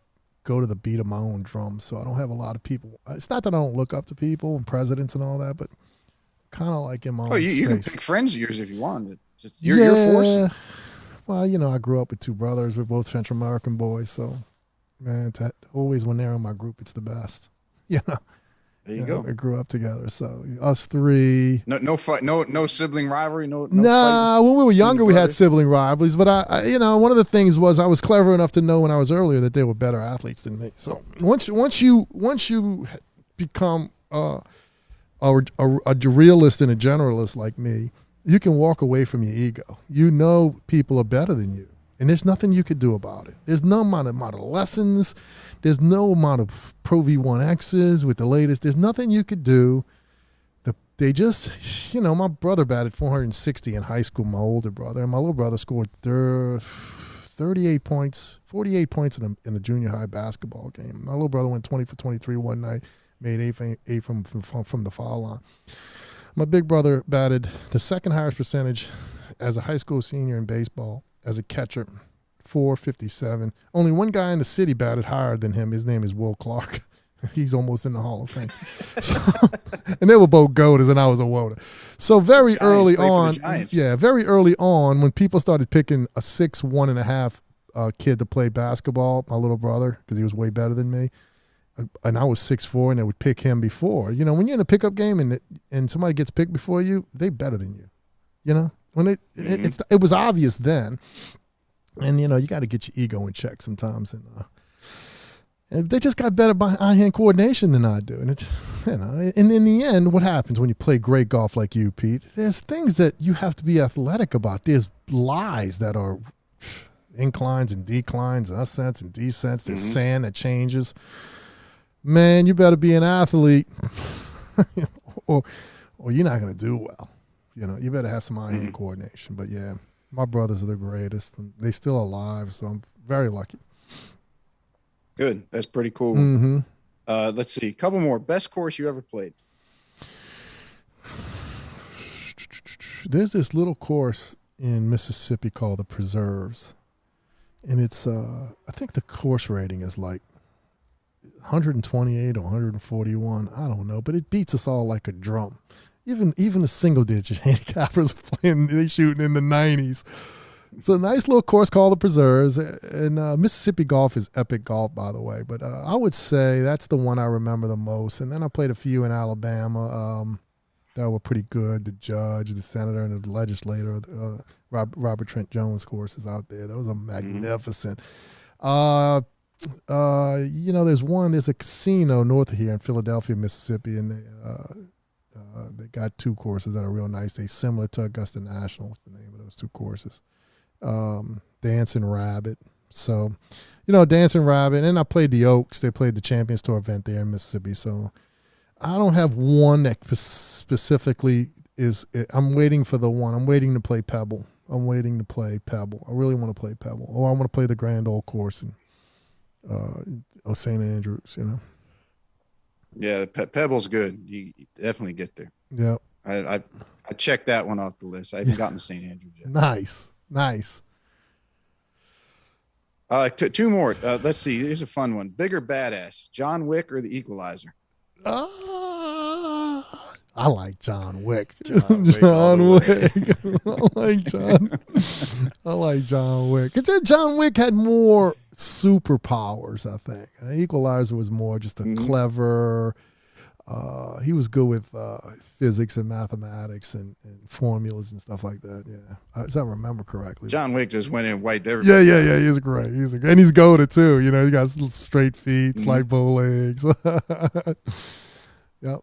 go to the beat of my own drum, so I don't have a lot of people. It's not that I don't look up to people and presidents and all that, but kind of like in my own space. You can pick friends of yours if you want. You're forcing. Well, I grew up with 2 brothers. We're both Central American boys, so, man, always when they're in my group, it's the best. There you go. We grew up together, so us 3. No fight, no sibling rivalry, no. Nah, when we were younger, we had sibling rivalries, but I one of the things was I was clever enough to know when I was earlier that they were better athletes than me. So once you become a realist and a generalist like me, you can walk away from your ego. You know people are better than you, and there's nothing you could do about it. There's no amount of lessons. There's no amount of Pro V1Xs with the latest. There's nothing you could do. They just, my brother batted 460 in high school, my older brother, and my little brother scored 48 points in a junior high basketball game. My little brother went 20 for 23 one night, made 8 from the foul line. My big brother batted the second highest percentage as a high school senior in baseball as a catcher, 457. Only one guy in the city batted higher than him. His name is Will Clark. He's almost in the Hall of Fame. And they were both GOATas, and I was a WOTA. So very early on, when people started picking a 6'1.5" kid to play basketball, my little brother, because he was way better than me, and I was 6'4", and they would pick him before. When you're in a pickup game and somebody gets picked before you, they better than you. When it was obvious then, and you got to get your ego in check sometimes, and they just got better by eye-hand coordination than I do, and it's and in the end, what happens when you play great golf like you, Pete? There's things that you have to be athletic about. There's lies that are inclines and declines, and ascents and descents. There's sand that changes. Man, you better be an athlete, or you're not going to do well. you better have some eye-hand coordination. But yeah, my brothers are the greatest. They still alive, so I'm very lucky. Good. That's pretty cool. Mm-hmm. Let's see. A couple more. Best course you ever played? There's this little course in Mississippi called the Preserves. And it's, I think the course rating is like 128 or 141. I don't know, but it beats us all like a drum. Even the single-digit handicappers are playing, they shooting in the 90s. It's a nice little course called the Preserves. And Mississippi golf is epic golf, by the way. But I would say that's the one I remember the most. And then I played a few in Alabama that were pretty good. The judge, the senator, and the legislator, Robert Trent Jones courses out there. Those are magnificent. There's a casino north of here in Philadelphia, Mississippi, and they got two courses that are real nice. They're similar to Augusta National. What's the name of those two courses? Dancing Rabbit. So, Dancing Rabbit. And I played the Oaks. They played the Champions Tour event there in Mississippi. So I don't have one that specifically is. I'm waiting for the one. I'm waiting to play Pebble. I really want to play Pebble. I want to play the Grand Ole course in St. Andrews, Yeah, Pebble's good. You definitely get there. Yeah. I checked that one off the list. I haven't gotten to St. Andrews yet. Nice. Two more. Let's see. Here's a fun one. Bigger badass, John Wick or the Equalizer? I like John Wick. John Wick. I like John Wick. John Wick had more superpowers, I think. And the Equalizer was more just a clever. He was good with physics and mathematics and formulas and stuff like that. Yeah, as I remember correctly. John Wick just went in and wiped everybody. Yeah. He's great. And he's GOATA too. He got straight feet, slight bow legs. Yep.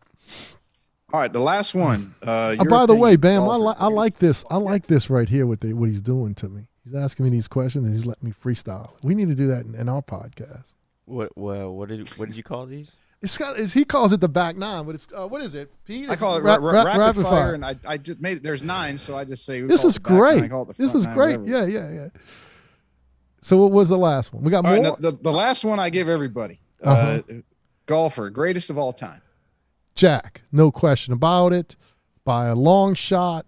All right, the last one. By the way, Bam, I like this. I like this right here. What he's doing to me. He's asking me these questions and he's letting me freestyle. We need to do that in our podcast. What did you call these? He calls it the back nine, but it's what is it, Pete? I call it rapid fire, and I just made it. There's 9, so I just say this is great. This is great. Yeah. So what was the last one? We got more. Right, the last one I give everybody. Golfer, greatest of all time. Jack, no question about it. By a long shot,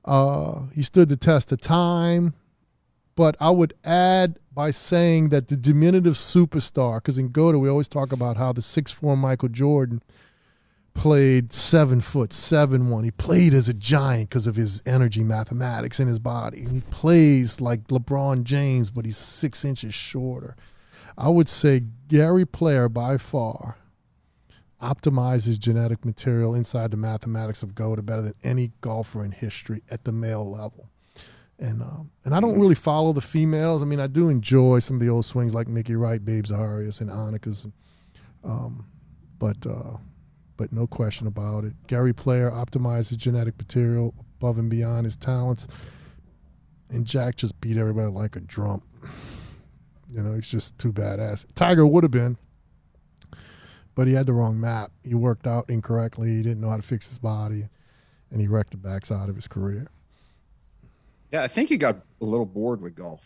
he stood the test of time. But I would add by saying that the diminutive superstar, because in GOATA we always talk about how the 6'4" Michael Jordan played 7 foot, 7'1". He played as a giant because of his energy mathematics in his body. And he plays like LeBron James, but he's 6 inches shorter. I would say Gary Player by far optimizes genetic material inside the mathematics of GOATA better than any golfer in history at the male level. And I don't really follow the females. I mean, I do enjoy some of the old swings like Mickey Wright, Babe Zaharias, and Annika's. But no question about it. Gary Player optimizes genetic material above and beyond his talents. And Jack just beat everybody like a drum. He's just too badass. Tiger would have been, but he had the wrong map. He worked out incorrectly. He didn't know how to fix his body, and he wrecked the backside of his career. Yeah, I think he got a little bored with golf.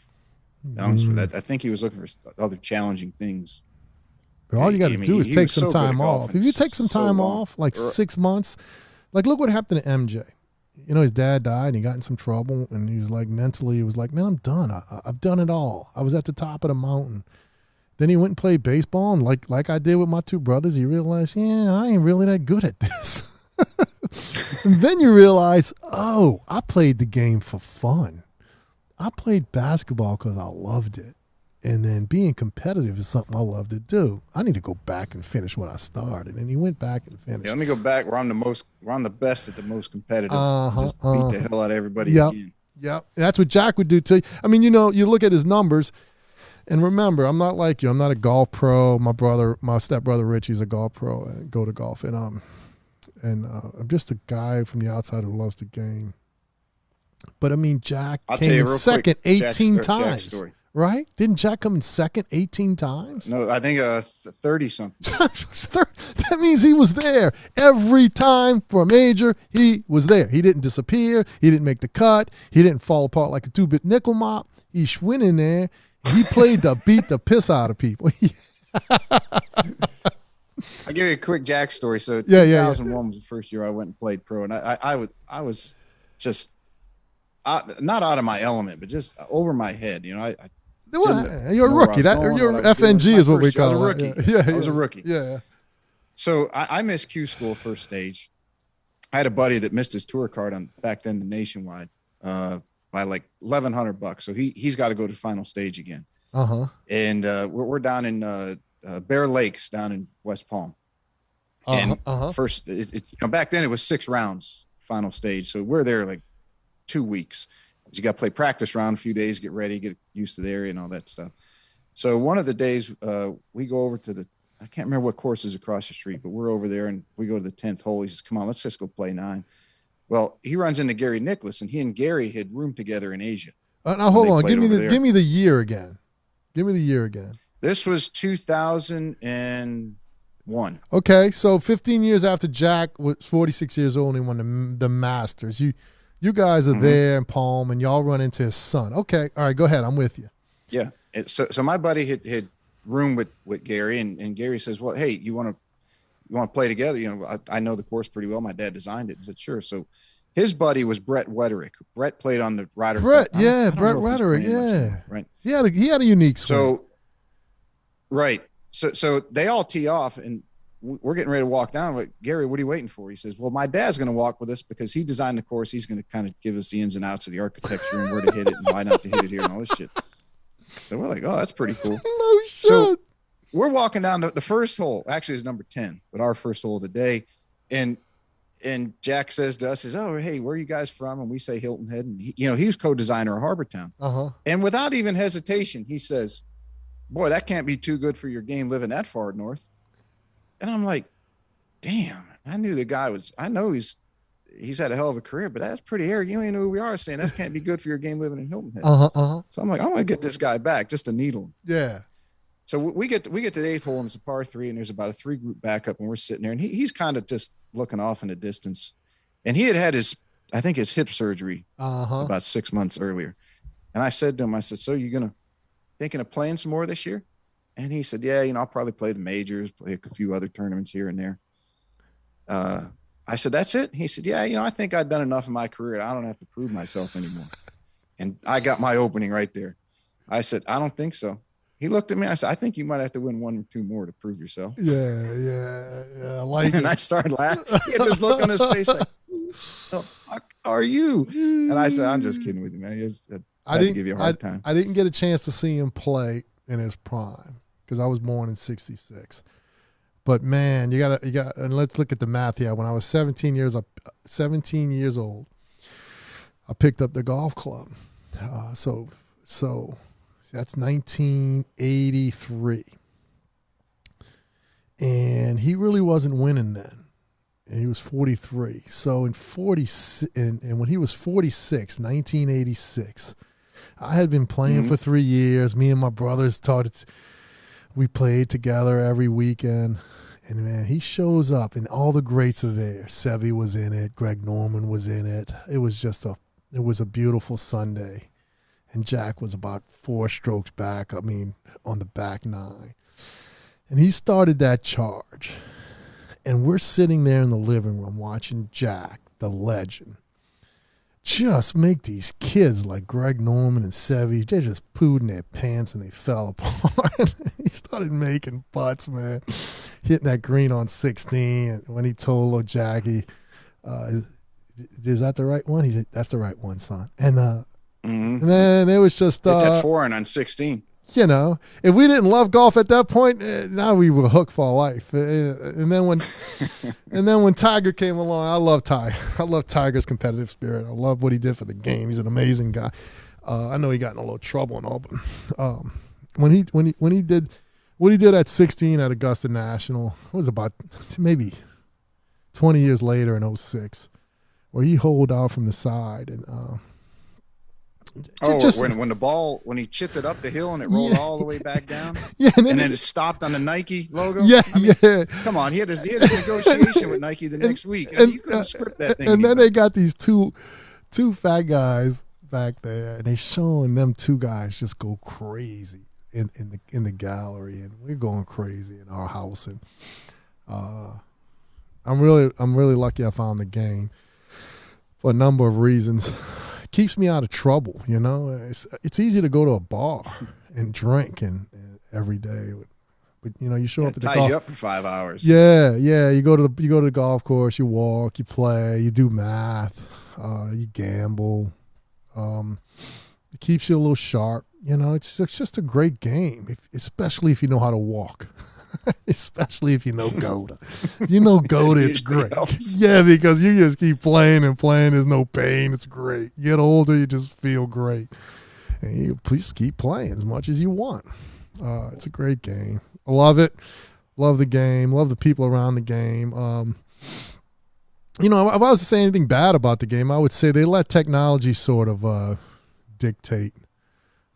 Honest with that, I think he was looking for other challenging things. But all you got to do is take some time off. If you take some time off, like 6 months, like look what happened to MJ. His dad died and he got in some trouble, and he was like mentally, he was like, man, I'm done. I've done it all. I was at the top of the mountain. Then he went and played baseball, and like I did with my two brothers, he realized, I ain't really that good at this. And then you realize, I played the game for fun. I played basketball because I loved it. And then being competitive is something I love to do. I need to go back and finish what I started. And he went back and finished. Yeah, let me go back where I'm the best at the most competitive. Just beat the hell out of everybody again. Yep. That's what Jack would do too. I mean, you look at his numbers, and remember, I'm not like you. I'm not a golf pro. My stepbrother Richie's a golf pro and go to golf. And I'm just a guy from the outside who loves the game. But I mean, Jack came in second 18 times. right? Didn't Jack come in second 18 times? No, I think 30-something. That means he was there every time for a major. He was there. He didn't disappear. He didn't make the cut. He didn't fall apart like a 2-bit nickel mop. He went in there. And he played to beat the piss out of people. I'll give you a quick Jack story. So 2001 was the first year I went and played pro, and I was just not out of my element, but just over my head. You know, you're a rookie. Your FNG is what we call it. I was a rookie. Yeah, I was a rookie. Yeah. So I missed Q school first stage. I had a buddy that missed his tour card on back then the Nationwide by like $1,100. So he's got to go to final stage again. And we're down in Bear Lakes down in West Palm. And first, back then it was 6 rounds final stage. So we're there like 2 weeks. You got to play practice round a few days, get ready, get used to the area and all that stuff. So one of the days we go over to I can't remember what course is across the street, but we're over there and we go to the 10th hole. He says, come on, let's just go play 9. Well, he runs into Gary Nicholas, and he and Gary had roomed together in Asia. Now hold on, give me the year again. Give me the year again. This was 2001. Okay, so 15 years after Jack was 46 years old and he won the Masters. You guys are there in Palm, and y'all run into his son. Okay, all right, go ahead. I'm with you. Yeah. So my buddy had roomed with Gary, and Gary says, well, hey, you want to play together? You know, I know the course pretty well. My dad designed it. I said, sure. So his buddy was Brett Wederick. Brett played on the Ryder Cup. Brett Wederick, yeah. Right. He had a unique swing. So, right. So they all tee off, and we're getting ready to walk down. I'm like, Gary, what are you waiting for? He says, well, my dad's going to walk with us because he designed the course. He's going to kind of give us the ins and outs of the architecture and where to hit it and why not to hit it here and all this shit. So we're like, oh, that's pretty cool. No shit. So we're walking down the first hole. Actually, it's number 10, but our first hole of the day. And Jack says to us, he says, oh, hey, where are you guys from? And we say Hilton Head. And he was co-designer of Harbortown. And without even hesitation, he says, boy, that can't be too good for your game living that far north. And I'm like, damn, I knew the guy I know he's had a hell of a career, but that's pretty arrogant. You don't even know who we are, saying that can't be good for your game living in Hilton Head. So I'm like, I'm going to get this guy back just to needle him. Yeah. So we get to the 8th hole, and it's a par 3, and there's about a 3-group backup, and we're sitting there, and he's kind of just looking off in the distance. And he had his hip surgery about 6 months earlier. And I said to him, so you thinking of playing some more this year? And he said, yeah, I'll probably play the majors, play a few other tournaments here and there. I said, that's it? He said, yeah, I think I've done enough in my career. I don't have to prove myself anymore. And I got my opening right there. I said, I don't think so. He looked at me. I said, I think you might have to win 1 or 2 more to prove yourself. Yeah. I like it. And I started laughing. He had this look on his face like, who the fuck are you? And I said, I'm just kidding with you, man. I didn't give you a hard time. I didn't get a chance to see him play in his prime because I was born in 1966. But man, you got, and let's look at the math here. When I was 17 years old, I picked up the golf club. So that's 1983, and he really wasn't winning then, and he was 43. So in 46, and when he was 46, 1986, I had been playing for 3 years. Me and my brothers we played together every weekend. And, man, he shows up, and all the greats are there. Seve was in it. Greg Norman was in it. It was a beautiful Sunday. And Jack was about 4 strokes back, on the back 9. And he started that charge. And we're sitting there in the living room watching Jack, the legend, just make these kids like Greg Norman and Seve, they just pooed in their pants and they fell apart. He started making putts, man. Hitting that green on 16. When he told Jackie, is that the right one? He said, that's the right one, son. And man, it was just hit that 4 on 16. If we didn't love golf at that point, now we were hooked for life. And then when Tiger came along, I love Tiger. I love Tiger's competitive spirit. I love what he did for the game. He's an amazing guy. I know he got in a little trouble and all, but when he did what he did at 16 at Augusta National, it was about maybe 20 years later in 06, where he holed out from the side and When he chipped it up the hill and it rolled all the way back down, and then it stopped on the Nike logo. Come on, he had his negotiation with Nike the next week, and you couldn't script that thing. And then they got these two fat guys back there, and they showing them two guys just go crazy in the gallery, and we're going crazy in our house. And I'm really lucky I found the game for a number of reasons. It keeps me out of trouble, you know. It's easy to go to a bar and drink and every day, but you know, you show up at the golf. Ties you up for 5 hours. Yeah. You go to the golf course, you walk, you play, you do math, you gamble. It keeps you a little sharp. You know, it's just a great game, especially if you know how to walk. Especially if you know GOATA. If you know GOATA, it's great. Yeah, because you just keep playing and playing. There's no pain. It's great. You get older, you just feel great. And you please keep playing as much as you want. It's a great game. I love it. Love the game. Love the people around the game. You know, if I was to say anything bad about the game, I would say they let technology sort of dictate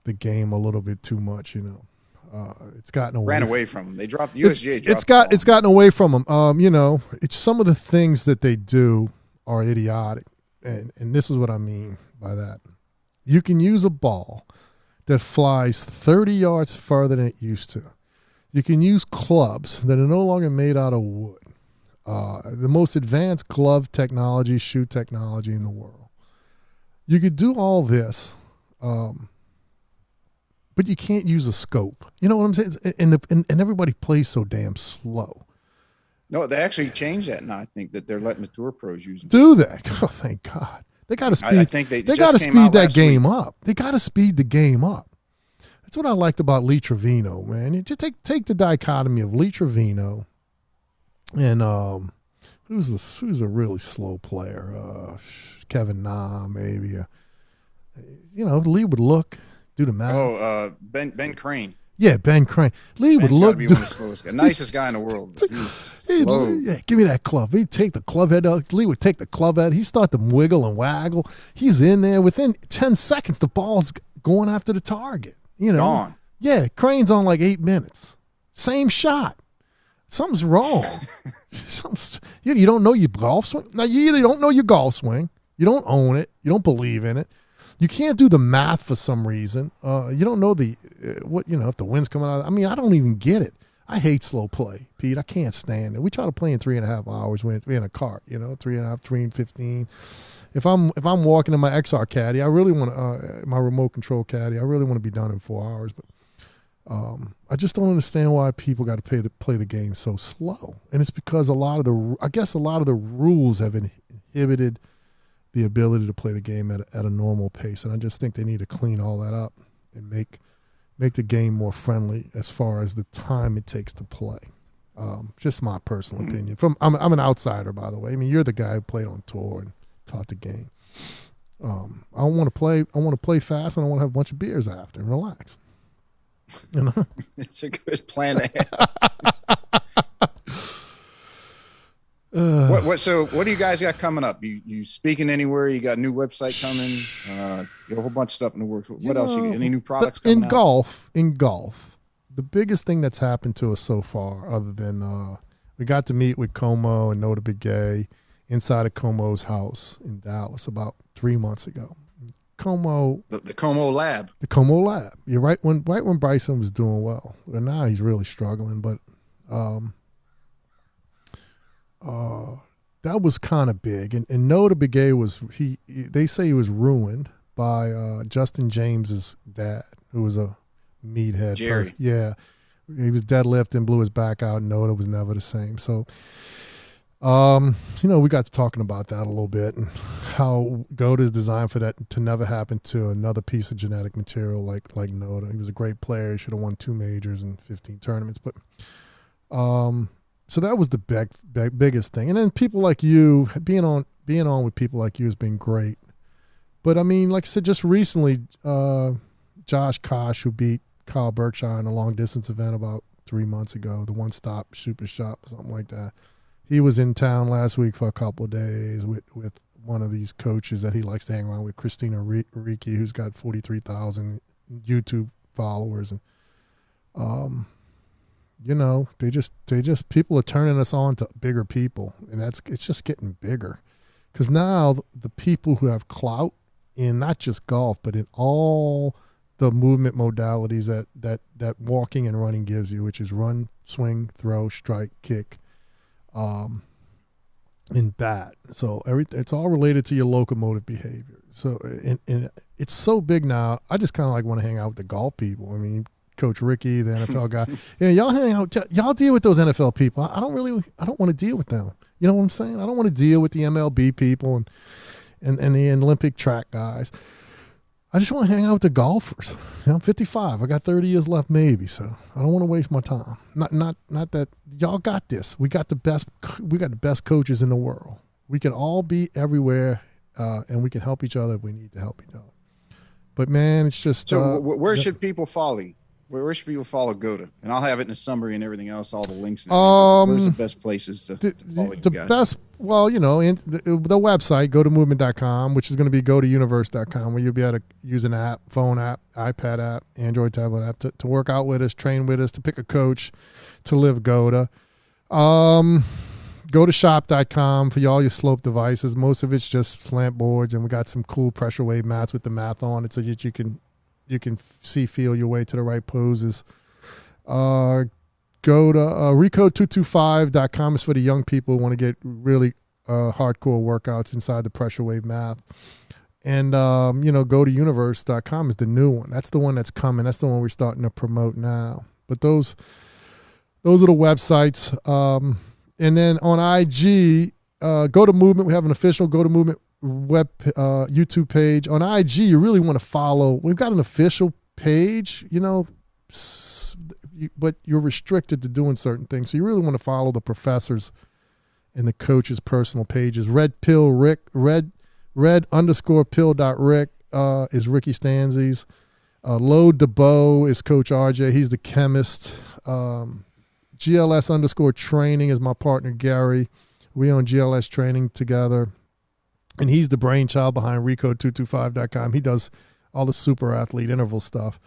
the game a little bit too much, you know. It's gotten away. Ran away from them. They dropped USGA. It's gotten away from them. You know, it's some of the things that they do are idiotic, and this is what I mean by that. You can use a ball that flies 30 yards further than it used to. You can use clubs that are no longer made out of wood. The most advanced glove technology, shoe technology in the world. You could do all this. But you can't use a scope. You know what I'm saying? And everybody plays so damn slow. No, they actually changed that now. I think that they're letting the tour pros use them. Do they? Oh, thank God. They got to speed. I think they got to speed that game week. up. They got to speed the game up. That's what I liked about Lee Trevino, man. You just take the dichotomy of Lee Trevino and who's a really slow player? Kevin Na, maybe. You know, Lee would look. Do the math. Ben Crane. Yeah, Ben Crane. Lee would look. Be one of the slowest guys. Nicest guy in the world. He's slow. Yeah, give me that club. He'd take the club head out. Lee would take the club head. He'd start to wiggle and waggle. He's in there. Within 10 seconds, the ball's going after the target. You know. Gone. Yeah, Crane's on like 8 minutes. Same shot. Something's wrong. You don't know your golf swing. Now, you either don't know your golf swing, you don't own it, you don't believe in it. You can't do the math for some reason. You don't know if the wind's coming out. I mean, I don't even get it. I hate slow play, Pete. I can't stand it. We try to play in 3.5 hours when we're in a cart, you know, 3.5, 3:15. If I'm walking in my XR caddy, I really want to, my remote control caddy, I really want to be done in 4 hours. But I just don't understand why people got to play the game so slow. And it's because a lot of the rules have inhibited the ability to play the game at a normal pace, and I just think they need to clean all that up and make the game more friendly as far as the time it takes to play. Just my personal opinion. I'm an outsider, by the way. I mean, you're the guy who played on tour and taught the game. I want to play. I want to play fast, and I want to have a bunch of beers after and relax. You know, it's a good plan to have. So what do you guys got coming up? You speaking anywhere? You got a new website coming? You have a whole bunch of stuff in the works. What else? You got any new products coming out? In golf, the biggest thing that's happened to us so far, other than we got to meet with Como and Nota Begay inside of Como's house in Dallas about 3 months ago. Como, the Como Lab. The Como Lab. You're right. When Bryson was doing well, and now he's really struggling, but. That was kind of big, and Nota Begay they say he was ruined by Justin James's dad, who was a meathead. Jerry. Yeah, he was deadlifting, blew his back out. Nota was never the same. So, you know, we got to talking about that a little bit and how GOATA is designed for that to never happen to another piece of genetic material like Nota. He was a great player. He should have won 2 majors and 15 tournaments, but. So that was the biggest thing. And then people like you, being on with people like you has been great. But, I mean, like I said, just recently, Josh Kosh, who beat Kyle Berkshire in a long-distance event about 3 months ago, the one-stop super shop, something like that. He was in town last week for a couple of days with one of these coaches that he likes to hang around with, Christina Ricci, who's got 43,000 YouTube followers, and you know, they just people are turning us on to bigger people, and it's just getting bigger, because now the people who have clout in not just golf but in all the movement modalities that walking and running gives you, which is run, swing, throw, strike, kick, and bat. So it's all related to your locomotive behavior. So and it's so big now. I just kind of like want to hang out with the golf people. I mean, Coach Ricky, the NFL guy. Yeah, y'all hang out. Y'all deal with those NFL people. I don't want to deal with them. You know what I'm saying? I don't want to deal with the MLB people and the Olympic track guys. I just want to hang out with the golfers. You know, I'm 55. I got 30 years left, maybe. So I don't want to waste my time. Not that y'all got this. We got the best coaches in the world. We can all be everywhere, and we can help each other if we need to help each other. But man, it's just. So where should people follow you? Where should people follow GOATA? And I'll have it in the summary and everything else, all the links. Where's the best places to follow you guys? Best, well, you know, the website, GOATAMovement.com, which is going to be GOATAUniverse.com, where you'll be able to use an app, phone app, iPad app, Android tablet app to work out with us, train with us, to pick a coach, to live GOATA. GOATAshop.com for all your slope devices. Most of it's just slant boards, and we got some cool pressure wave mats with the math on it so that you can feel your way to the right poses. Go to recode225.com is for the young people who want to get really hardcore workouts inside the pressure wave math. And, GOATAUniverse.com is the new one. That's the one that's coming. That's the one we're starting to promote now. But those are the websites. And then on IG, GOATA Movement, we have an official GOATA Movement web YouTube page. On IG, you really want to follow. We've got an official page, but you're restricted to doing certain things. So you really want to follow the professors and the coaches' personal pages. Red Pill Rick, red_pill.rick is Ricky Stanzi's. Load the Bow is Coach RJ. He's the chemist. GLS_training is my partner Gary. We own GLS Training together. And he's the brainchild behind recode225.com. He does all the super athlete interval stuff.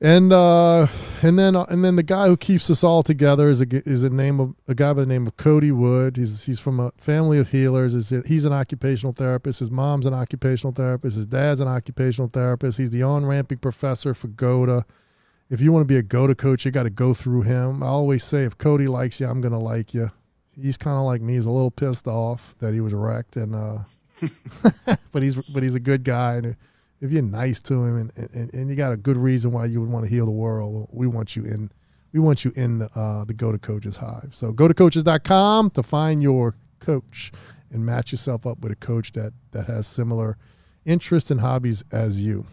And then the guy who keeps us all together is a guy by the name of Cody Wood. He's from a family of healers. He's an occupational therapist. His mom's an occupational therapist. His dad's an occupational therapist. He's the on-ramping professor for GOATA. If you want to be a GOATA coach, you got to go through him. I always say, if Cody likes you, I'm going to like you. He's kind of like me. He's a little pissed off that he was wrecked, and but he's a good guy. And if you're nice to him and you got a good reason why you would want to heal the world, we want you in the GOATA Coaches Hive. So GOATAcoaches.com to find your coach and match yourself up with a coach that has similar interests and hobbies as you.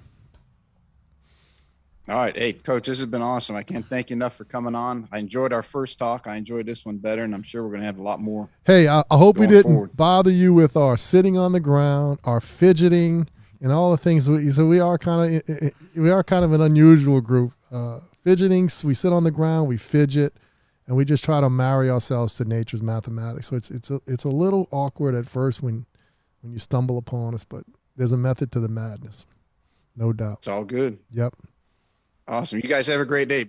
All right. Hey, Coach, this has been awesome. I can't thank you enough for coming on. I enjoyed our first talk. I enjoyed this one better, and I'm sure we're going to have a lot more. Hey, I hope we didn't bother you with our sitting on the ground, our fidgeting, and all the things. So we are kind of an unusual group. Fidgeting, we sit on the ground, we fidget, and we just try to marry ourselves to nature's mathematics. So it's a little awkward at first when you stumble upon us, but there's a method to the madness, no doubt. It's all good. Yep. Awesome. You guys have a great day.